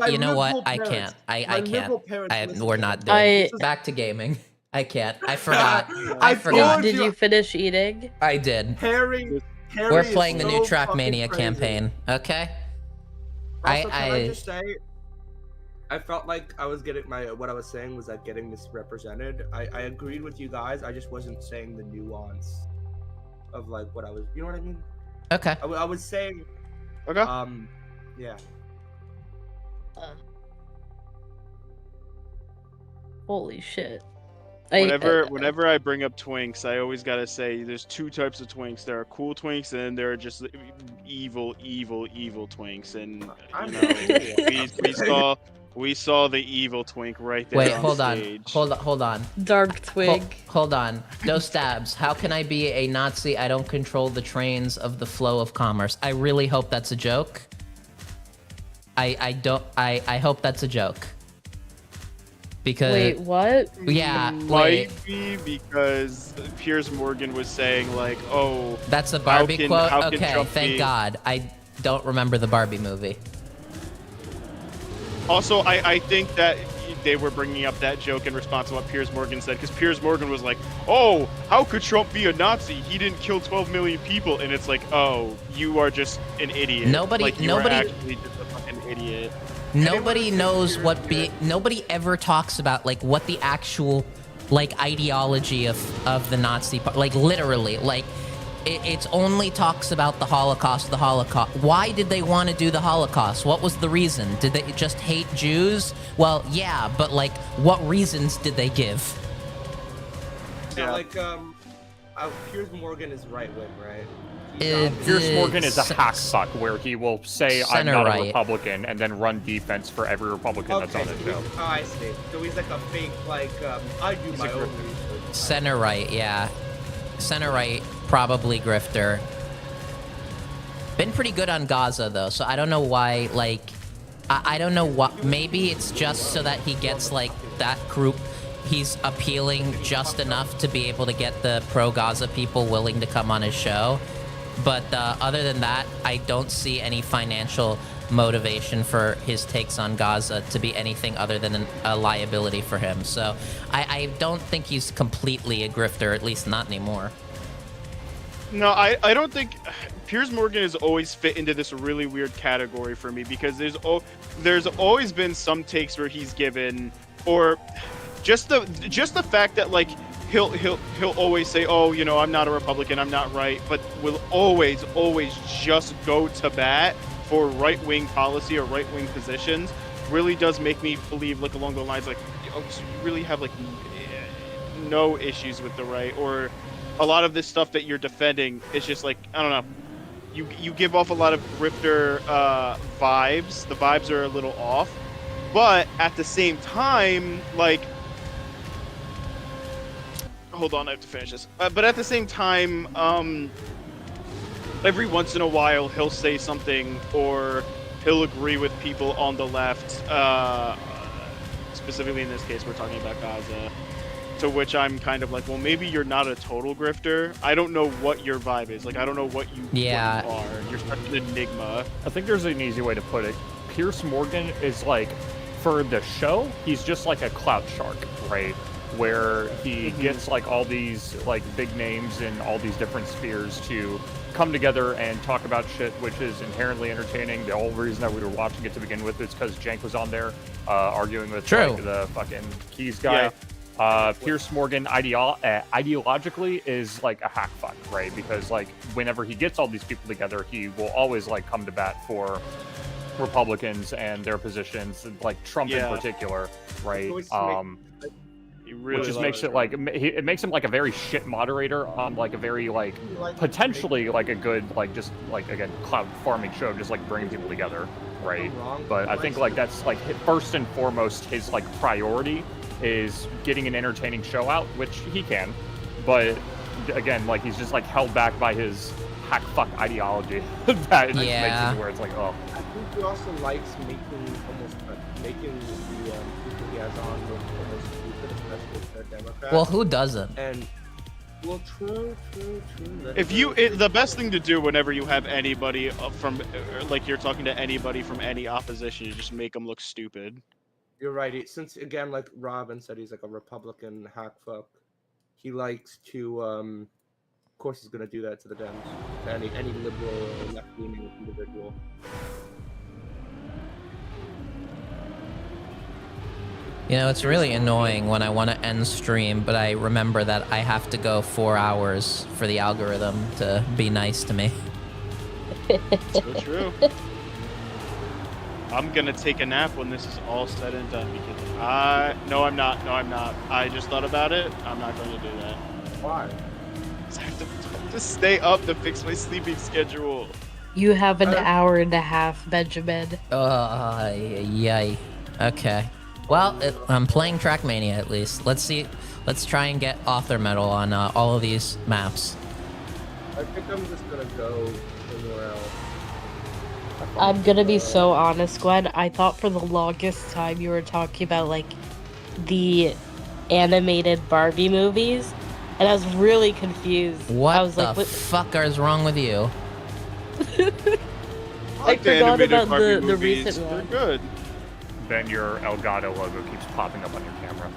[SPEAKER 1] You know what? I can't. I can't. We're not doing. Back to gaming. I can't. I forgot. I forgot.
[SPEAKER 2] Did you finish eating?
[SPEAKER 1] I did.
[SPEAKER 10] Harry
[SPEAKER 1] We're playing the new Trackmania campaign. Okay.
[SPEAKER 10] Also, can I just say, I felt like I was getting what I was saying was like getting misrepresented. I agreed with you guys. I just wasn't saying the nuance of like what I was. You know what I mean?
[SPEAKER 1] Okay.
[SPEAKER 10] I was saying.
[SPEAKER 9] Okay.
[SPEAKER 10] Yeah.
[SPEAKER 2] Holy shit.
[SPEAKER 9] Whenever I bring up twinks, I always gotta say there's two types of twinks. There are cool twinks, and then there are just evil twinks. And you know, we saw the evil twink right there.
[SPEAKER 1] Wait,
[SPEAKER 9] on stage.
[SPEAKER 1] hold on.
[SPEAKER 2] Dark twig.
[SPEAKER 1] Hold on. Dose stabs. How can I be a Nazi? I don't control the trains of the flow of commerce. I really hope that's a joke. I hope that's a joke. Because
[SPEAKER 2] wait, what?
[SPEAKER 1] Yeah,
[SPEAKER 9] might be because Piers Morgan was saying like, "Oh,
[SPEAKER 1] that's a Barbie quote." Okay,
[SPEAKER 9] Trump
[SPEAKER 1] thank God. I don't remember the Barbie movie.
[SPEAKER 9] Also, I think that they were bringing up that joke in response to what Piers Morgan said, because Piers Morgan was like, "Oh, how could Trump be a Nazi? He didn't kill 12 million people." And it's like, "Oh, you are just an idiot. Nobody are actually just a fucking idiot."
[SPEAKER 1] Nobody knows nobody ever talks about like what the actual like ideology of the Nazi party, like literally, like it's only talks about the Holocaust. Why did they want to do the Holocaust? What was the reason? Did they just hate Jews? Well, yeah, but like what reasons did they give?
[SPEAKER 10] Yeah, like Piers Morgan is right wing, right?
[SPEAKER 8] Piers Morgan is a hacksuck where he will say, "I'm not a Republican," and then run defense for every Republican that's on the show.
[SPEAKER 10] Oh, I see. So he's like a fake, like, I do my own research.
[SPEAKER 1] Center right, yeah. Center right, probably grifter. Been pretty good on Gaza, though, so I don't know why, like, I don't know what, maybe it's just so that he gets, like, that group, he's appealing just enough to be able to get the pro-Gaza people willing to come on his show. But other than that, I don't see any financial motivation for his takes on Gaza to be anything other than a liability for him. So I don't think he's completely a grifter, at least not anymore.
[SPEAKER 9] No, I don't think Piers Morgan has always fit into this really weird category for me because there's always been some takes where he's given, or just the fact that like he'll always say, oh, you know, I'm not a Republican, I'm not right, but will always just go to bat for right-wing policy or right-wing positions. Really does make me believe, like, along the lines like, oh, so you really have like no issues with the right, or a lot of this stuff that you're defending is just like, I don't know, you give off a lot of grifter vibes. The vibes are a little off, but at the same time, like, hold on, I have to finish this. But at the same time, every once in a while he'll say something, or he'll agree with people on the left. Specifically in this case, we're talking about Gaza. To which I'm kind of like, well, maybe you're not a total grifter. I don't know what your vibe is. Like, I don't know what you are. You're such an enigma.
[SPEAKER 8] I think there's an easy way to put it. Piers Morgan is like, for the show, he's just like a clout shark, right? Where he gets like all these like big names in all these different spheres to come together and talk about shit, which is inherently entertaining. The whole reason that we were watching it to begin with is because Jank was on there arguing with like, the fucking Keys guy.
[SPEAKER 9] Yeah.
[SPEAKER 8] Piers Morgan ideologically is like a hack fuck, right? Because like whenever he gets all these people together, he will always like come to bat for Republicans and their positions, like Trump in particular, right? Which just makes it like it makes him like a very shit moderator on like a very like potentially like a good like just like again cloud farming show, just like bringing people together, right? But I think like that's like first and foremost his like priority is getting an entertaining show out, which he can, but again, like he's just like held back by his hack fuck ideology. That just makes it where it's like, oh.
[SPEAKER 10] I think he also likes making the people he has on look almost stupid, especially if they're Democrats.
[SPEAKER 1] Well, who doesn't?
[SPEAKER 10] And well, true.
[SPEAKER 9] If the best thing to do whenever you have anybody from, like, you're talking to anybody from any opposition, you just make them look stupid.
[SPEAKER 10] You're right. Since again, like Robin said, he's like a Republican hack fuck. He likes to, of course, he's gonna do that to the Dems, to any liberal or left-leaning individual.
[SPEAKER 1] You know, it's really annoying when I want to end stream, but I remember that I have to go 4 hours for the algorithm to be nice to me.
[SPEAKER 9] So true. I'm gonna take a nap when this is all said and done because no, I'm not. I just thought about it. I'm not going to do that.
[SPEAKER 10] Why?
[SPEAKER 9] Because I have to stay up to fix my sleeping schedule.
[SPEAKER 2] You have an hour and a half, Benjamin.
[SPEAKER 1] Yay. Okay. Well, I'm playing Trackmania at least. Let's see. Let's try and get author medal on all of these maps.
[SPEAKER 10] I think I'm just gonna go somewhere else.
[SPEAKER 2] I'm gonna be so honest, Gwen. I thought for the longest time you were talking about like the animated Barbie movies, and I was really confused.
[SPEAKER 1] What
[SPEAKER 2] I was
[SPEAKER 1] the
[SPEAKER 2] like, what
[SPEAKER 1] fuck is wrong with you?
[SPEAKER 2] I forgot about the recent
[SPEAKER 9] They're
[SPEAKER 2] one.
[SPEAKER 9] good.
[SPEAKER 8] Then your Elgato logo keeps popping up on your camera.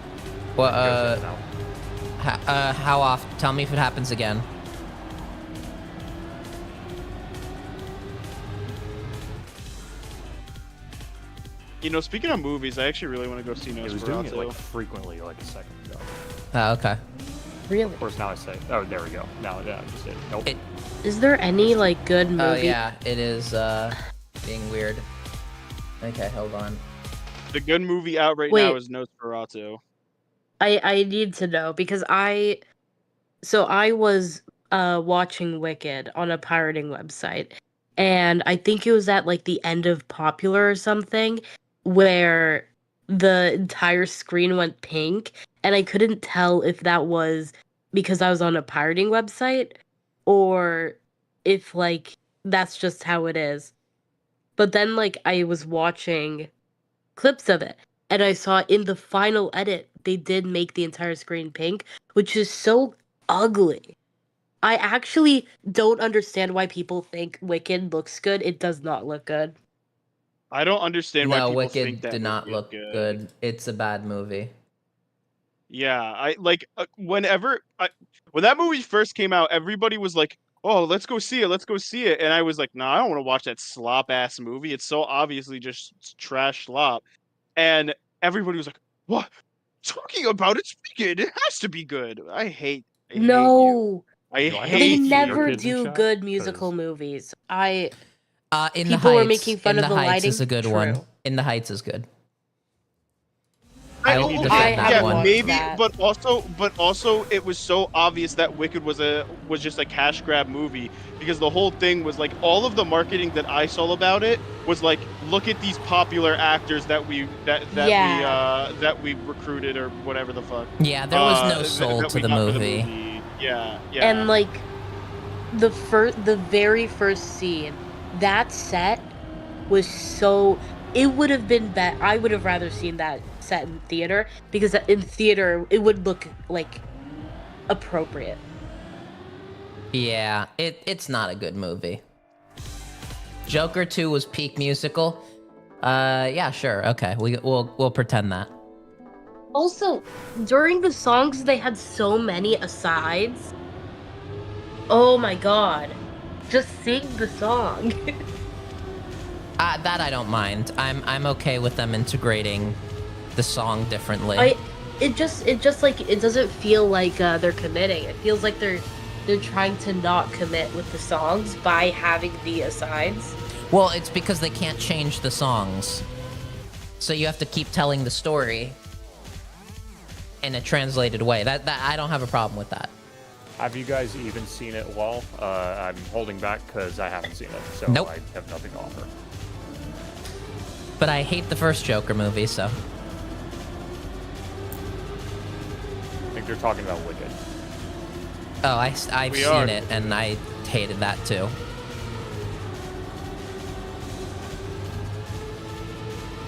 [SPEAKER 1] Well, how often? Tell me if it happens again.
[SPEAKER 9] You know, speaking of movies, I actually really want to go see Nosferatu.
[SPEAKER 8] It was doing it like frequently, like a second ago.
[SPEAKER 1] Oh, okay.
[SPEAKER 2] Really?
[SPEAKER 8] Of course, now I say, oh, there we go. Now, yeah, I just did. Nope.
[SPEAKER 2] Is there any like good movie?
[SPEAKER 1] Oh yeah, it is being weird. Okay, hold on.
[SPEAKER 9] The good movie out right now is Nosferatu.
[SPEAKER 2] I need to know because I was watching Wicked on a pirating website, and I think it was at like the end of Popular or something where the entire screen went pink, and I couldn't tell if that was because I was on a pirating website or if like that's just how it is. But then like I was watching clips of it, and I saw in the final edit they did make the entire screen pink, which is so ugly. I actually don't understand why people think Wicked looks good. It does not look good.
[SPEAKER 9] I don't understand why
[SPEAKER 1] No,
[SPEAKER 9] people
[SPEAKER 1] Wicked
[SPEAKER 9] think that
[SPEAKER 1] did not
[SPEAKER 9] movie is
[SPEAKER 1] look good. It's a bad movie.
[SPEAKER 9] Yeah, I like when that movie first came out, everybody was like, "Oh, let's go see it, let's go see it," and I was like, "Nah, I don't want to watch that slop ass movie. It's so obviously just trash slop." And everybody was like, "What? Talking about it's Wicked? It has to be good." I hate you.
[SPEAKER 2] No,
[SPEAKER 9] I
[SPEAKER 8] Do I have
[SPEAKER 2] they
[SPEAKER 9] hate
[SPEAKER 8] some theater
[SPEAKER 2] never
[SPEAKER 8] kids in
[SPEAKER 2] do
[SPEAKER 8] chat?
[SPEAKER 2] good musical movies.
[SPEAKER 1] In the
[SPEAKER 2] People were
[SPEAKER 1] Heights.
[SPEAKER 2] making fun
[SPEAKER 1] In
[SPEAKER 2] of
[SPEAKER 1] the
[SPEAKER 2] the
[SPEAKER 1] Heights
[SPEAKER 2] lighting.
[SPEAKER 1] is a good
[SPEAKER 2] True.
[SPEAKER 1] one. In the Heights is good.
[SPEAKER 9] I
[SPEAKER 1] I will
[SPEAKER 9] okay,
[SPEAKER 1] defend that
[SPEAKER 9] yeah,
[SPEAKER 1] one.
[SPEAKER 9] maybe,
[SPEAKER 2] that.
[SPEAKER 9] but also, it was so obvious that Wicked was just a cash grab movie because the whole thing was like all of the marketing that I saw about it was like, look at these popular actors that we recruited or whatever the fuck.
[SPEAKER 1] Yeah, there was no
[SPEAKER 9] that
[SPEAKER 1] soul to
[SPEAKER 9] we
[SPEAKER 1] the
[SPEAKER 9] got for the
[SPEAKER 1] movie.
[SPEAKER 9] Yeah.
[SPEAKER 2] And like the very first scene, that set was so. It would have been I would have rather seen that set in theater because in theater it would look like appropriate.
[SPEAKER 1] Yeah, it's not a good movie. Joker 2 was peak musical. Yeah, sure. Okay, we'll pretend that.
[SPEAKER 2] Also, during the songs they had so many asides. Oh my god. Just sing the song.
[SPEAKER 1] That I don't mind. I'm okay with them integrating the song differently.
[SPEAKER 2] It just like it doesn't feel like they're committing. It feels like they're trying to not commit with the songs by having the asides.
[SPEAKER 1] Well, it's because they can't change the songs. So you have to keep telling the story in a translated way. That I don't have a problem with that.
[SPEAKER 8] Have you guys even seen it? Well, I'm holding back because I haven't seen it, so
[SPEAKER 1] Nope.
[SPEAKER 8] I have nothing to offer.
[SPEAKER 1] But I hate the first Joker movie, so.
[SPEAKER 8] I think they're talking about Wicked.
[SPEAKER 1] Oh, I've seen it, and I hated that too.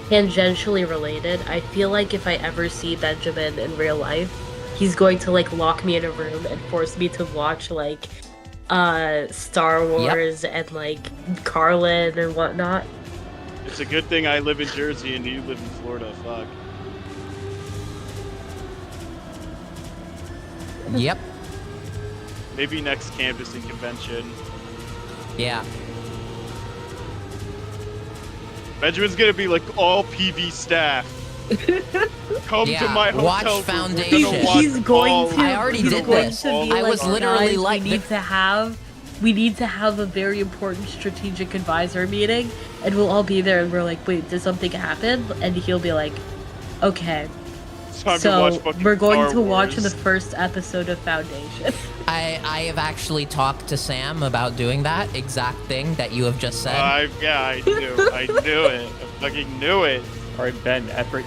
[SPEAKER 2] Tangentially related, I feel like if I ever see Benjamin in real life, he's going to like lock me in a room and force me to watch like Star Wars and like Carlin and whatnot.
[SPEAKER 9] It's a good thing I live in Jersey and you live in Florida. Fuck.
[SPEAKER 1] Yep.
[SPEAKER 9] Maybe next campus and convention.
[SPEAKER 1] Yeah.
[SPEAKER 9] Benjamin's gonna be like all PV staff. Come to my hotel
[SPEAKER 1] watch
[SPEAKER 9] room.
[SPEAKER 1] Foundation.
[SPEAKER 2] He's going to.
[SPEAKER 1] I already
[SPEAKER 2] he's
[SPEAKER 1] did
[SPEAKER 2] going
[SPEAKER 1] this.
[SPEAKER 2] to be
[SPEAKER 1] I
[SPEAKER 2] like,
[SPEAKER 1] was literally
[SPEAKER 2] "Guys,
[SPEAKER 1] like,
[SPEAKER 2] we need to have a very important strategic advisor meeting, and we'll all be there. And we're like, wait, did something happen? And he'll be like, okay. So we're going to watch the first episode of Foundation.
[SPEAKER 1] I have actually talked to Sam about doing that exact thing that you have just said.
[SPEAKER 9] I knew. I knew it. I fucking knew it.
[SPEAKER 8] All right, Ben, epic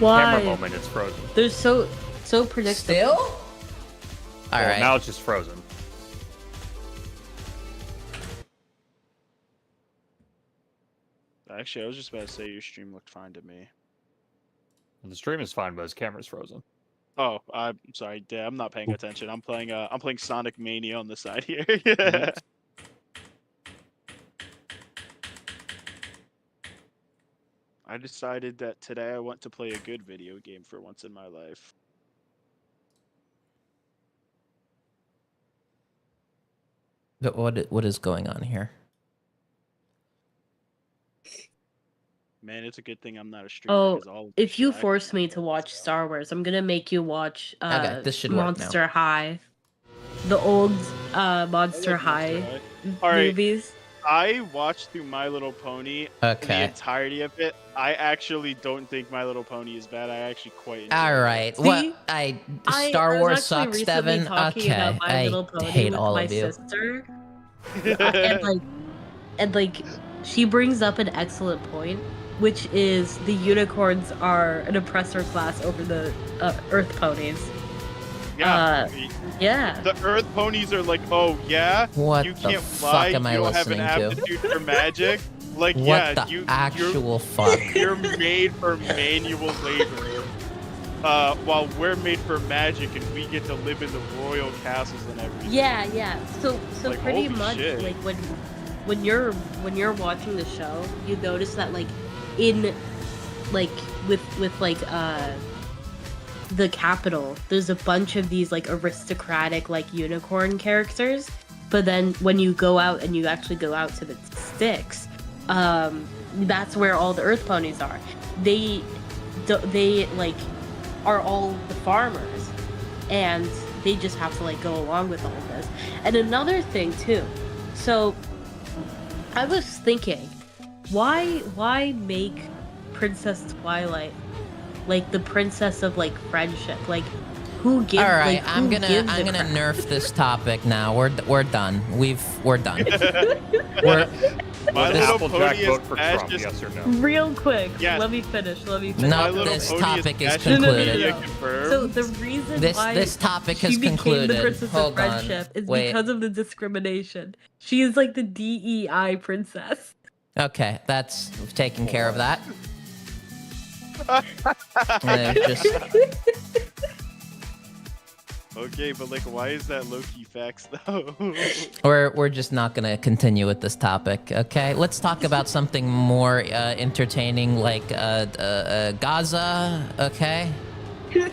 [SPEAKER 2] Why?
[SPEAKER 8] camera moment. It's frozen.
[SPEAKER 2] They're so predictable.
[SPEAKER 1] Still? All right.
[SPEAKER 8] Now it's just frozen.
[SPEAKER 9] Actually, I was just about to say your stream looked fine to me.
[SPEAKER 8] The stream is fine, but his camera's frozen.
[SPEAKER 9] Oh, I'm sorry. Yeah, I'm not paying attention. I'm playing Sonic Mania on the side here. I decided that today I want to play a good video game for once in my life.
[SPEAKER 1] But what is going on here?
[SPEAKER 9] Man, it's a good thing I'm not a streamer.
[SPEAKER 2] Oh,
[SPEAKER 9] 'cause I'll
[SPEAKER 2] if you
[SPEAKER 9] die.
[SPEAKER 2] force me to watch Star Wars, I'm gonna make you watch
[SPEAKER 1] Okay, this should work now.
[SPEAKER 2] Monster High, the old Monster High
[SPEAKER 9] All right.
[SPEAKER 2] movies.
[SPEAKER 9] I watched through My Little Pony the
[SPEAKER 1] Okay.
[SPEAKER 9] entirety of it. I actually don't think My Little Pony is bad. I actually quite enjoy
[SPEAKER 1] All
[SPEAKER 9] it.
[SPEAKER 1] right.
[SPEAKER 2] See?
[SPEAKER 1] What? Star
[SPEAKER 2] I was
[SPEAKER 1] Wars
[SPEAKER 2] actually
[SPEAKER 1] sucks,
[SPEAKER 2] recently
[SPEAKER 1] Devin.
[SPEAKER 2] talking
[SPEAKER 1] Okay.
[SPEAKER 2] about My Little
[SPEAKER 1] I
[SPEAKER 2] Pony
[SPEAKER 1] hate
[SPEAKER 2] with
[SPEAKER 1] all
[SPEAKER 2] my
[SPEAKER 1] of you.
[SPEAKER 2] sister, and like she brings up an excellent point, which is the unicorns are an oppressor class over the Earth ponies.
[SPEAKER 9] Yeah.
[SPEAKER 2] Yeah.
[SPEAKER 9] The Earth ponies are like, oh yeah,
[SPEAKER 1] What
[SPEAKER 9] you
[SPEAKER 1] the
[SPEAKER 9] can't
[SPEAKER 1] fuck
[SPEAKER 9] fly,
[SPEAKER 1] am I
[SPEAKER 9] you don't have an
[SPEAKER 1] listening to?
[SPEAKER 9] aptitude for magic. Like,
[SPEAKER 1] What
[SPEAKER 9] yeah,
[SPEAKER 1] the actual fuck?
[SPEAKER 9] You're made for manual labor. While we're made for magic and we get to live in the royal castles and everything.
[SPEAKER 2] Yeah. So
[SPEAKER 9] Like,
[SPEAKER 2] pretty
[SPEAKER 9] holy
[SPEAKER 2] much
[SPEAKER 9] shit.
[SPEAKER 2] like when you're watching the show, you notice that like in like with like the capital, there's a bunch of these like aristocratic like unicorn characters, but then when you go out and you actually go out to the sticks, that's where all the earth ponies are. They like are all the farmers, and they just have to like go along with all of this. And another thing too, so I was thinking, why make Princess Twilight like the princess of like friendship? Like, who gives?
[SPEAKER 1] All right,
[SPEAKER 2] like, who
[SPEAKER 1] I'm
[SPEAKER 2] gives a
[SPEAKER 1] gonna
[SPEAKER 2] crap?
[SPEAKER 1] nerf this topic now. We're done. We're done.
[SPEAKER 9] My
[SPEAKER 1] This-
[SPEAKER 9] Little
[SPEAKER 8] Applejack
[SPEAKER 9] Pony
[SPEAKER 8] vote
[SPEAKER 9] is
[SPEAKER 8] for
[SPEAKER 9] as
[SPEAKER 8] Trump,
[SPEAKER 9] just
[SPEAKER 8] yes or no?
[SPEAKER 2] Real quick,
[SPEAKER 9] Yes.
[SPEAKER 2] let me finish.
[SPEAKER 1] No,
[SPEAKER 9] My Little
[SPEAKER 1] this
[SPEAKER 9] Pony
[SPEAKER 1] topic is
[SPEAKER 9] as
[SPEAKER 1] concluded.
[SPEAKER 2] No.
[SPEAKER 9] confirmed.
[SPEAKER 2] So the reason why
[SPEAKER 1] This topic
[SPEAKER 2] she
[SPEAKER 1] has
[SPEAKER 2] became
[SPEAKER 1] concluded.
[SPEAKER 2] the princess
[SPEAKER 1] Hold
[SPEAKER 2] of friendship
[SPEAKER 1] on.
[SPEAKER 2] is
[SPEAKER 1] Wait.
[SPEAKER 2] because of the discrimination. She is like the DEI princess.
[SPEAKER 1] Okay, that's taking care of that. Just
[SPEAKER 9] Okay, but like, why is that low-key facts though?
[SPEAKER 1] we're just not gonna continue with this topic. Okay, let's talk about something more entertaining, like Gaza. Okay.
[SPEAKER 8] Or like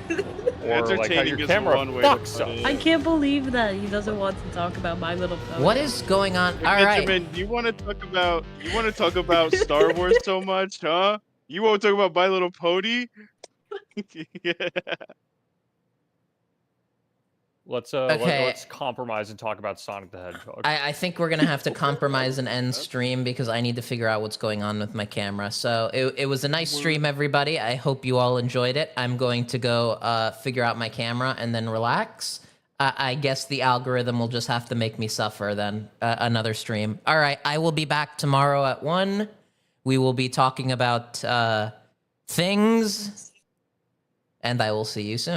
[SPEAKER 8] how
[SPEAKER 9] Entertaining
[SPEAKER 8] your
[SPEAKER 9] is
[SPEAKER 8] camera
[SPEAKER 9] one way to
[SPEAKER 8] fucks
[SPEAKER 9] put
[SPEAKER 8] up.
[SPEAKER 9] it.
[SPEAKER 2] I can't believe that he doesn't want to talk about My Little Pony.
[SPEAKER 1] What is going on? All right.
[SPEAKER 9] Benjamin, you want to talk about Star Wars so much, huh? You won't talk about My Little Pony? Yeah.
[SPEAKER 1] Okay.
[SPEAKER 8] Let's compromise and talk about Sonic the Hedgehog.
[SPEAKER 1] I think we're gonna have to compromise and end stream because I need to figure out what's going on with my camera. So it was a nice stream, everybody. I hope you all enjoyed it. I'm going to go figure out my camera and then relax. I guess the algorithm will just have to make me suffer then. Another stream. All right, I will be back tomorrow at 1. We will be talking about things, and I will see you soon.